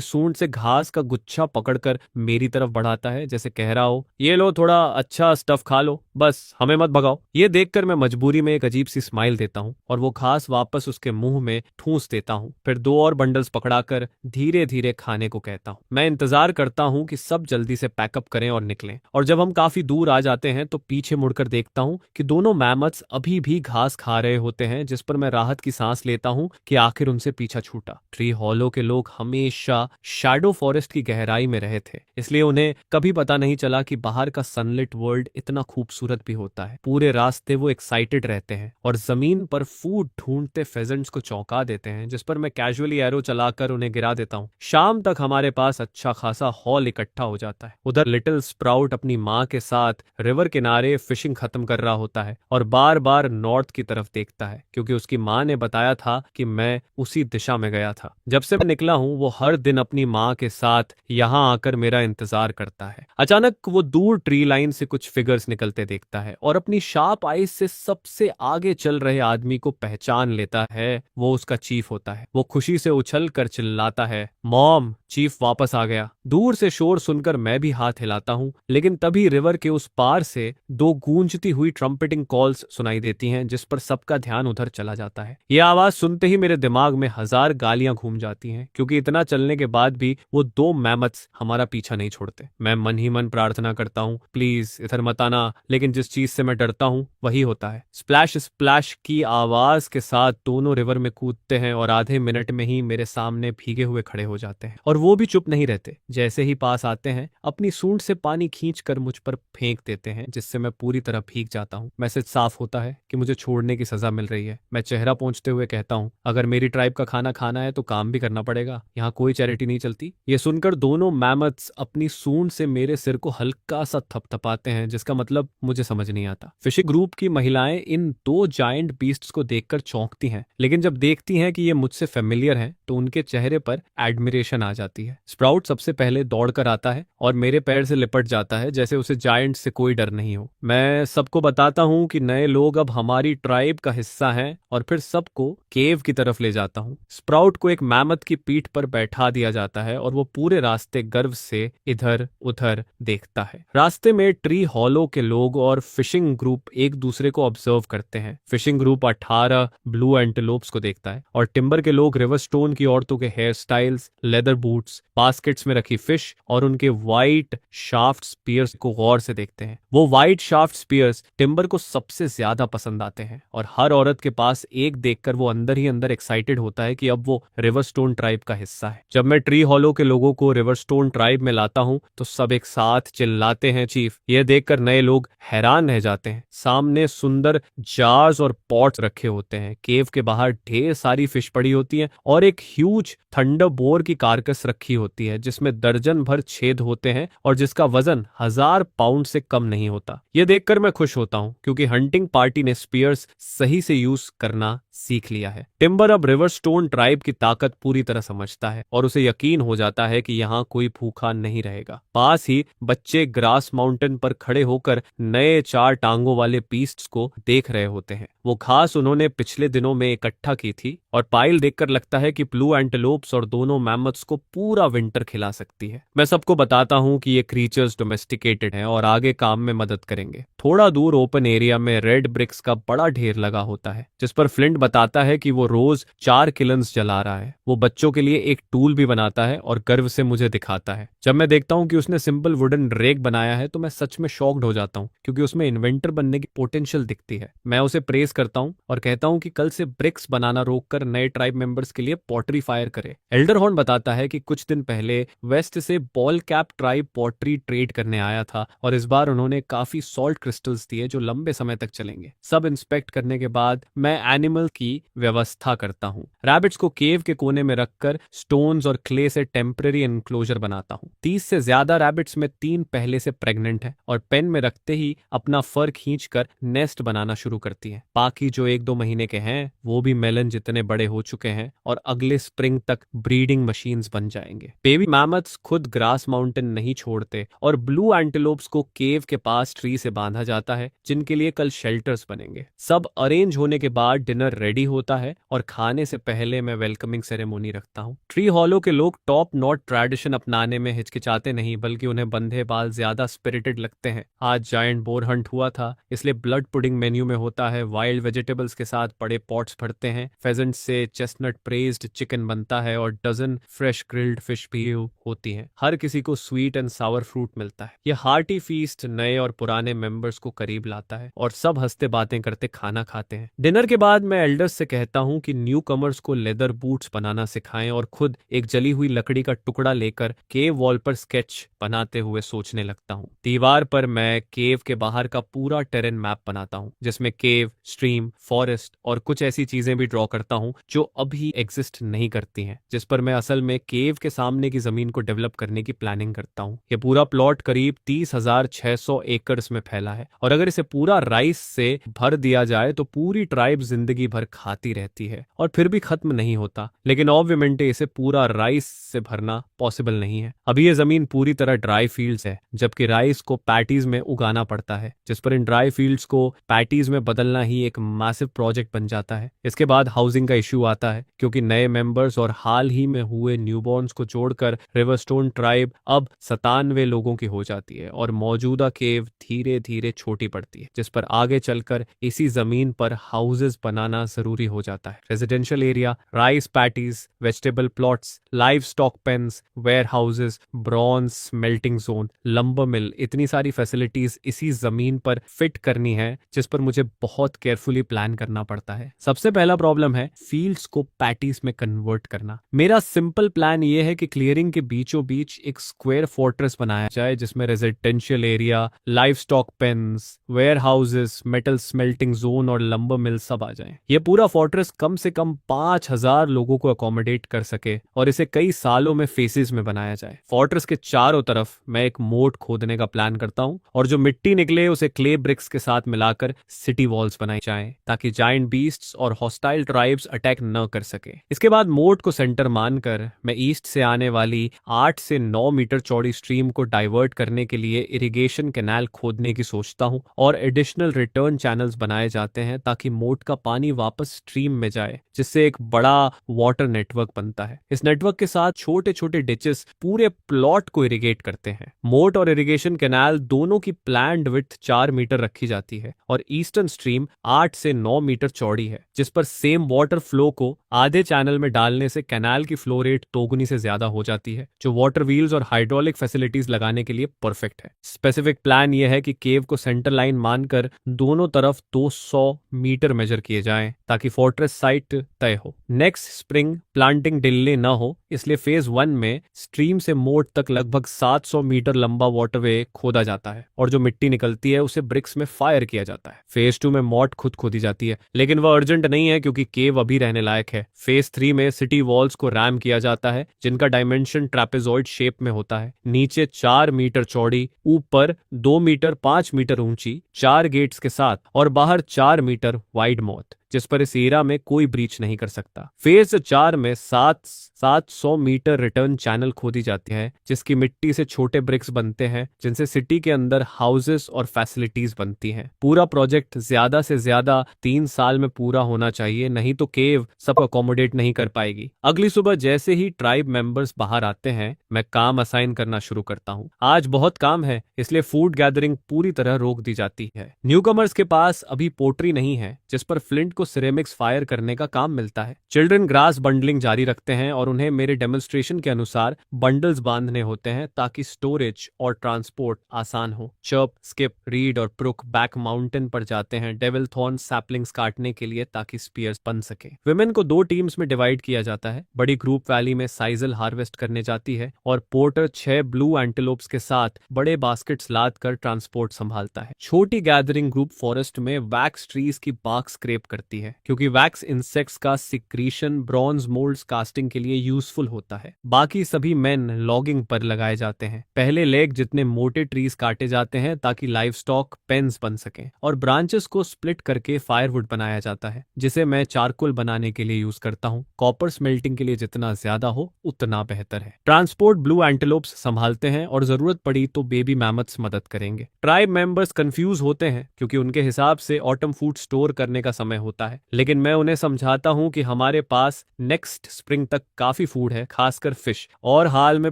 [SPEAKER 1] सूंड से घास का गुच्छा पकड़कर मेरी तरफ बढ़ाता है, जैसे कह रहा हो ये लो थोड़ा अच्छा स्टफ खा लो, बस हमें मत भगाओ। ये देखकर मैं मजबूरी में एक अजीब सी स्माइल देता हूँ और वो घास वापस उसके मुंह में ठूंस देता हूँ। फिर दो और बंडल्स पकड़ाकर धीरे धीरे खाने को कहता हूँ। मैं इंतजार करता हूँ कि सब जल्दी से पैकअप करें और निकलें, और जब हम काफी दूर आ जाते हैं तो पीछे मुड़कर देखता हूँ कि दोनों मैमथ्स अभी भी घास खा रहे होते हैं, जिस पर मैं राहत की सांस लेता हूँ कि आखिर उनसे पीछा छूटा। ट्री हॉलो के लोग हमेशा शैडो फॉरेस्ट की गहराई में रहे थे, इसलिए उन्हें कभी पता नहीं चला कि बाहर का सनलिट वर्ल्ड इतना खूबसूरत भी होता है। पूरे रास्ते वो एक्साइटेड रहते हैं और जमीन पर फूड ढूंढते फेजेंट्स को चौंका देते हैं, जिस पर मैं कैजुअली एरो चलाकर उन्हें गिरा देता हूँ। शाम तक हमारे पास अच्छा खासा हॉल इकट्ठा हो जाता है। उधर लिटिल स्प्राउट अपनी माँ के साथ रिवर किनारे फिशिंग खत्म कर रहा होता है और बार बार नॉर्थ की तरफ देखता है, क्योंकि उसकी माँ ने बताया था कि मैं उसी दिशा में गया था। जब से मैं निकला हूँ वो हर दिन अपनी माँ के साथ यहाँ आकर मेरा इंतजार करता है। अचानक वो दूर ट्री लाइन से कुछ फिगर्स निकलते देखता है और अपनी शार्प आईज से सबसे आगे चल रहे आदमी को पहचान लेता है। वो उसका चीफ होता है। वो खुशी से उछल कर चिल्लाता है, मॉम, चीफ वापस आ गया। दूर से शोर सुनकर मैं भी हाथ हिलाता हूँ, लेकिन तभी रिवर के उस पार से दो गूंजती हुई ट्रम्पेटिंग कॉल्स सुनाई देती हैं, जिस पर सबका ध्यान उधर चला जाता है। ये आवाज सुनते ही मेरे दिमाग में हजार गालियां घूम जाती हैं, क्योंकि इतना चलने के बाद भी वो दो मैमथ्स हमारा पीछा नहीं छोड़ते। मैं मन ही मन प्रार्थना करता हूँ, प्लीज इधर मत आना, लेकिन जिस चीज से मैं डरता हूँ वही होता है। स्प्लैश स्प्लैश की आवाज के साथ दोनों रिवर में कूदते हैं और आधे मिनट में ही मेरे सामने भीगे हुए खड़े हो जाते हैं, और वो भी चुप नहीं रहते। जैसे ही पास आते हैं अपनी सूंड से पानी खींचकर मुझ पर फेंक देते हैं, जिससे मैं पूरी तरह भीग जाता हूँ। मैसेज साफ होता है कि मुझे छोड़ने की सजा मिल रही है। मैं चेहरा पोंछते हुए कहता हूँ, अगर मेरी ट्राइब का खाना खाना है तो काम भी करना पड़ेगा, यहाँ कोई चैरिटी नहीं चलती। ये सुनकर दोनों मैमथ्स अपनी सूंड से मेरे सिर को हल्का सा थपथपाते हैं, जिसका मतलब मुझे समझ नहीं आता। फिशिंग ग्रुप की महिलाएं इन दो जायंट बीस्ट्स को देखकर चौंकती हैं, लेकिन जब देखती हैं कि ये मुझसे फेमिलियर हैं तो उनके चेहरे पर एडमिरेशन आ जाती है। स्प्राउट सबसे पहले दौड़कर आता है और मेरे पैर से लिपट जाता है, जैसे उसे जायंट से कोई डर नहीं हो। मैं सबको बताता हूँ कि नए लोग अब हमारी ट्राइब का हिस्सा हैं और फिर सबको केव की तरफ ले जाता हूँ। स्प्राउट को एक मैमथ की पीठ पर बैठा दिया जाता है और वो पूरे रास्ते गर्व से इधर उधर देखता है। रास्ते में ट्री हॉलो के लोग और फिशिंग ग्रुप एक दूसरे को ऑब्जर्व करते हैं। फिशिंग ग्रुप 18 ब्लू एंटेलोप्स को देखता है और टिम्बर के लोग रिवर स्टोन की औरतों के hairstyles, leather boots, baskets में रखी फिश और उनके वाइट शाफ्ट स्पीयर्स को गौर से देखते हैं। वो वाइट शाफ्ट स्पीयर्स टिम्बर को सबसे ज्यादा पसंद आते हैं और हर औरत के पास एक देखकर वो अंदर ही अंदर एक्साइटेड होता है कि अब वो रिवर स्टोन ट्राइब का हिस्सा है। जब मैं ट्री हॉलो के लोगों को रिवर स्टोन ट्राइब में लाता हूँ तो सब एक साथ चिल्लाते हैं, चीफ। यह देखकर नए लोग हैरान रह जाते हैं। सामने सुंदर जार्स और पॉट्स रखे होते हैं। केव के बाहर ढेर सारी फिश पड़ी होती हैं और एक ह्यूज थंडर बोर की कारकस रखी होती है, जिसमें दर्जन भर छेद होते हैं और जिसका वजन 1000 पाउंड से कम नहीं होता। यह देखकर मैं खुश होता हूँ, क्योंकि हंटिंग पार्टी ने स्पीयर्स सही से यूज करना सीख लिया है। टिम्बर अब रिवर स्टोन ट्राइब की ताकत पूरी तरह समझता है और उसे यकीन हो जाता है कि यहाँ कोई भूखा नहीं रहेगा। पास ही बच्चे ग्रास माउंटेन पर खड़े होकर नए 4 टांगों वाले बीस्ट्स को देख रहे होते हैं। वो घास उन्होंने पिछले दिनों में इकट्ठा की थी और पाइल देखकर लगता है कि ब्लू एंटेलोप्स और दोनों मैमथ्स को पूरा विंटर खिला सकती है। मैं सबको बताता हूँ कि ये क्रीचर्स डोमेस्टिकेटेड हैं और आगे काम में मदद करेंगे। थोड़ा दूर ओपन एरिया में रेड ब्रिक्स का बड़ा ढेर लगा होता है, जिस पर फ्लिंट बताता है कि वो रोज 4 किलन्स जला रहा है। वो बच्चों के लिए एक टूल भी बनाता है और गर्व से मुझे दिखाता है। जब मैं देखता हूँ कि उसने सिंपल वुडन रेक बनाया है तो मैं सच में शॉक्ड हो जाता हूँ, क्योंकि उसमें इन्वेंटर बनने की पोटेंशियल दिखती है। मैं उसे प्रेस करता हूँ और कहता हूँ कि कल से ब्रिक्स बनाना रोककर नए ट्राइब मेंबर्स के लिए पॉटरी फायर करे। एल्डरहॉर्न बताता है कि कुछ दिन पहले वेस्ट से ball cap tribe pottery trade करने आया था और इस बार उन्होंने काफी सॉल्ट क्रिस्टल्स दिए जो लंबे समय तक चलेंगे। सब इंस्पेक्ट करने के बाद मैं एनिमल की व्यवस्था करता हूँ। रैबिट्स को केव के कोने में रखकर स्टोन्स और क्ले से टेम्पररी एनक्लोजर बनाता हूँ। 30 से ज्यादा रैबिट्स में 3 पहले से प्रेग्नेंट है और पेन में रखते ही अपना फर खींचकर नेस्ट बनाना शुरू करती है। बाकी जो 1-2 महीने के हैं वो भी मेलन जितने बड़े हो चुके हैं और अगले स्प्रिंग तक ब्रीडिंग मशीन्स बन जाएंगे। बेबी मैमथ्स खुद ग्रास माउंटेन नहीं छोड़ते और ब्लू एंटेलोप्स को केव के पास ट्री से बांधा जाता है जिनके लिए कल शेल्टर्स बनेंगे। सब अरेंज होने के बाद डिनर रेडी होता है और खाने से पहले मैं वेलकमिंग सेरेमोनी रखता हूँ। ट्री हॉलो के लोग टॉप नॉट ट्रेडिशन अपनाने में हिचकिचाते नहीं बल्कि उन्हें बंधे बाल ज्यादा स्पिरिटेड लगते हैं। आज जायंट बोर हंट हुआ था इसलिए ब्लड पुडिंग मेन्यू में होता है। वाइल्ड वेजिटेबल्स के साथ बड़े पॉट्स भरते हैं। फेजेंट से चेस्टनट प्रेस्ड चिकन बनता है और डजन फ्रेश ग्रिल्ड फिश भी होती हैं। हर किसी को स्वीट एंड सावर फ्रूट मिलता है। यह हार्टी फीस्ट नए और पुराने मेंबर्स को करीब लाता है और सब हंसते बातें करते खाना खाते हैं। डिनर के बाद मैं एल्डर्स से कहता हूँ कि न्यू कमर्स को लेदर बूट्स बनाना सिखाएं और खुद एक जली हुई लकड़ी का टुकड़ा लेकर केव वॉल पर स्केच बनाते हुए सोचने लगता हूँ। दीवार पर मैं केव के बाहर का पूरा टेरेन मैप बनाता हूँ जिसमें केव, स्ट्रीम, फॉरेस्ट और कुछ ऐसी चीजें भी ड्रॉ करता हूँ जो अभी एग्जिस्ट नहीं करती हैं, जिस पर मैं असल में केव के सामने की जमीन को डेवलप करने की प्लानिंग करता हूँ। यह पूरा प्लॉट करीब 30,600 एकर्स में फैला है और अगर इसे पूरा राइस से भर दिया जाए तो पूरी ट्राइब जिंदगी भर खाती रहती है और फिर भी खत्म नहीं होता। लेकिन ऑब्वियसली इसे पूरा राइस से भरना पॉसिबल नहीं है। अभी यह जमीन पूरी तरह ड्राई फील्ड्स है जबकि राइस को पैटीज में उगाना पड़ता है, जिस पर इन ड्राई फील्ड्स को पैटीज में बदलना ही एक मैसिव प्रोजेक्ट बन जाता है। इसके बाद हाउसिंग का इश्यू आता है क्योंकि नए मेंबर्स और हाल ही में हुए न्यूबॉर्न्स को जोड़कर रिवरस्टोन ट्राइब अब 97 लोगों की हो जाती है और मौजूदा केव धीरे धीरे छोटी पड़ती है, जिस पर आगे चलकर इसी जमीन पर हाउसेस बनाना जरूरी हो जाता है। Residential area, rice paddies, vegetable plots, livestock pens, warehouses, bronze smelting zone, lumber mill, इतनी सारी फैसिलिटीज इसी जमीन पर फिट करनी है जिस पर मुझे बहुत केयरफुली प्लान करना पड़ता है। सबसे पहला प्रॉब्लम है फील्ड्स को पैटीज में कन्वर्ट करना। मेरा सिंपल प्लान ये है कि क्लियरिंग के बीचों बीच एक स्क्वायर फोर्ट्रेस बनाया जाए जिसमें residential area, livestock pens, warehouses, metal smelting zone और लंबर मिल सब आ जाए। यह पूरा फोर्ट्रेस कम से कम 5,000 लोगों को अकोमोडेट कर सके और इसे कई सालों में फेसेस में बनाया जाए। फोर्ट्रेस के चारों तरफ मैं एक मोट खोदने का प्लान करता हूँ और जो मिट्टी निकले उसे क्ले ब्रिक्स के साथ मिलाकर सिटी वॉल्स बनाई जाएं ताकि जायंट बीस्ट्स और हॉस्टाइल ट्राइब्स अटैक न कर सके। इसके बाद मोट को सेंटर मानकर मैं ईस्ट से आने वाली 8 से 9 मीटर चौड़ी स्ट्रीम को डाइवर्ट करने के लिए इरिगेशन कैनाल खोदने की सोचता हूँ और एडिशनल रिटर्न चैनल्स बनाए जाते हैं ताकि मोट का पानी वापस स्ट्रीम में जाए, जिससे एक बड़ा वाटर नेटवर्क बनता है। इस नेटवर्क के साथ छोटे छोटे डिचेस पूरे प्लॉट को इरिगेट करते हैं। मोट और इरिगेशन कैनाल दोनों की प्लान्ड विड्थ 4 मीटर रखी जाती है और ईस्टर्न स्ट्रीम 8 से 9 मीटर चौड़ी है, जिस पर सेम वाटर फ्लो को आधे चैनल में डालने से कैनाल की फ्लो रेट दोगुनी से ज्यादा हो जाती है, जो वाटर व्हील्स और हाइड्रोलिक फैसिलिटीज लगाने के लिए परफेक्ट है। स्पेसिफिक प्लान यह है कि केव को सेंटर लाइन मानकर दोनों तरफ 200 मीटर मेजर किए जाएं ताकि फोर्ट्रेस साइट तय हो। नेक्स्ट स्प्रिंग प्लांटिंग डिले न हो इसलिए फेज 1 में स्ट्रीम से मोट तक लगभग 700 मीटर लंबा वाटरवे खोदा जाता है और जो मिट्टी निकलती है उसे ब्रिक्स में फायर किया जाता है। फेज 2 में मोट खुद खोदी जाती है लेकिन वह अर्जेंट नहीं है क्योंकि केव अभी रहने लायक है। फेज 3 में सिटी वॉल्स को रैम किया जाता है जिनका डायमेंशन ट्रेपेजॉइड शेप में होता है। नीचे 4 मीटर चौड़ी, ऊपर 2 मीटर 5 मीटर ऊंची 4 गेट्स के साथ और बाहर 4 मीटर वाइड मौत, जिस पर इस एरा में कोई ब्रीच नहीं कर सकता। फेज 4 में 700 मीटर रिटर्न चैनल खोदी जाती है जिसकी मिट्टी से छोटे ब्रिक्स बनते हैं जिनसे सिटी के अंदर हाउसेस और फैसिलिटीज बनती हैं। पूरा प्रोजेक्ट ज्यादा से ज्यादा 3 साल में पूरा होना चाहिए, नहीं तो केव सब अकोमोडेट नहीं कर पाएगी। अगली सुबह जैसे ही ट्राइब मेंबर्स बाहर आते हैं मैं काम असाइन करना शुरू करता हूँ। आज बहुत काम है इसलिए फूड गैदरिंग पूरी तरह रोक दी जाती है। न्यूकमर्स के पास अभी पोट्री नहीं है जिस पर फ्लिंट को को सिरेमिक्स फायर करने का काम मिलता है। चिल्ड्रन ग्रास बंडलिंग जारी रखते हैं और उन्हें मेरे डेमोन्स्ट्रेशन के अनुसार बंडल्स बांधने होते हैं ताकि स्टोरेज और ट्रांसपोर्ट आसान हो। चर्प, स्किप, रीड और ब्रुक बैक माउंटेन पर जाते हैं डेविल थॉर्न सैपलिंग्स काटने के लिए ताकि स्पीयर्स बन सके। विमेन को 2 टीम्स में डिवाइड किया जाता है। बड़ी ग्रुप वैली में साइजल हार्वेस्ट करने जाती है और पोर्टर 6 ब्लू एंटेलोप्स के साथ बड़े बास्केट्स लाद कर ट्रांसपोर्ट संभालता है। छोटी गैदरिंग ग्रुप फॉरेस्ट में वैक्स ट्रीज की बार्क स्क्रैप करती है क्योंकि वैक्स इंसेक्ट्स का सिक्रीशन ब्रॉन्ज मोल्ड्स कास्टिंग के लिए यूजफुल होता है। बाकी सभी मेन लॉगिंग पर लगाए जाते हैं। पहले लेग जितने मोटे ट्रीज काटे जाते हैं ताकि लाइव स्टॉक पेन्स बन सकें और ब्रांचेस को स्प्लिट करके फायरवुड बनाया जाता है जिसे मैं चारकोल बनाने के लिए यूज करता हूँ। कॉपर स्मेल्टिंग के लिए जितना ज्यादा हो उतना बेहतर है। ट्रांसपोर्ट ब्लू एंटेलोप्स संभालते हैं और जरूरत पड़ी तो बेबी मैमथ्स मदद करेंगे। ट्राइब मेंबर्स कंफ्यूज होते हैं क्योंकि उनके हिसाब से ऑटम फूड स्टोर करने का समय होता है, लेकिन मैं उन्हें समझाता हूँ कि हमारे पास नेक्स्ट स्प्रिंग तक काफी फूड है, खासकर फिश। और हाल में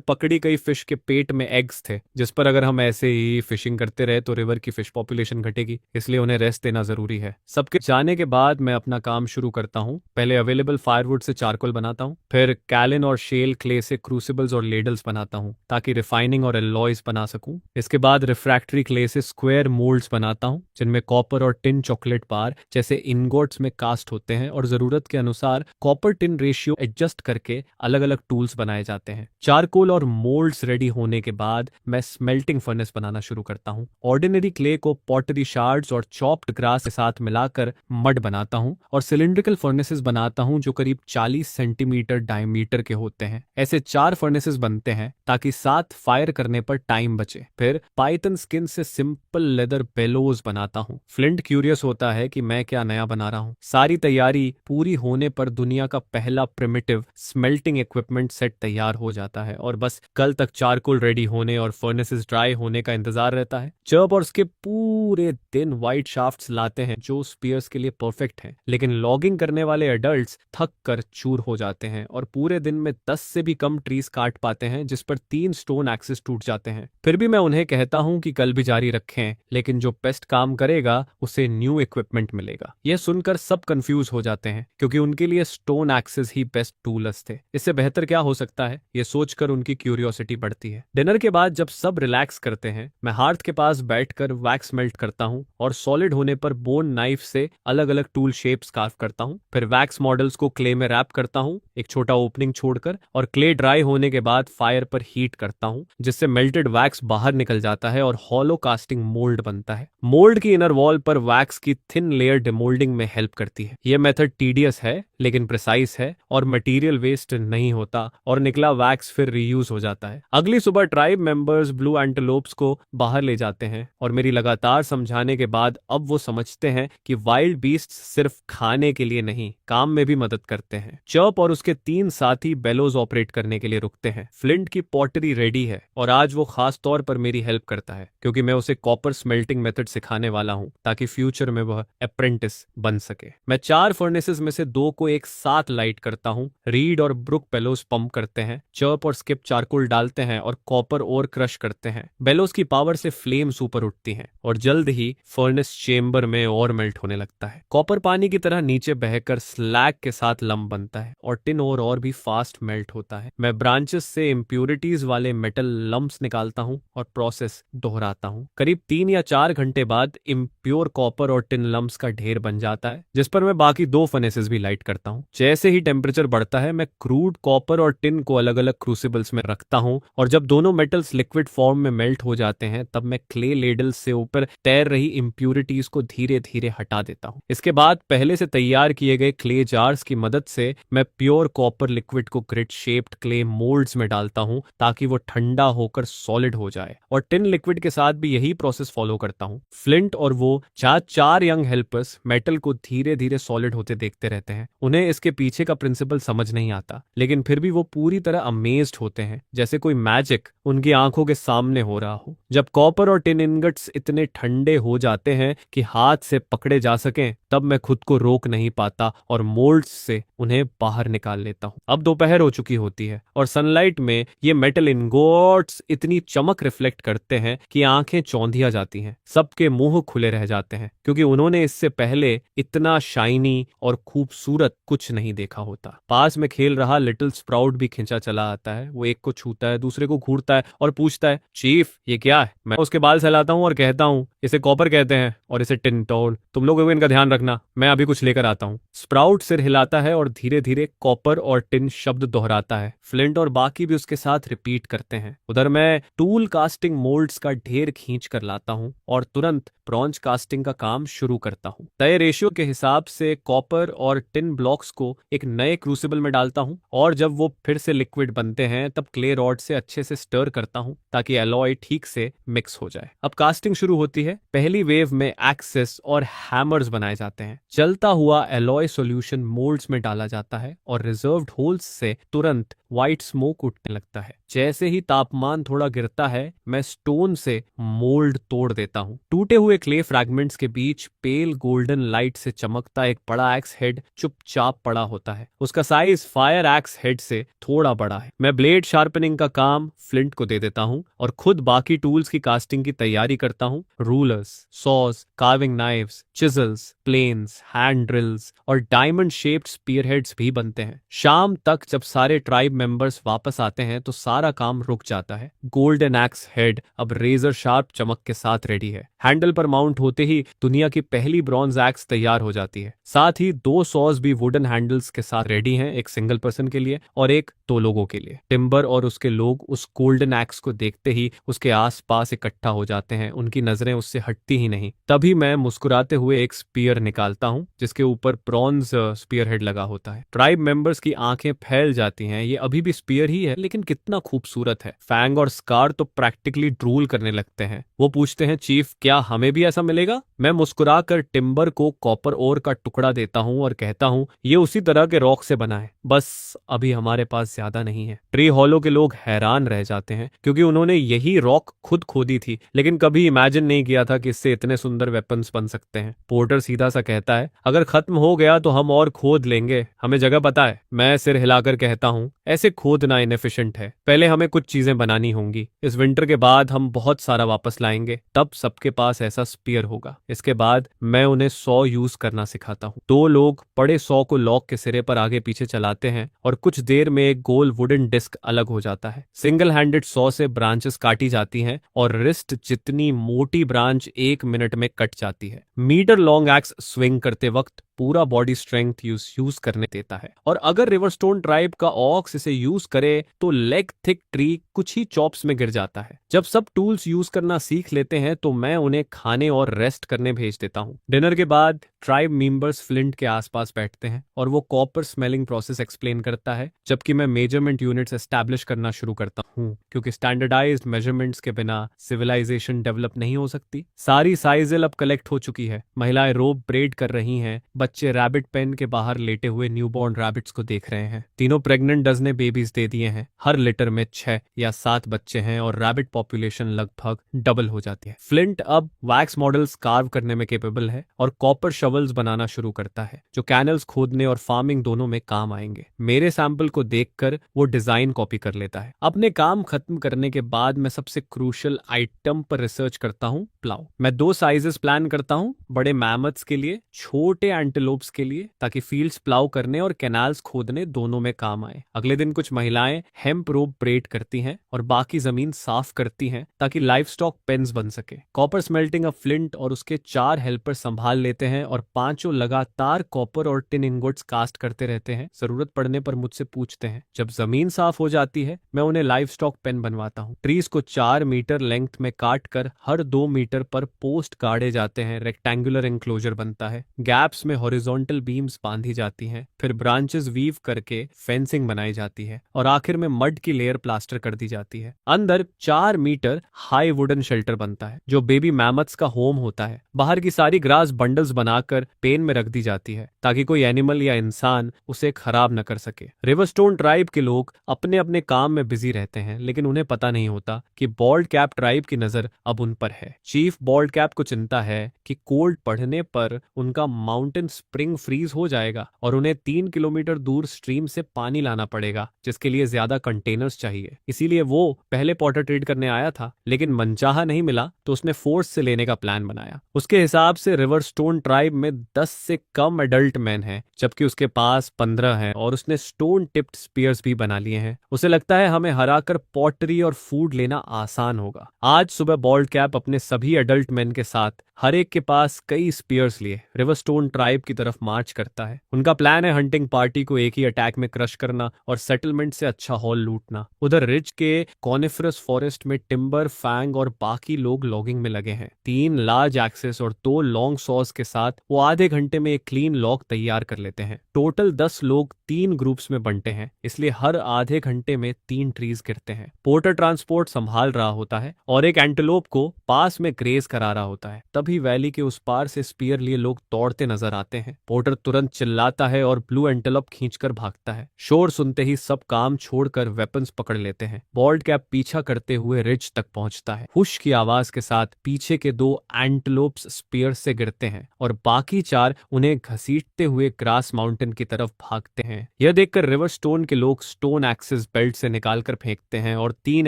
[SPEAKER 1] पकड़ी गई फिश के पेट में एग्स थे जिस पर अगर हम ऐसे ही फिशिंग करते रहे तो रिवर की फिश पॉपुलेशन घटेगी, इसलिए उन्हें रेस्ट देना जरूरी है। सबके जाने के बाद मैं अपना काम शुरू करता हूँ। पहले अवेलेबल फायरवुड से चारकोल बनाता हूँ, फिर कैलिन और शेल क्ले से क्रूसिबल्स और लेडल्स बनाता हूँ ताकि रिफाइनिंग और एलॉयज बना सकूं। इसके बाद रिफ्रैक्टरी क्ले से स्क्वायर मोल्ड्स बनाता हूँ जिनमें कॉपर और टिन चॉकलेट बार जैसे इनगोट्स में कास्ट होते हैं और जरूरत के अनुसार कॉपर टिन रेशियो एडजस्ट करके अलग अलग टूल्स बनाए जाते हैं। चारकोल और मोल्ड्स रेडी होने के बाद मैं स्मेल्टिंग फर्नेस बनाना शुरू करता हूँ। ऑर्डिनरी क्ले को पॉटरी शार्ड्स और चॉप्ड ग्रास के साथ मिलाकर मड बनाता हूँ और सिलिंड्रिकल फर्नेसेस बनाता हूँ जो करीब 40 सेंटीमीटर डायमीटर के होते हैं। ऐसे 4 फर्नेसेस बनते हैं ताकि 7 फायर करने पर टाइम बचे। फिर पाइथन स्किन से सिंपल लेदर बेलोज बनाता हूँ। फ्लिंट क्यूरियस होता है कि मैं क्या नया बना रहा हूँ। सारी तैयारी पूरी होने पर दुनिया का पहला प्रिमिटिव स्मेल्टिंग इक्विपमेंट सेट तैयार हो जाता है और बस कल तक चारकोल रेडी होने और फर्नेसेस ड्राई होने का इंतजार रहता है। चर्प और उसके पूरे दिन वाइट शाफ्ट्स लाते हैं जो स्पीयर्स के लिए परफेक्ट हैं, लेकिन लॉगिंग करने वाले एडल्ट्स थक कर चूर हो जाते हैं और पूरे दिन में 10 से भी कम ट्रीज काट पाते हैं जिस पर 3 स्टोन एक्सेस टूट जाते हैं। फिर भी मैं उन्हें कहता हूं कि कल भी जारी रखें, लेकिन जो बेस्ट काम करेगा उसे न्यू इक्विपमेंट मिलेगा। यह सुनकर सब कंफ्यूज हो जाते हैं क्योंकि उनके लिए स्टोन एक्सेस ही बेस्ट टूल्स थे। इससे बेहतर क्या हो सकता है, ये सोचकर उनकी क्यूरियोसिटी बढ़ती है। डिनर के बाद जब सब रिलैक्स करते हैं मैं हार्थ के पास बैठकर वैक्स मेल्ट करता हूं और सॉलिड होने पर बोन नाइफ से अलग अलग टूल शेप्स कार्व करता हूं। फिर वैक्स मॉडल्स को क्ले में रैप करता हूं एक छोटा ओपनिंग छोड़कर और क्ले ड्राई होने के बाद फायर पर हीट करता हूं जिससे मेल्टेड वैक्स बाहर निकल जाता है और हॉलो कास्टिंग मोल्ड बनता है। मोल्ड की इनर वॉल पर वैक्स की थिन लेयर डिमोल्डिंग में हेल्प करती है। यह मेथड टीडियस है लेकिन प्रिसाइज है और मटेरियल वेस्ट नहीं होता और निकला वैक्स फिर रीयूज हो जाता है। अगली सुबह ट्राइब मेंबर्स ब्लू एंटेलोप्स को बाहर ले जाते हैं और मेरी लगातार समझाने के बाद अब वो समझते हैं कि वाइल्ड बीस्ट्स सिर्फ खाने के लिए नहीं, काम में भी मदद करते हैं। चर्प और उसके 3 साथी बेलोज ऑपरेट करने के लिए रुकते हैं। फ्लिंट की पॉटरी रेडी है और आज वो खास तौर पर मेरी हेल्प करता है क्योंकि मैं उसे कॉपर स्मेल्टिंग मेथड सिखाने वाला हूं ताकि फ्यूचर में वह अप्रेंटिस बन सके। मैं 4 फर्नेसेस में से 2 को एक साथ लाइट करता हूं। रीड और ब्रुक बेलोज पंप करते हैं, चर्प और स्किप चारकोल डालते हैं और कॉपर और क्रश करते हैं। बेलोज की पावर से फ्लेम्स ऊपर उठती हैं और जल्द ही फर्नेस चेंबर में और मेल्ट होने लगता है। कॉपर पानी की तरह नीचे बहकर स्लैग के साथ लंप बनता है और टिन और भी फास्ट मेल्ट होता है। मैं ब्रांचेस से इम्प्यूरिटीज वाले मेटल लंप्स निकालता हूं और प्रोसेस दोहराता हूं। करीब 3 या 4 घंटे बाद इम्प्योर कॉपर और टिन लंप्स का ढेर बन जाता है जिस पर मैं बाकी 2 फर्नेसेस भी लाइट करता हूं। जैसे ही टेम्परेचर बढ़ता है मैं क्रूड कॉपर और टिन को अलग अलग क्रूसिबल्स में रखता हूं और जब दोनों मेटल्स लिक्विड फॉर्म में मेल्ट हो जाते हैं तब मैं क्ले लेडल्स से ऊपर तैर रही इम्प्यूरिटीज को धीरे धीरे हटा देता हूं। इसके बाद पहले से तैयार किए गए क्ले जार्स की मदद से मैं प्योर कॉपर लिक्विड को ग्रिड शेप्ड क्ले मोल्ड्स में डालता हूं ताकि वो ठंडा होकर सॉलिड हो जाए और टिन लिक्विड के साथ भी यही प्रोसेस फॉलो करता हूं। फ्लिंट और वो 4 यंग हेल्पर्स मेटल को धीरे धीरे सॉलिड होते देखते रहते हैं। उन्हें इसके पीछे का प्रिंसिपल समझ नहीं आता, लेकिन फिर भी वो पूरी तरह अमेज्ड होते हैं जैसे कोई मैजिक उनकी आंखों के सामने हो रहा हो। जब कॉपर और टिन इनगट्स इतने ठंडे हो जाते हैं कि हाथ से पकड़े जा सकें तब मैं खुद को रोक नहीं पाता और मोल्ड्स से उन्हें बाहर निकाल लेता हूँ। अब दोपहर हो चुकी होती है और सनलाइट में ये मेटल इंगोट्स इतनी चमक रिफ्लेक्ट करते हैं कि आंखें चौंधिया जाती हैं। सबके मुंह खुले रह जाते हैं क्योंकि उन्होंने इससे पहले इतना शाइनी और खूबसूरत कुछ नहीं देखा होता। पास में खेल रहा लिटिल स्प्राउट भी खिंचा चला आता है। वो एक को छूता है, दूसरे को घूरता है और पूछता है, चीफ ये क्या है? मैं उसके बाल सहलाता हूँ और कहता हूँ, इसे कॉपर कहते हैं और इसे टिन टोल। तुम लोग इनका ध्यान रखना, मैं अभी कुछ लेकर आता हूँ। स्प्राउट सिर हिलाता है और धीरे धीरे कॉपर और टिन शब्द दोहराता है। फ्लिंट और बाकी भी उसके साथ रिपीट करते हैं। उधर मैं टूल कास्टिंग मोल्ड्स का ढेर खींच कर लाता हूँ और तुरंत ब्रॉन्ज कास्टिंग का काम शुरू करता हूँ। तय रेशियो के हिसाब से कॉपर और टिन ब्लॉक्स को एक नए क्रूसिबल में डालता हूँ और जब वो फिर से लिक्विड बनते हैं तब क्ले रॉड से अच्छे से स्टर करता हूँ ताकि एलॉय ठीक से मिक्स हो जाए। अब कास्टिंग शुरू होती है। पहली वेव में एक्सेस और हैमर्स बनाए जाते हैं। जलता हुआ एलॉय सॉल्यूशन मोल्ड्स में डाला जाता है और रिजर्व्ड होल्स से तुरंत व्हाइट स्मोक उठने लगता है। जैसे ही तापमान थोड़ा गिरता है मैं स्टोन से मोल्ड तोड़ देता हूँ। टूटे हुए क्ले फ्रैगमेंट्स के बीच पेल गोल्डन लाइट से चमकता एक बड़ा एक्स हेड चुपचाप पड़ा होता है। उसका साइज फायर एक्स हेड से थोड़ा बड़ा है। मैं ब्लेड शार्पनिंग का काम फ्लिंट को दे देता हूँ और खुद बाकी टूल्स की कास्टिंग की तैयारी करता हूँ। Rulers, saws, carving knives, chisels, planes, hand drills और डायमंड शेप्ड स्पीयरहेड्स भी बनते हैं। शाम तक जब सारे ट्राइब मेंबर्स वापस आते हैं तो सारा काम रुक जाता है। गोल्डन एक्स हेड अब रेजर शार्प चमक के साथ रेडी है। हैंडल पर माउंट होते ही दुनिया की पहली ब्रॉन्ज एक्स तैयार हो जाती है। साथ ही 2 सॉज भी वुडन हैंडल्स के साथ रेडी हैं, एक सिंगल पर्सन के लिए और एक 2 लोगों के लिए। टिम्बर और उसके लोग उस गोल्डन एक्स को देखते ही उसके आसपास इकट्ठा हो जाते हैं। उनकी नजरें उससे हटती ही नहीं। तभी मैं मुस्कुराते हुए एक स्पीयर निकालता हूं जिसके ऊपर ब्रॉन्ज स्पीयर हेड लगा होता है। ट्राइब मेंबर्स की आंखें फैल जाती हैं। ये अभी भी स्पीयर ही है लेकिन कितना खूबसूरत है। फैंग और स्कार तो प्रैक्टिकली ड्रूल करने लगते हैं। वो पूछते हैं, चीफ क्या हमें भी ऐसा मिलेगा? मैं मुस्कुरा कर टिम्बर को कॉपर ओर का टुकड़ा देता हूं और कहता हूं, ये उसी तरह के रॉक से बना है, बस अभी हमारे पास ज्यादा नहीं है। ट्री हॉलो के लोग हैरान रह जाते हैं क्योंकि उन्होंने यही रॉक खुद खोदी थी लेकिन कभी इमेजिन नहीं किया था कि इससे इतने सुंदर वेपन्स बन सकते हैं। पोर्टर सीधा सा कहता है, अगर खत्म हो गया तो हम और खोद लेंगे, हमें जगह पता है। मैं सिर हिलाकर कहता हूं, ऐसे खोदना इनएफिशिएंट है, पहले हमें कुछ चीजें बनानी होंगी। इस विंटर के बाद हम बहुत सारा वापस लाएंगे, तब सबके पास ऐसा स्पीयर होगा। इसके बाद मैं उन्हें 100 यूज करना सिखाता हूँ। 2 लोग बड़े 100 को लॉक के सिरे पर आगे पीछे चलाते हैं और कुछ देर में एक गोल वुडन डिस्क अलग हो जाता है। सिंगल हैंडेड 100 से ब्रांचेस काटी जाती हैं और रिस्ट जितनी मोटी ब्रांच 1 मिनट में कट जाती है। मीटर लॉन्ग एक्स स्विंग करते वक्त पूरा बॉडी स्ट्रेंथ यूज करने देता है और अगर रिवरस्टोन ट्राइब का ऑक्स इसे यूज करे तो लेग थिक ट्री कुछ ही चॉप्स में गिर जाता है। जब सब टूल्स यूज करना सीख लेते हैं तो मैं उन्हें खाने और रेस्ट करने भेज देता हूँ। डिनर के बाद ट्राइब मेंबर्स फ्लिंट के आसपास बैठते हैं और वो कॉपर स्मेलिंग प्रोसेस एक्सप्लेन करता है जबकि मैं मेजरमेंट यूनिट्स एस्टैब्लिश करना शुरू करता हूँ क्योंकि स्टैंडर्डाइज्ड मेजरमेंट्स के बिना सिविलाइजेशन डेवलप नहीं हो सकती। सारी साइजेल अब कलेक्ट हो चुकी है। महिलाएं रोप ब्रेड कर रही हैं। बच्चे रैबिट पेन के बाहर लेटे हुए न्यूबॉर्न रैबिट्स को देख रहे हैं। तीनों प्रेग्नेंट डज ने बेबीज दे दिए हैं। हर लिटर में 6 या 7 बच्चे हैं और रैबिट पॉपुलेशन लगभग डबल हो जाती है। फ्लिंट अब वैक्स मॉडल्स कार्व करने में केपेबल है और कॉपर शवल्स बनाना शुरू करता है जो कैनल्स खोदने और फार्मिंग दोनों में काम आएंगे। मेरे सैंपल को देखकर वो डिजाइन कॉपी कर लेता है। अपने काम खत्म करने के बाद मैं सबसे क्रूशियल आइटम पर रिसर्च करता हूँ, प्लाउ। मैं 2 साइजेस प्लान करता हूँ, बड़े मैमथ्स के लिए, छोटे एंटेलोप्स के लिए, ताकि फील्ड्स प्लाउ करने और कैनाल्स खोदने दोनों में काम आए। अगले दिन कुछ महिलाएं हेम्प रोप ब्रेड करती हैं और बाकी जमीन साफ करती हैं ताकि लाइफ स्टॉक पेन्स बन सके। कॉपर स्मेल्टिंग अब फ्लिंट और उसके 4 हेल्पर संभाल लेते हैं और 5 लगातार कॉपर और टिन इंगोट्स कास्ट करते रहते हैं। जरूरत पड़ने पर मुझसे पूछते हैं। जब जमीन साफ हो जाती है मैं उन्हें लाइफ स्टॉक पेन बनवाता हूँ। ट्रीज को 4 मीटर लेंथ में काट कर हर 2 मीटर पर पोस्ट गाड़े जाते हैं। रेक्टेंगुलर एंक्लोजर बनता है। गैप्स में हॉरिजॉन्टल बीम्स बांधी जाती हैं, फिर ब्रांचेस वीव करके फेंसिंग बनाई जाती है और आखिर में मड की लेयर प्लास्टर कर दी जाती है। अंदर 4 मीटर हाई वुडन शेल्टर बनता है जो बेबी मैमथ्स का होम होता है। बाहर की सारी ग्रास बंडल्स बनाकर पेन में रख दी जाती है ताकि कोई एनिमल या इंसान उसे खराब न कर सके। रिवरस्टोन ट्राइब के लोग अपने अपने काम में बिजी रहते हैं, लेकिन उन्हें पता नहीं होता कि बॉल्ड कैप ट्राइब की नजर अब उन पर है। चीफ बॉल्ड कैप को चिंता है कि कोल्ड बढ़ने पर उनका माउंटेन स्प्रिंग फ्रीज हो जाएगा और उन्हें 3 किलोमीटर दूर स्ट्रीम से पानी लाना पड़ेगा, जिसके लिए ज्यादा कंटेनर्स चाहिए। इसीलिए वो पहले पॉटर ट्रेड करने आया था, लेकिन मनचाहा नहीं मिला तो उसने फोर्स से लेने का प्लान बनाया। उसके हिसाब से रिवरस्टोन ट्राइब में 10 से कम एडल्ट मैन हैं, जबकि उसके पास 15 हैं और उसने स्टोन टिप्ड स्पीयर्स भी बना लिए हैं। उसे लगता है हमें हराकर पॉटरी और फूड लेना आसान होगा। आज सुबह बॉल्ड कैप अपने सभी एडल्ट मैन के साथ, हर एक के पास कई स्पीयर्स लिए, रिवरस्टोन ट्राइब की तरफ मार्च करता है। उनका प्लान है हंटिंग पार्टी को एक ही अटैक में क्रश करना और सेटलमेंट से अच्छा हॉल लूटना। उधर रिज के कॉनिफरस फॉरेस्ट में टिम्बर, फैंग और बाकी लोग लॉगिंग में लगे हैं। 3 लार्ज एक्सेस और 2 लॉन्ग सॉस के साथ वो आधे घंटे में एक क्लीन लॉग तैयार कर लेते हैं। टोटल 10 लोग 3 ग्रुप्स में बंटे हैं, इसलिए हर आधे घंटे में 3 ट्रीज गिरते हैं। पोर्टर ट्रांसपोर्ट संभाल रहा होता है और एक एंटेलोप को पास में ग्रेज करा रहा होता है। तभी वैली के उस पार से स्पीयर लिए लोग दौड़ते नजर आते हैं। पोर्टर तुरंत चिल्लाता है और ब्लू एंटेलोप खींचकर भागता है। शोर सुनते ही सब काम छोड़कर वेपन्स पकड़ लेते हैं। बॉल्ड कैप पीछा करते हुए रिज तक पहुंचता है। हुश की आवाज के साथ पीछे के 2 एंटेलोप्स स्पीयर से गिरते हैं और बाकी 4 उन्हें घसीटते हुए ग्रास माउंटेन की तरफ भागते हैं। यह देखकर रिवरस्टोन के लोग स्टोन एक्सेस बेल्ट से निकालकर फेंकते हैं और 3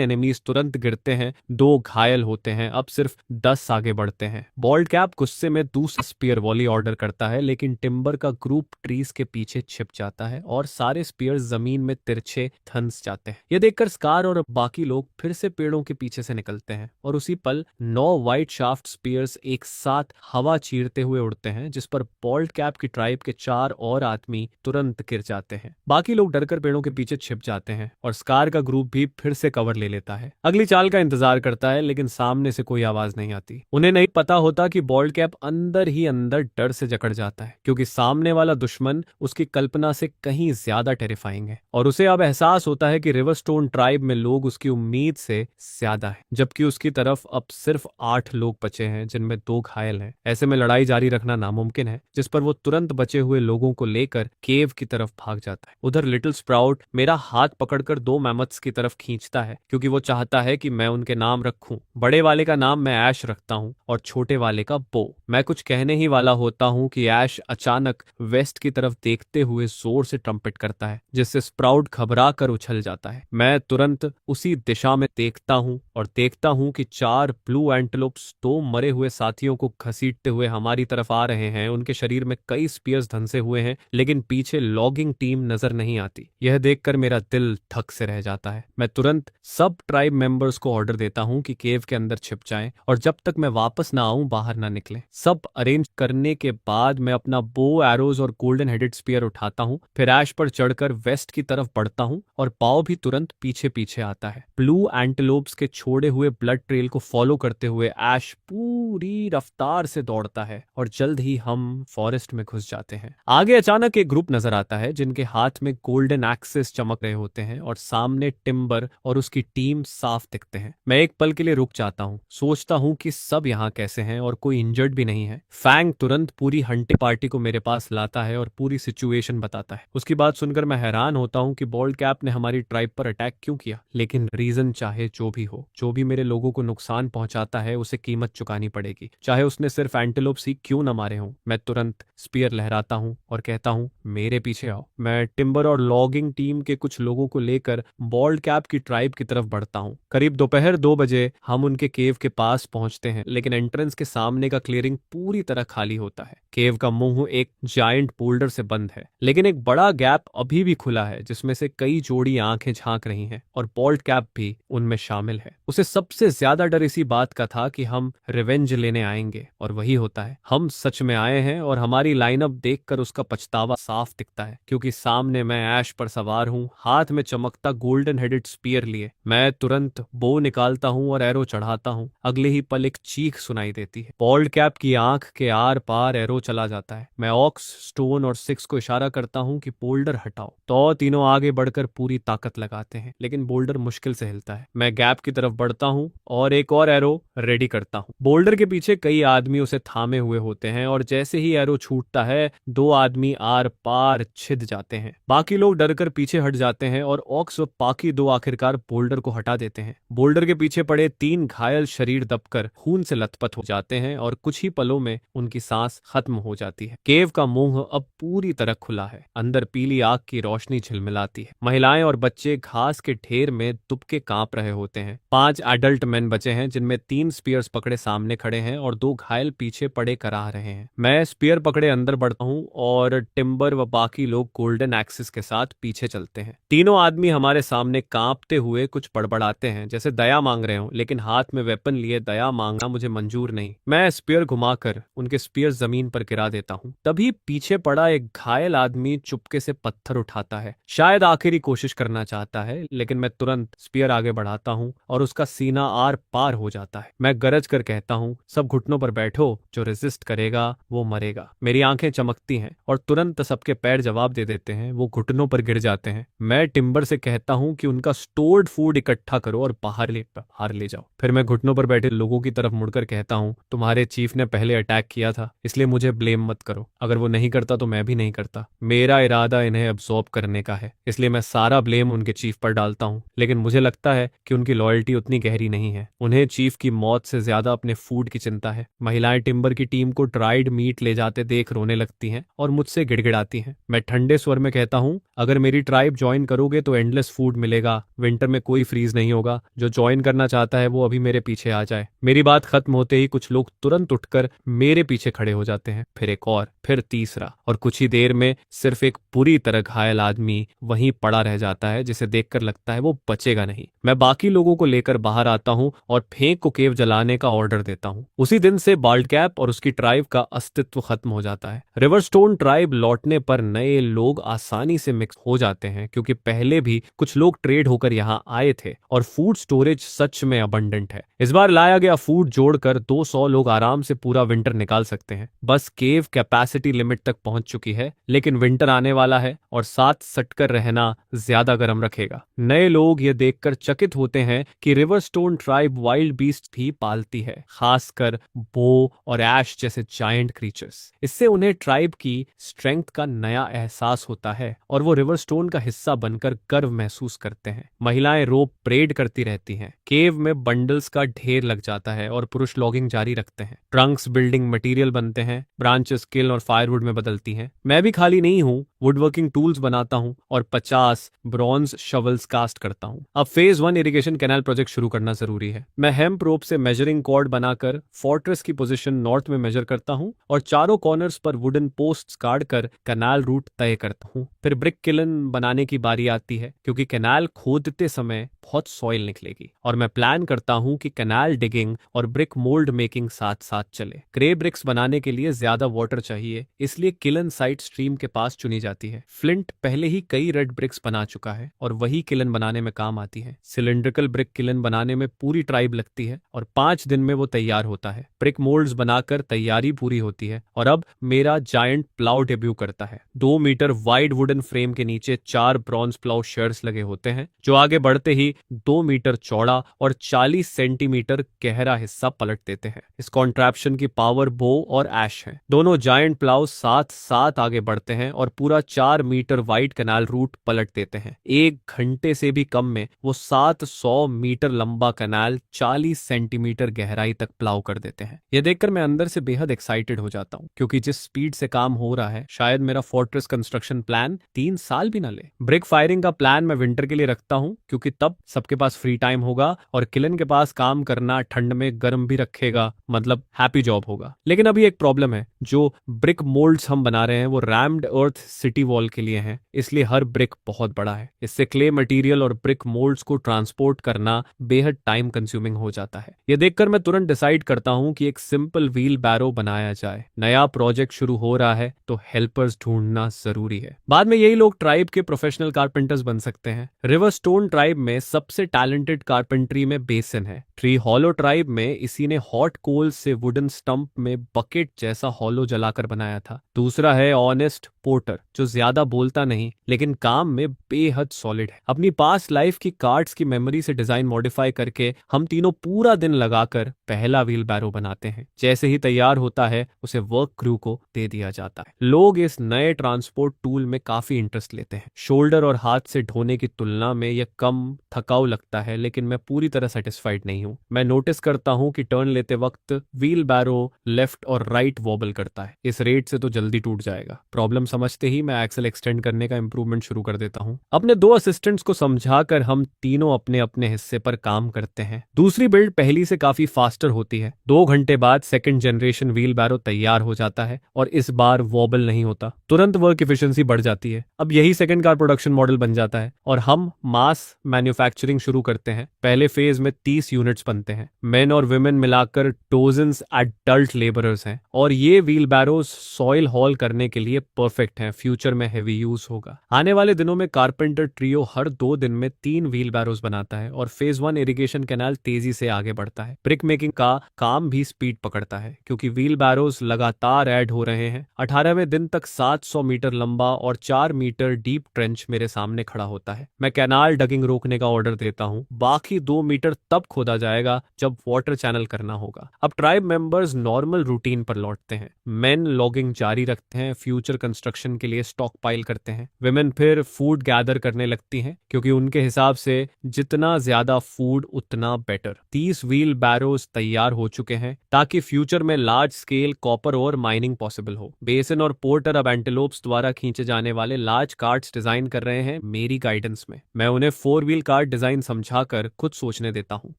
[SPEAKER 1] एनिमीज तुरंत गिरते हैं, 2 घायल होते हैं। अब सिर्फ 10 आगे बढ़ते हैं। बॉल्ड कैप गुस्से में दूसरा स्पीयर वॉली ऑर्डर करता है, लेकिन टिम्बर का ग्रुप ट्रीज के पीछे छिप जाता है और सारे स्पीयर जमीन में तिरछे धंस जाते हैं। यह देखकर स्कार और बाकी लोग फिर से पेड़ों के पीछे से निकलते हैं और उसी पल 9 व्हाइट शाफ्ट स्पीयर्स एक साथ हवा चीरते हुए उड़ते हैं, जिस पर बॉल्ड कैप की ट्राइब के 4 और आदमी तुरंत गिर जाते हैं। बाकी लोग डरकर पेड़ों के पीछे छिप जाते हैं और स्कार का ग्रुप भी फिर से कवर ले लेता है। अगली चाल का इंतजार करता है, लेकिन सामने से कोई आवाज नहीं आती। उन्हें नहीं पता होता कि बॉल्ड कैप अंदर ही अंदर डर से जकड़ जाता है, क्योंकि सामने वाला दुश्मन उसकी कल्पना से कहीं ज्यादा टेरिफाइंग है और उसे अब एहसास होता है कि रिवरस्टोन ट्राइब में लोग उसकी उम्मीद से ज्यादा है, जबकि उसकी तरफ अब सिर्फ 8 लोग बचे हैं, जिनमें 2 घायल हैं। ऐसे में लड़ाई जारी रखना नामुमकिन है, जिस पर वो तुरंत बचे हुए लोगों को लेकर केव की तरफ भाग जाता है। उधर लिटिल स्प्राउट मेरा हाथ पकड़कर 2 मैमथ्स की तरफ खींचता है, क्योंकि वो चाहता है कि मैं उनके नाम रखूं। बड़े वाले का नाम मैं ऐश रखता हूं और छोटे वाले का बो। मैं कुछ कहने ही वाला होता हूं कि ऐश अचानक वेस्ट की तरफ देखते हुए जोर से ट्रम्पेट करता है, जिससे स्प्राउट घबरा कर उछल जाता है। मैं तुरंत उसी दिशा में देखता हूं और देखता हूं कि 4 ब्लू एंटेलोप्स 2 मरे हुए साथियों को घसीटते हुए हमारी तरफ आ रहे हैं। उनके शरीर में कई स्पीयर्स धंसे हुए हैं, लेकिन पीछे लॉगिंग टीम नजर नहीं आती। यह देखकर मेरा दिल धक से रह जाता है। मैं तुरंत सब ट्राइब मेंबर्स को ऑर्डर देता हूं कि केव के अंदर छिप जाएं और जब तक मैं वापस ना आऊं बाहर ना निकलें। सब अरेंज करने के बाद मैं अपना बो, एरोज और गोल्डन हेडेड स्पीयर उठाता हूं, फिर ऐश पर चढ़कर वेस्ट की तरफ बढ़ता हूं और पाव भी तुरंत पीछे पीछे आता है। ब्लू एंटेलोप्स के छोड़े हुए ब्लड ट्रेल को फॉलो करते हुए ऐश पूरी रफ्तार से दौड़ता है और जल्द ही हम फॉरेस्ट में घुस जाते हैं। आगे अचानक एक ग्रुप नजर आता है, जिनके हाथ में गोल्डन एक्सेस चमक रहे होते हैं और सामने टिम्बर और उसकी टीम साफ दिखते हैं। मैं एक पल के लिए रुक जाता हूँ, सोचता हूँ कि सब यहाँ कैसे हैं और कोई इंजर्ड भी नहीं है। फैंग तुरंत पूरी हंटिंग पार्टी को मेरे पास लाता है और पूरी सिचुएशन बताता है। उसकी बात सुनकर मैं हैरान होता हूँ कि बॉल्ड कैप ने हमारी ट्राइब पर अटैक क्यों किया, लेकिन रीजन चाहे जो भी हो, जो भी मेरे लोगों को नुकसान पहुंचाता है उसे कीमत चुकानी पड़ेगी, चाहे उसने सिर्फ एंटेलोप्स ही क्यों न मारे हों। मैं तुरंत स्पीयर लहराता हूँ और कहता हूँ, मेरे पीछे आओ। मैं टिम्बर और लॉगिंग टीम के कुछ लोगों को लेकर बॉल्ड कैप की ट्राइब की तरफ बढ़ता हूँ। करीब दोपहर 2 बजे हम उनके केव के पास पहुंचते हैं, लेकिन एंट्रेंस के सामने का क्लियरिंग पूरी तरह खाली होता है। केव का मुंह एक जायंट बोल्डर से बंद है, लेकिन एक बड़ा गैप अभी भी खुला है, जिसमें से कई जोड़ी आंखें झांक रही हैं और बॉल्ड कैप भी उनमें शामिल है। उसे सबसे ज्यादा डर इसी बात का था कि हम रिवेंज लेने आएंगे, और वही होता है। हम सच में आए हैं और हमारी लाइनअप देखकर उसका पछतावा साफ दिखता है, क्योंकि क्योंकि सामने मैं ऐश पर सवार हूँ, हाथ में चमकता गोल्डन हेडेड स्पीयर लिए। मैं तुरंत बो निकालता हूँ और एरो चढ़ाता हूँ। अगले ही पल एक चीख सुनाई देती है। बॉल्ड कैप की आंख के आर पार एरो चला जाता है। मैं ऑक्स, स्टोन और सिक्स को इशारा करता हूँ कि बोल्डर हटाओ। तो तीनों आगे बढ़कर पूरी ताकत लगाते हैं, लेकिन बोल्डर मुश्किल से हिलता है। मैं गैप की तरफ बढ़ता हूँ और एक और एरो रेडी करता हूँ। बोल्डर के पीछे कई आदमी उसे थामे हुए होते हैं और जैसे ही एरो छूटता है, दो आदमी आर पार छिद जाते हैं। बाकी लोग डरकर पीछे हट जाते हैं और ऑक्स व बाकी दो आखिरकार बोल्डर को हटा देते हैं। बोल्डर के पीछे पड़े तीन घायल शरीर दबकर खून से लथपथ हो जाते हैं और कुछ ही पलों में उनकी सांस खत्म हो जाती है। केव का मुंह अब पूरी तरह खुला है। अंदर पीली आग की रोशनी झिलमिलाती है। महिलाएं और बच्चे घास के ढेर में दुबके कांप रहे होते हैं। 5 एडल्ट मैन बचे हैं, जिनमें 3 स्पीयर्स पकड़े सामने खड़े हैं और 2 घायल पीछे पड़े कराह रहे हैं। मैं स्पीयर पकड़े अंदर बढ़ता हूँ और टिम्बर व बाकी लोग गोल्डन एक्सिस के साथ पीछे चलते हैं। तीनों आदमी हमारे सामने कांपते हुए कुछ बड़बड़ाते हैं, जैसे दया मांग रहे हो, लेकिन हाथ में वेपन लिए दया मांगना मुझे मंजूर नहीं। मैं स्पीयर घुमाकर उनके स्पीयर जमीन पर गिरा देता हूँ। तभी पीछे पड़ा एक घायल आदमी चुपके से पत्थर उठाता है, शायद आखिरी कोशिश करना चाहता है, लेकिन मैं तुरंत स्पीयर आगे बढ़ाता हूँ और उसका सीना आर पार हो जाता है। मैं गरज कर कहता हूँ, सब घुटनों पर बैठो, जो रेजिस्ट करेगा वो मरेगा। मेरी आंखें चमकती हैं और तुरंत सबके पैर जवाब दे देते हैं। वो घुटनों पर गिर जाते हैं। मैं टिम्बर से कहता हूँ कि उनका स्टोर्ड फूड इकट्ठा करो और बाहर ले जाओ। फिर मैं घुटनों पर बैठे लोगों की तरफ मुड़कर कहता हूँ, तुम्हारे चीफ ने पहले अटैक किया था, इसलिए मुझे ब्लेम मत करो। अगर वो नहीं करता तो मैं भी नहीं करता। मेरा इरादा इन्हें अब्सॉर्ब करने का है, इसलिए मैं सारा ब्लेम उनके चीफ पर डालता हूँ। लेकिन मुझे लगता है कि उनकी लॉयल्टी उतनी गहरी नहीं है। उन्हें चीफ की मौत से ज्यादा अपने फूड की चिंता है। महिलाएं टिम्बर की टीम को ड्राइड मीट ले जाते देख रोने लगती हैं और मुझसे गिड़गिड़ाती हैं। मैं ठंडे स्वर में कहता हूँ, अगर मेरी ट्राइब ज्वाइन करोगे तो एंडलेस फूड मिलेगा, विंटर में कोई फ्रीज नहीं होगा। जो ज्वाइन करना चाहता है वो अभी मेरे पीछे आ जाए। मेरी बात खत्म होते ही कुछ लोग तुरंत उठकर मेरे पीछे खड़े हो जाते हैं। फिर एक और, फिर तीसरा, और कुछ ही देर में सिर्फ एक बुरी तरह घायल आदमी वहीं पड़ा रह जाता है, जिसे देखकर लगता है वो बचेगा नहीं। मैं बाकी लोगों को लेकर बाहर आता हूँ और फेंक को केव जलाने का ऑर्डर देता हूँ। उसी दिन से बाल्ड कैप और उसकी ट्राइब का अस्तित्व खत्म हो जाता है। रिवरस्टोन ट्राइब लौटने पर नए लोग आसानी से मिक्स हो जाते हैं, क्योंकि पहले भी कुछ लोग ट्रेड होकर यहाँ आए थे और फूड स्टोरेज सच में अबंडेंट है। इस बार लाया गया फूड जोड़कर 200 लोग आराम से पूरा विंटर निकाल सकते हैं। बस केव कैपेसिटी लिमिट तक पहुंच चुकी है, लेकिन विंटर आने वाला है और साथ सटकर रहना ज्यादा गर्म रखेगा। नए लोग ये देखकर चकित होते हैं कि रिवरस्टोन ट्राइब वाइल्ड बीस्ट भी पालती है, खासकर बो और ऐश जैसे जायंट क्रीचर्स। इससे उन्हें ट्राइब की स्ट्रेंथ का नया एहसास होता है और वो रिवरस्टोन का हिस्सा बनकर गर्व महसूस करते हैं। महिलाएं रोप परेड करती रहती हैं। केव में बंडल्स का ढेर लग जाता है और पुरुष लॉगिंग जारी रखते हैं। ट्रंक्स बिल्डिंग मटेरियल बनते हैं, ब्रांचेस किल और फायरवुड में बदलती हैं। मैं भी खाली नहीं हूँ, वुडवर्किंग टूल्स बनाता हूँ और 50 ब्रॉन्ज शवल्स कास्ट करता हूँ। अब फेज 1 इरिगेशन कैनाल प्रोजेक्ट शुरू करना जरूरी है। मैं हेम्प रोप से मेजरिंग कॉर्ड बनाकर फोर्ट्रेस की पोजीशन नॉर्थ में मेजर करता हूँ और चारों कॉर्नर्स पर वुडन पोस्ट्स काटकर कैनाल रूट तय करता हूँ। फिर ब्रिक किलन बनाने की बारी आती है, क्योंकि कैनाल खोदते समय बहुत सॉइल निकलेगी और मैं प्लान करता हूँ कि कैनाल डिगिंग और ब्रिक मोल्ड मेकिंग साथ साथ चले। ग्रे ब्रिक्स बनाने के लिए ज्यादा वाटर चाहिए, इसलिए किलन साइट स्ट्रीम के पास चुनी जाती है। फ्लिंट पहले ही कई रेड ब्रिक्स बना चुका है और वही किलन बनाने में काम आती है। सिलिंड्रिकल ब्रिक किलन बनाने में पूरी ट्राइब लगती है और 5 दिन में वो तैयार होता है। ब्रिक मोल्ड्स बनाकर तैयारी पूरी होती है और अब मेरा जायंट प्लाउ डेब्यू करता है। 2 मीटर वाइड वुडन फ्रेम के नीचे 4 ब्रॉन्ज प्लाउ शेयर्स लगे होते हैं, जो आगे बढ़ते ही 2 मीटर चौड़ा और 40 सेंटीमीटर गहरा हिस्सा पलट देते हैं। इस कॉन्ट्रैप्शन की पावर बो और ऐश है। दोनों जायंट प्लाउ साथ साथ आगे बढ़ते हैं और पूरा 4 मीटर वाइड कैनाल रूट पलट देते हैं। 1 घंटे से भी कम में वो 700 मीटर लंबा कैनाल 40 सेंटीमीटर गहराई तक प्लाउ कर देते हैं। यह देखकर मैं अंदर से बेहद एक्साइटेड हो जाता हूँ, क्योंकि जिस स्पीड से काम हो रहा है, शायद मेरा फोर्ट्रेस कंस्ट्रक्शन प्लान 3 साल भी न ले। ब्रिक फायरिंग का प्लान मैं विंटर के लिए रखता हूँ, क्योंकि तब सबके पास फ्री टाइम होगा और किलन के पास काम करना ठंड में गर्म भी रखेगा, मतलब हैप्पी जॉब होगा। लेकिन अभी एक प्रॉब्लम है। जो ब्रिक मोल्ड्स हम बना रहे हैं वो रैम्ड अर्थ सिटी वॉल के लिए हैं, इसलिए हर ब्रिक बहुत बड़ा है। इससे क्ले मटेरियल और ब्रिक मोल्ड्स को ट्रांसपोर्ट करना बेहद टाइम कंज्यूमिंग हो जाता है। ये देखकर मैं तुरंत डिसाइड करता हूँ कि एक सिंपल व्हील बैरो बनाया जाए। नया प्रोजेक्ट शुरू हो रहा है तो हेल्पर्स ढूंढना जरूरी है। बाद में यही लोग ट्राइब के प्रोफेशनल कारपेंटर्स बन सकते हैं। रिवर स्टोन ट्राइब में सबसे टैलेंटेड कारपेंट्री में बेसिन है। ट्री हॉलो ट्राइब में इसी ने हॉट कोल से वुडन स्टंप में बकेट जैसा हॉलो जलाकर बनाया था। दूसरा है ऑनेस्ट पोर्टर, जो ज्यादा बोलता नहीं लेकिन काम में बेहद सॉलिड है। अपनी पास्ट लाइफ की कार्ड्स की मेमोरी से डिजाइन मॉडिफाई करके हम तीनों पूरा दिन लगाकर पहला व्हील बैरो बनाते हैं। जैसे ही तैयार होता है उसे वर्क क्रू को दे दिया जाता है। लोग इस नए ट्रांसपोर्ट टूल में काफी इंटरेस्ट लेते हैं। शोल्डर और हाथ से ढोने की तुलना में यह कम थकाऊ लगता है, लेकिन मैं पूरी तरह सेटिस्फाइड नहीं हूं। मैं नोटिस करता हूं कि टर्न लेते वक्त व्हील बैरो लेफ्ट और राइट वॉबल करता है। इस रेट से तो जल्दी टूट जाएगा। प्रॉब्लम समझते ही मैं एक्सेल एक्सटेंड करने का इंप्रूवमेंट शुरू कर देता हूं। अपने दो असिस्टेंट्स को समझाकर हम तीनों अपने अपने हिस्से पर काम करते हैं। दूसरी बिल्ड पहली से काफी फास्टर होती है। 2 घंटे बाद सेकंड जनरेशन व्हील बैरो तैयार हो जाता है और इस बार वॉबल नहीं होता। तुरंत वर्क एफिशिएंसी बढ़ जाती है। अब यही सेकंड कार प्रोडक्शन मॉडल बन जाता है और हम मास मैन्युफैक्चरिंग शुरू करते हैं। पहले फेज में 30 यूनिट्स बनते हैं। मेन और विमेन मिलाकर डोजन्स एडल्ट लेबरर्स हैं और ये व्हील बैरोज सॉइल हॉल करने के लिए परफेक्ट हैं। फ्यूचर में हेवी यूज होगा। आने वाले दिनों में कारपेंटर ट्रियो हर 2 दिन में 3 व्हील बैरोज बनाता है और फेज 1 इरिगेशन कैनाल तेजी से आगे बढ़ता है। ब्रिक मेकिंग का काम भी स्पीड पकड़ता है क्योंकि व्हील बैरोज लगातार ऐड हो रहे हैं। 18वें दिन तक 700 मीटर लंबा और 4 मीटर डीप ट्रेंच मेरे सामने खड़ा होता है। मैं कैनाल डगिंग रोकने का ऑर्डर देता हूं। बाकी 2 मीटर तब खोदा जाएगा जब वाटर चैनल करना होगा। अब ट्राइब मेंबर्स नॉर्मल रूटीन पर लौटते हैं। मेन लॉगिंग जारी रखते हैं, फ्यूचर कंस्ट्रक्शन के लिए स्टॉक पाइल करते हैं। विमेन फिर फूड गैदर करने लगती हैं क्योंकि उनके हिसाब से जितना ज्यादा फूड उतना बेटर। 30 व्हील बैरोज तैयार हो चुके हैं ताकि फ्यूचर में लार्ज स्केल कॉपर और माइनिंग पॉसिबल हो। बेसिन और पोर्टर अब एंटेलोप्स द्वारा खींचे जाने वाले लार्ज कार्ट्स डिजाइन कर रहे हैं मेरी गाइडेंस में। मैं उन्हें 4 व्हील कार्ट डिजाइन समझाकर खुद सोचने देता हूँ।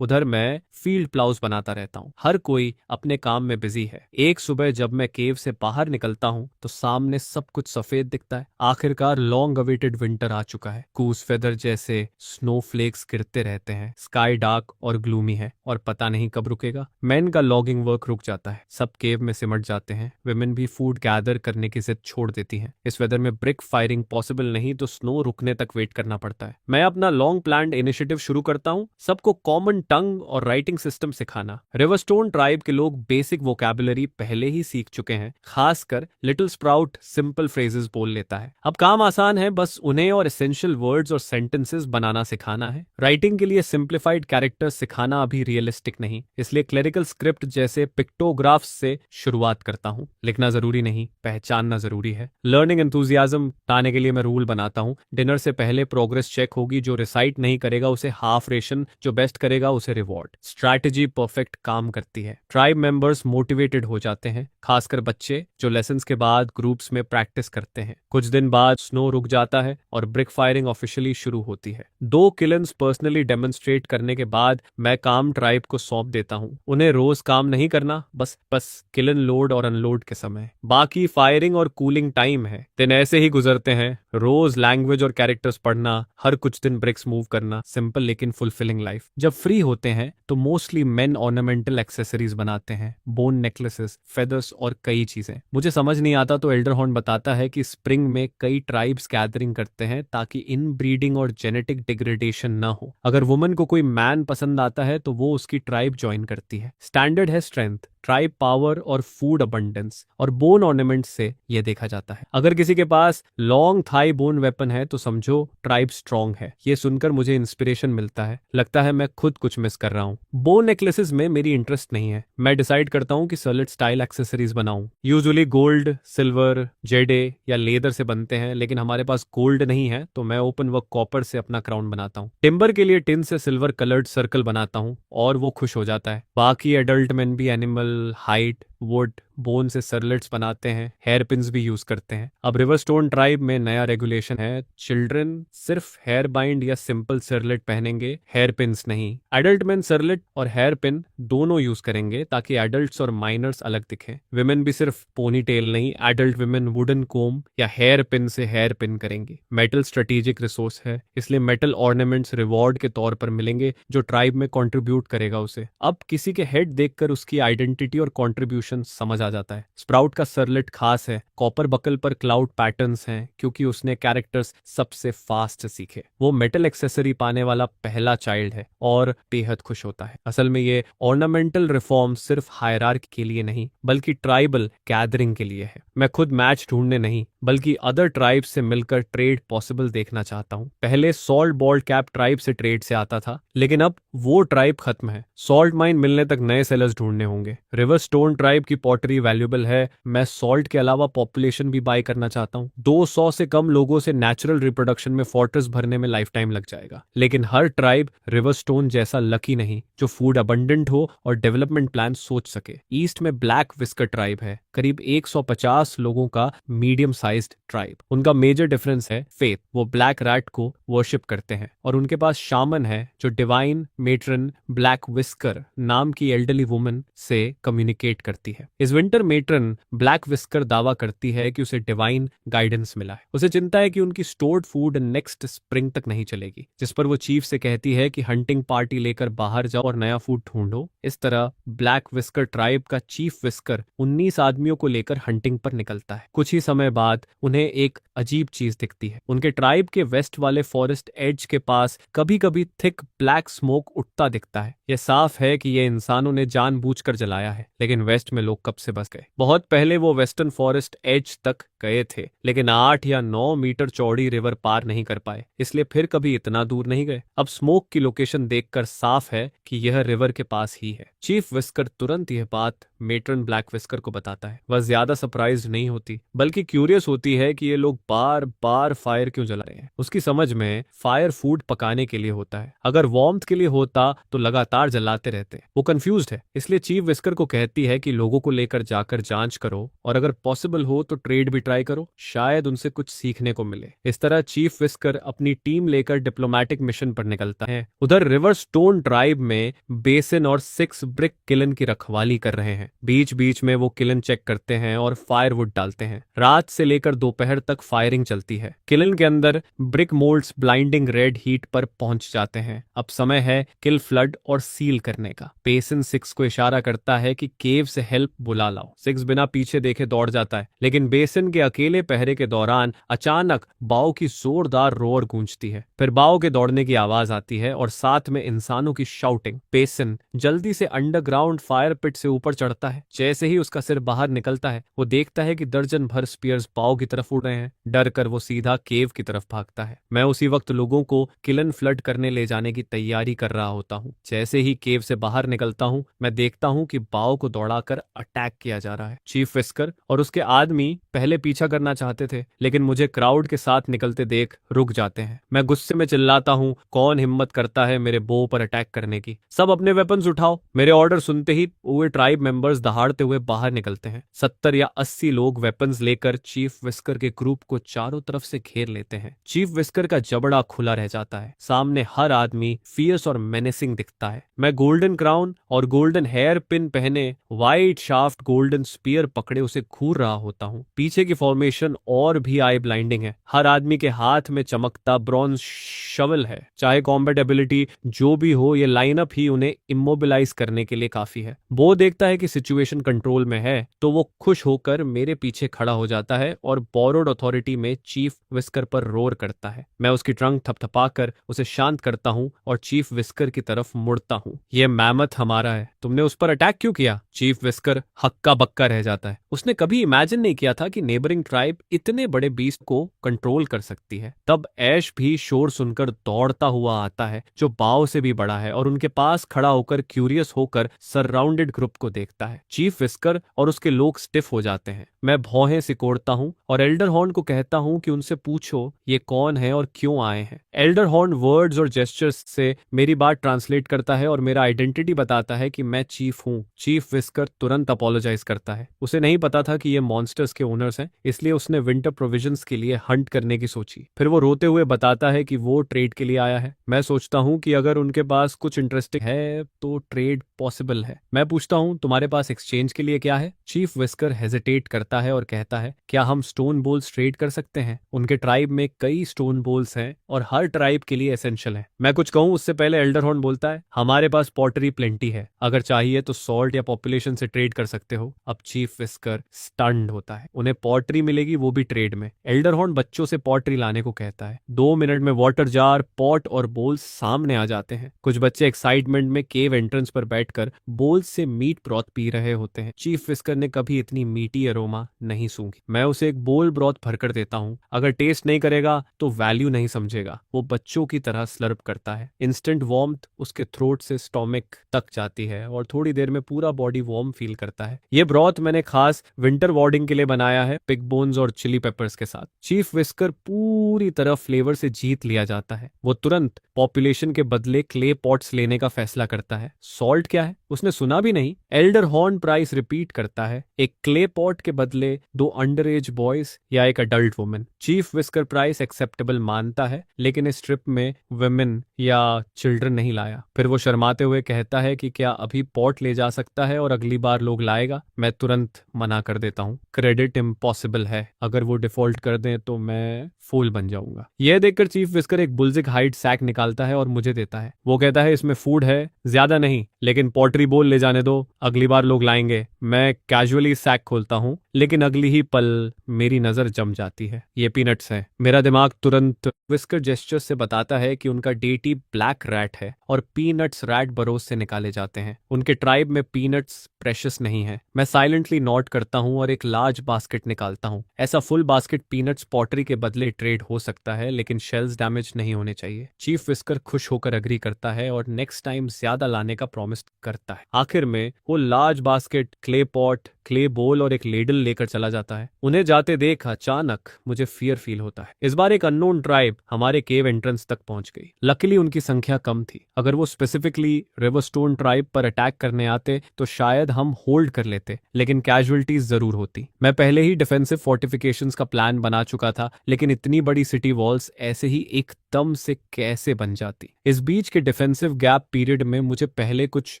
[SPEAKER 1] उधर मैं फील्ड प्लाउज बनाता रहता हूँ। हर कोई अपने काम में बिजी है। एक सुबह जब मैं केव से बाहर निकलता हूँ तो सामने सब कुछ सफेद दिखता है। आखिरकार लॉन्ग अवेटेड विंटर आ चुका है। कूस फेदर जैसे स्नोफ्लेक्स गिरते रहते हैं। स्काई डार्क और ग्लूमी है और पता नहीं कब रुकेगा। मैन का लॉगिंग वर्क रुक जाता है। सब केव में सिमट जाते हैं। विमेन भी फूड गैदर करने की जिद छोड़ देती हैं। इस वेदर में ब्रिक फायरिंग पॉसिबल नहीं तो स्नो रुकने तक वेट करना पड़ता है। मैं अपना लॉन्ग प्लान्ड इनिशिएटिव शुरू करता हूँ। सबको कॉमन टंग और राइटिंग सिस्टम सिखाना। रिवरस्टोन ट्राइब के लोग बेसिक वोकैबुलरी पहले ही सीख चुके हैं। खासकर लिटिल स्प्राउट सिंपल फ्रेजेस बोल लेता है। अब काम आसान है, बस उन्हें और एसेंशियल वर्ड्स और सेंटेंसेस बनाना सिखाना है। राइटिंग के लिए सिंप्लीफाइड कैरेक्टर्स सिखाना अभी रियलिस्टिक नहीं, इसलिए क्लेरिकल स्क्रिप्ट जैसे पिक्टोग्राफ्स से शुरुआत करता हूँ। लिखना जरूरी नहीं, पहचानना जरूरी है। लर्निंग एंथुजियाज्म लाने के लिए मैं रूल बनाता हूँ। डिनर से पहले प्रोग्रेस चेक होगी। जो रिसाइट नहीं करेगा उसे हाफ रेशन, जो बेस्ट करेगा उसे रिवॉर्ड। स्ट्रैटेजी परफेक्ट काम करती है। ट्राइब मेंबर्स मोटिवेटेड हो जाते हैं, खासकर बच्चे जो लेसन्स के बाद ग्रुप्स में प्रैक्टिस करते हैं। कुछ दिन बाद स्नो रुक जाता है और ब्रिक फायरिंग ऑफिशियली शुरू होती है। 2 किलन्स पर्सनली डेमोन्स्ट्रेट करने के बाद मैं काम ट्राइब को सौंप देता हूँ। उन्हें रोज काम नहीं करना, बस किलन लोड और अनलोड के समय। बाकी फायरिंग और कूलिंग टाइम है। दिन ऐसे ही गुजरते हैं। रोज लैंग्वेज और कैरेक्टर्स पढ़ना, हर कुछ दिन ब्रिक्स मूव करना। सिंपल लेकिन फुलफिलिंग लाइफ। जब फ्री होते हैं तो मोस्टली मेन ऑर्नामेंटल एक्सेसरीज बनाते हैं। बोन नेकलेसेस, फेदर्स और कई चीजें। मुझे समझ नहीं आता तो एल्डर हॉर्न बताता है कि स्प्रिंग में कई ट्राइब्स गैदरिंग करते हैं ताकि इन ब्रीडिंग और जेनेटिक डिग्रेडेशन ना हो। अगर वुमन को कोई मैन पसंद आता है तो वो उसकी ट्राइब ज्वाइन करती है। स्टैंडर्ड है स्ट्रेंथ, ट्राइब पावर और फूड अबंडेंस, और बोन ऑर्नामेंट से यह देखा जाता है। अगर किसी के पास लॉन्ग थाई बोन वेपन है तो समझो ट्राइब स्ट्रांग है। ये सुनकर मुझे इंस्पिरेशन मिलता है। लगता है मैं खुद कुछ मिस कर रहा हूँ। बोन नेकलेसेस में मेरी इंटरेस्ट नहीं है। मैं डिसाइड करता हूँ कि सॉलिड स्टाइल एक्सेसरीज बनाऊं। यूजुअली गोल्ड, सिल्वर, जेडे या लेदर से बनते हैं, लेकिन हमारे पास गोल्ड नहीं है तो मैं ओपन वर्क कॉपर से अपना क्राउन बनाता हूँ। टिम्बर के लिए टिन से सिल्वर कलर्ड सर्कल बनाता हूँ और वो खुश हो जाता है। बाकी एडल्ट मैन भी एनिमल, हाइट, वुड बोन से सरलेट्स बनाते हैं, हेयर पिन्स भी यूज करते हैं। अब रिवरस्टोन ट्राइब में नया रेगुलेशन है, चिल्ड्रन सिर्फ हेयर बाइंड या सिंपल सरलेट पहनेंगे, हेयर पिन्स नहीं। एडल्ट मैन सरलेट और हेयर पिन दोनों यूज करेंगे ताकि एडल्ट्स और माइनर्स अलग दिखें। विमेन भी सिर्फ पोनी टेल नहीं, एडल्ट विमेन वुडन कोम या हेयर पिन से हेयर पिन करेंगी। मेटल स्ट्रेटेजिक रिसोर्स है, इसलिए मेटल ऑर्नामेंट्स रिवॉर्ड के तौर पर मिलेंगे जो ट्राइब में कंट्रीब्यूट करेगा उसे। अब किसी के हेड देखकर उसकी आइडेंटिटी और कंट्रीब्यूशन समझ आ जाता है। स्प्राउट का सरलेट खास है, कॉपर बकल पर क्लाउड पैटर्न्स हैं क्योंकि उसने कैरेक्टर्स सबसे फास्ट सीखे। वो मेटल एक्सेसरी पाने वाला पहला चाइल्ड है और बेहद खुश होता है। असल में ये ऑर्नामेंटल रिफॉर्म सिर्फ हायरार्की के लिए नहीं बल्कि ट्राइबल गैदरिंग के लिए है। मैं खुद मैच ढूंढने नहीं बल्कि अदर ट्राइब से मिलकर ट्रेड पॉसिबल देखना चाहता हूँ। पहले सॉल्ट बॉल्ड कैप ट्राइब से ट्रेड से आता था, लेकिन अब वो ट्राइब खत्म है। सॉल्ट माइन मिलने तक नए सेलर्स ढूंढने होंगे। रिवर स्टोन ट्राइब की पॉटरी वैल्यूएबल है। मैं सॉल्ट के अलावा पॉपुलेशन भी बाय करना चाहता हूँ। 200 से कम लोगों से नेचुरल रिप्रोडक्शन में फोर्ट्रेस भरने में लाइफ टाइम लग जाएगा। लेकिन हर ट्राइब रिवर स्टोन जैसा लकी नहीं जो फूड अबंडेंट हो और डेवलपमेंट प्लान सोच सके। ईस्ट में ब्लैक विस्कर ट्राइब है, करीब 150 लोगों का मीडियम साइज्ड ट्राइब। उनका मेजर डिफरेंस है फेथ। वो ब्लैक रैट को वर्शिप करते हैं और उनके पास शामन है जो डिवाइन मेट्रन ब्लैक विस्कर नाम की एल्डरली वुमन से कम्युनिकेट करती है। इस विंटर मेट्रन ब्लैक विस्कर दावा करती है कि उसे डिवाइन गाइडेंस मिला है। उसे चिंता है कि उनकी स्टोर्ड फूड नेक्स्ट स्प्रिंग तक नहीं चलेगी, जिस पर वो चीफ से कहती है कि हंटिंग पार्टी लेकर बाहर जाओ और नया फूड ढूंढो। इस तरह ब्लैक विस्कर ट्राइब का चीफ विस्कर 19 आदमियों को लेकर हंटिंग पर निकलता है। कुछ ही समय बाद उन्हें एक अजीब चीज दिखती है। उनके ट्राइब के वेस्ट वाले फॉरेस्ट एज के पास कभी कभी थिक ब्लैक स्मोक उठता दिखता है। यह साफ है कि यह इंसानों ने जानबूझकर जलाया है, लेकिन वेस्ट में लोग कब से बस गए। बहुत पहले वो वेस्टर्न फॉरेस्ट एज तक गए थे, लेकिन 8 या 9 मीटर चौड़ी रिवर पार नहीं कर पाए, इसलिए फिर कभी इतना दूर नहीं गए। अब स्मोक की लोकेशन देखकर साफ है कि यह रिवर के पास ही है। चीफ विस्कर तुरंत यह बात मेट्रन ब्लैक विस्कर को बताता है। वह ज्यादा सरप्राइज नहीं होती बल्कि क्यूरियस होती है कि ये लोग बार बार फायर क्यों जला रहे हैं। उसकी समझ में फायर फूड पकाने के लिए होता है, अगर वार्मथ के लिए होता तो लगातार जलाते रहते। वो कंफ्यूज्ड है, इसलिए चीफ विस्कर को कहती है कि लोगों को लेकर जाकर जांच करो और अगर पॉसिबल हो तो ट्रेड भी ट्राई करो, शायद उनसे कुछ सीखने को मिले। इस तरह चीफ विस्कर अपनी टीम लेकर डिप्लोमेटिक मिशन पर निकलता है। उधर रिवर स्टोन ट्राइब में बेसिन और 6 ब्रिक किलन की रखवाली कर रहे हैं। बीच बीच में वो किलन चेक करते हैं और फायरवुड डालते हैं। रात से लेकर दोपहर तक फायरिंग चलती है। किलन के अंदर brick moulds blinding red heat पर पहुंच जाते हैं। अब समय है किल फ्लड और सील करने का। बेसिन 6 को इशारा करता है कि केव से हेल्प बुला लाओ। 6 बिना पीछे देखे दौड़ जाता है, लेकिन बेसिन के अकेले पहरे के दौरान अचानक बाव की जोरदार रोर गूंजती है। फिर बाव के दौड़ने की आवाज आती है और साथ में इंसानों की शाउटिंग। बेसिन जल्दी से अंडरग्राउंड फायर पिट से ऊपर चढ़ता है। जैसे ही उसका सिर बाहर निकलता है, वो देखता है कि दर्जन भर स्पीयर्स बाव की तरफ उड़ रहे हैं। डर कर वो सीधा केव की तरफ भागता है। मैं उसी वक्त लोगों को किलन फ्लड करने ले जाने की तैयारी कर रहा होता हूँ। जैसे ही केव से बाहर निकलता हूँ, मैं देखता हूँ कि बाव को दौड़ाकर अटैक किया जा रहा है। चीफ विस्कर और उसके आदमी पहले पीछा करना चाहते थे, लेकिन मुझे क्राउड के साथ निकलते देख रुक जाते हैं। मैं गुस्से में चिल्लाता हूँ, कौन हिम्मत करता है मेरे बो पर अटैक करने की? सब अपने वेपन्स उठाओ। मेरे ऑर्डर सुनते ही पूरे ट्राइब मेंबर्स दहाड़ते हुए बाहर निकलते हैं। 70 या 80 लोग वेपन्स लेकर चीफ विस्कर के ग्रुप को चारों तरफ से घेर लेते हैं। चीफ विस्कर का जबड़ा खुला रह जाता है। सामने हर आदमी फियर्स और मेनेसिंग दिखता है। मैं गोल्डन क्राउन और गोल्डन हेयर पिन पहने, वाइट शाफ्ट गोल्डन स्पीयर पकड़े उसे घूर रहा होता हूँ। पीछे की फॉर्मेशन और भी आई ब्लाइंडिंग है। हर आदमी के हाथ में चमकता ब्रॉन्ज शवल है। चाहे कॉम्बैट एबिलिटी जो भी हो, ये लाइनअप ही उन्हें इमोबिलाइज करने के लिए काफी है। वो देखता है कि सिचुएशन कंट्रोल में है तो वो खुश होकर मेरे पीछे खड़ा हो जाता है और बोरोड अथॉरिटी में चीफ विस्कर पर रोर करता है। मैं उसकी ट्रंक थपथपाकर उसे शांत करता हूँ और चीफ विस्कर की तरफ मुड़ता हूँ। ये मैमथ हमारा है, तुमने उस पर अटैक क्यों किया? चीफ विस्कर हक्का बक्का रह जाता है। उसने कभी इमेजिन नहीं किया था कि नेबरिंग नेबरिंग ट्राइब इतने बड़े बीस्ट को कंट्रोल कर सकती है। तब ऐश भी शोर सुनकर दौड़ता हुआ आता है, जो बाव से भी बड़ा है, और उनके पास खड़ा होकर क्यूरियस होकर सराउंडेड ग्रुप को देखता है। चीफ विस्कर और उसके लोग स्टिफ हो जाते हैं। मैं भौहें सिकोड़ता हूँ और एल्डर हॉर्न को कहता हूँ कि उनसे पूछो ये कौन है और क्यों आए हैं। एल्डर हॉर्न वर्ड्स और जेस्चर्स से मेरी बात ट्रांसलेट करता है और मेरा आइडेंटिटी बताता है कि मैं चीफ हूँ। चीफ विस्कर तुरंत अपोलोजाइज करता है। उसे नहीं पता था कि ये मॉन्स्टर्स के ओनर्स हैं, इसलिए उसने विंटर प्रोविजंस के लिए हंट करने की सोची। फिर वो रोते हुए बताता है कि वो ट्रेड के लिए आया है। मैं सोचता हूँ कि अगर उनके पास कुछ इंटरेस्टिंग है तो ट्रेड पॉसिबल है। मैं पूछता हूँ तुम्हारे पास एक्सचेंज के लिए क्या है। चीफ विस्कर हेजिटेट करता है और कहता है क्या हम स्टोन बोल्स ट्रेड कर सकते हैं। उनके ट्राइब में कई स्टोन बोल्स हैं और हर ट्राइब के लिए एसेंशियल है। मैं कुछ कहूँ उससे पहले एल्डर हॉर्न बोलता है हमारे पास पॉटरी प्लेंटी है, अगर चाहिए तो सॉल्ट या पॉपुलेशन से ट्रेड कर सकते हो। अब चीफ विस्कर स्टन्ड होता है। उन्हें पॉटरी मिलेगी, वो भी ट्रेड में। एल्डर हॉर्न बच्चों से पॉटरी लाने को कहता है। 2 मिनट में वाटर जार, पॉट और बोल्स सामने आ जाते हैं। कुछ बच्चे एक्साइटमेंट में केव एंट्रेंस पर बैठकर बोल्स से मीट ब्रॉथ पी रहे होते हैं। चीफ विस्कर ने कभी इतनी मीठी अरोमा नहीं सूंघी। मैं उसे एक बोल ब्रॉथ भरकर देता हूँ। अगर टेस्ट नहीं करेगा तो वैल्यू नहीं समझेगा। वो बच्चों की तरह स्लर्प करता है। इंस्टेंट वार्मथ उसके थ्रोट से स्टोमिक तक जाती है और थोड़ी देर में पूरा बॉडी वार्म फील करता है। ये ब्रॉथ मैंने खास विंटर वार्डिंग के लिए बनाया है, पिग बोन्स और चिली पेपर्स के साथ। चीफ विस्कर पूरी तरह फ्लेवर से जीत लिया जाता है। वो तुरंत पॉपुलेशन के बदले क्ले पॉट्स लेने का फैसला करता है। सॉल्ट क्या है उसने सुना भी नहीं। एल्डर हॉर्न प्राइस रिपीट करता है, एक क्ले पॉट के बदले 2 अंडर एज बॉयज या एक adult women. Chief whisker price acceptable मानता है, लेकिन इस ट्रिप में वुमेन या चिल्ड्रन नहीं लाया। फिर वो शर्माते हुए कहता है कि क्या अभी पॉट ले जा सकता है और अगली बार लोग लाएगा। मैं तुरंत मना कर देता हूँ। क्रेडिट इम्पॉसिबल है, अगर वो डिफॉल्ट कर दें तो मैं फूल बन जाऊंगा। यह देखकर चीफ विस्कर एक बुल्जिक हाइड सैक निकालता है और मुझे देता है। वो कहता है इसमें फूड है, ज्यादा नहीं, लेकिन पॉटरी बोल ले जाने दो, अगली बार लोग लाएंगे। मैं कैजुअली सैक खोलता हूँ, लेकिन अगली ही पल मेरी नजर जम जाती है। ये पीनट्स है। मेरा दिमाग तुरंत विस्कर जेस्चर से बताता है कि उनका डेटी ब्लैक रैट है और पीनट्स रैट बरोज से निकाले जाते हैं। उनके ट्राइब में पीनट्स प्रेशियस नहीं है। मैं साइलेंटली नोट करता हूँ और एक लार्ज बास्केट निकालता हूँ। ऐसा फुल बास्केट पीनट्स पॉटरी के बदले ट्रेड हो सकता है, लेकिन शेल्स डैमेज नहीं होने चाहिए। चीफ विस्कर खुश होकर अग्री करता है और नेक्स्ट टाइम ज्यादा लाने का प्रॉमिस करता है। आखिर में वो large basket, clay pot, clay बोल और एक लेडल लेकर चला जाता है। उन्हें जाते देख अचानक मुझे फियर फील होता है। इस बार एक अननोन ट्राइब हमारे केव एंट्रेंस तक पहुंच गई। लकीली उनकी संख्या कम थी। अगर वो स्पेसिफिकली रिवरस्टोन ट्राइब पर अटैक करने आते तो शायद हम होल्ड कर लेते, लेकिन कैजुअलिटीज जरूर होती। मैं पहले ही डिफेंसिव फोर्टिफिकेशंस का प्लान बना चुका था, लेकिन इतनी बड़ी सिटी वॉल्स ऐसे ही एकदम से कैसे बन जाती। इस बीच के डिफेंसिव गैप पीरियड में मुझे पहले कुछ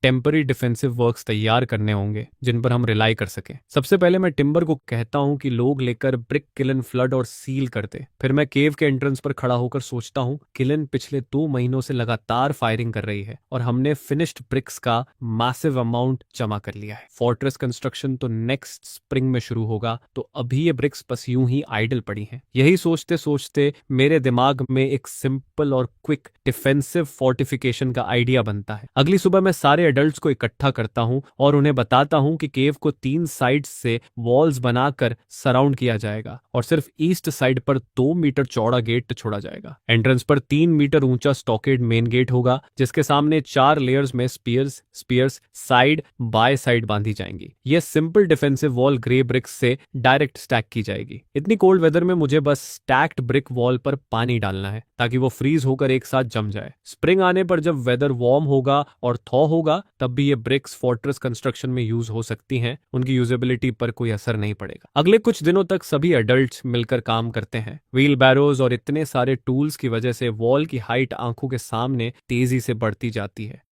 [SPEAKER 1] टेम्पररी डिफेंसिव वर्क्स तैयार करने होंगे जिन पर हम रिलाई कर सके। सबसे पहले मैं टिम्बर को कहता हूँ कि लोग लेकर ब्रिक किलन फ्लड और सील करते। फिर मैं केव के एंट्रेंस पर खड़ा होकर सोचता हूँ किलन पिछले 2 महीनों से लगातार फायरिंग कर रही है और हमने फिनिश्ड ब्रिक्स का मैसिव अमाउंट जमा कर लिया है। फोर्ट्रेस कंस्ट्रक्शन तो नेक्स्ट स्प्रिंग में शुरू होगा, तो अभी ये ब्रिक्स बस यूं ही आइडल पड़ी हैं। यही सोचते सोचते मेरे दिमाग में एक सिंपल और क्विक डिफेंसिव फोर्टिफिकेशन का आइडिया बनता है। अगली सुबह मैं सारे एडल्ट्स को इकट्ठा करता हूँ और उन्हें बताता हूँ कि केव को 3 साइड्स से वॉल्स बनाकर सराउंड किया जाएगा और सिर्फ ईस्ट साइड पर 2 मीटर चौड़ा गेट छोड़ा जाएगा। एंट्रेंस पर 3 मीटर ऊंचा स्टॉकेड मेन गेट होगा, जिसके सामने 4 लेयर्स में स्पीयर्स साइड बाय साइड बांधी जाएंगी। यह simple defensive wall grey bricks से डायरेक्ट स्टैक की जाएगी। इतनी कोल्ड वेदर में मुझे बस स्टैक्ड ब्रिक वॉल पर पानी डालना है ताकि वो फ्रीज होकर एक साथ जम जाए। स्प्रिंग आने पर जब वेदर वार्म होगा और थॉ होगा, तब भी ये ब्रिक्स फोर्ट्रेस कंस्ट्रक्शन में यूज हो सकती हैं। उनकी यूजेबिलिटी पर कोई असर नहीं पड़ेगा। अगले कुछ दिनों तक सभी एडल्ट्स मिलकर काम करते हैं। व्हील बैरोज और इतने सारे टूल्स की वजह से वॉल की हाइट आंखों के सामने तेजी से बढ़ती जाती है।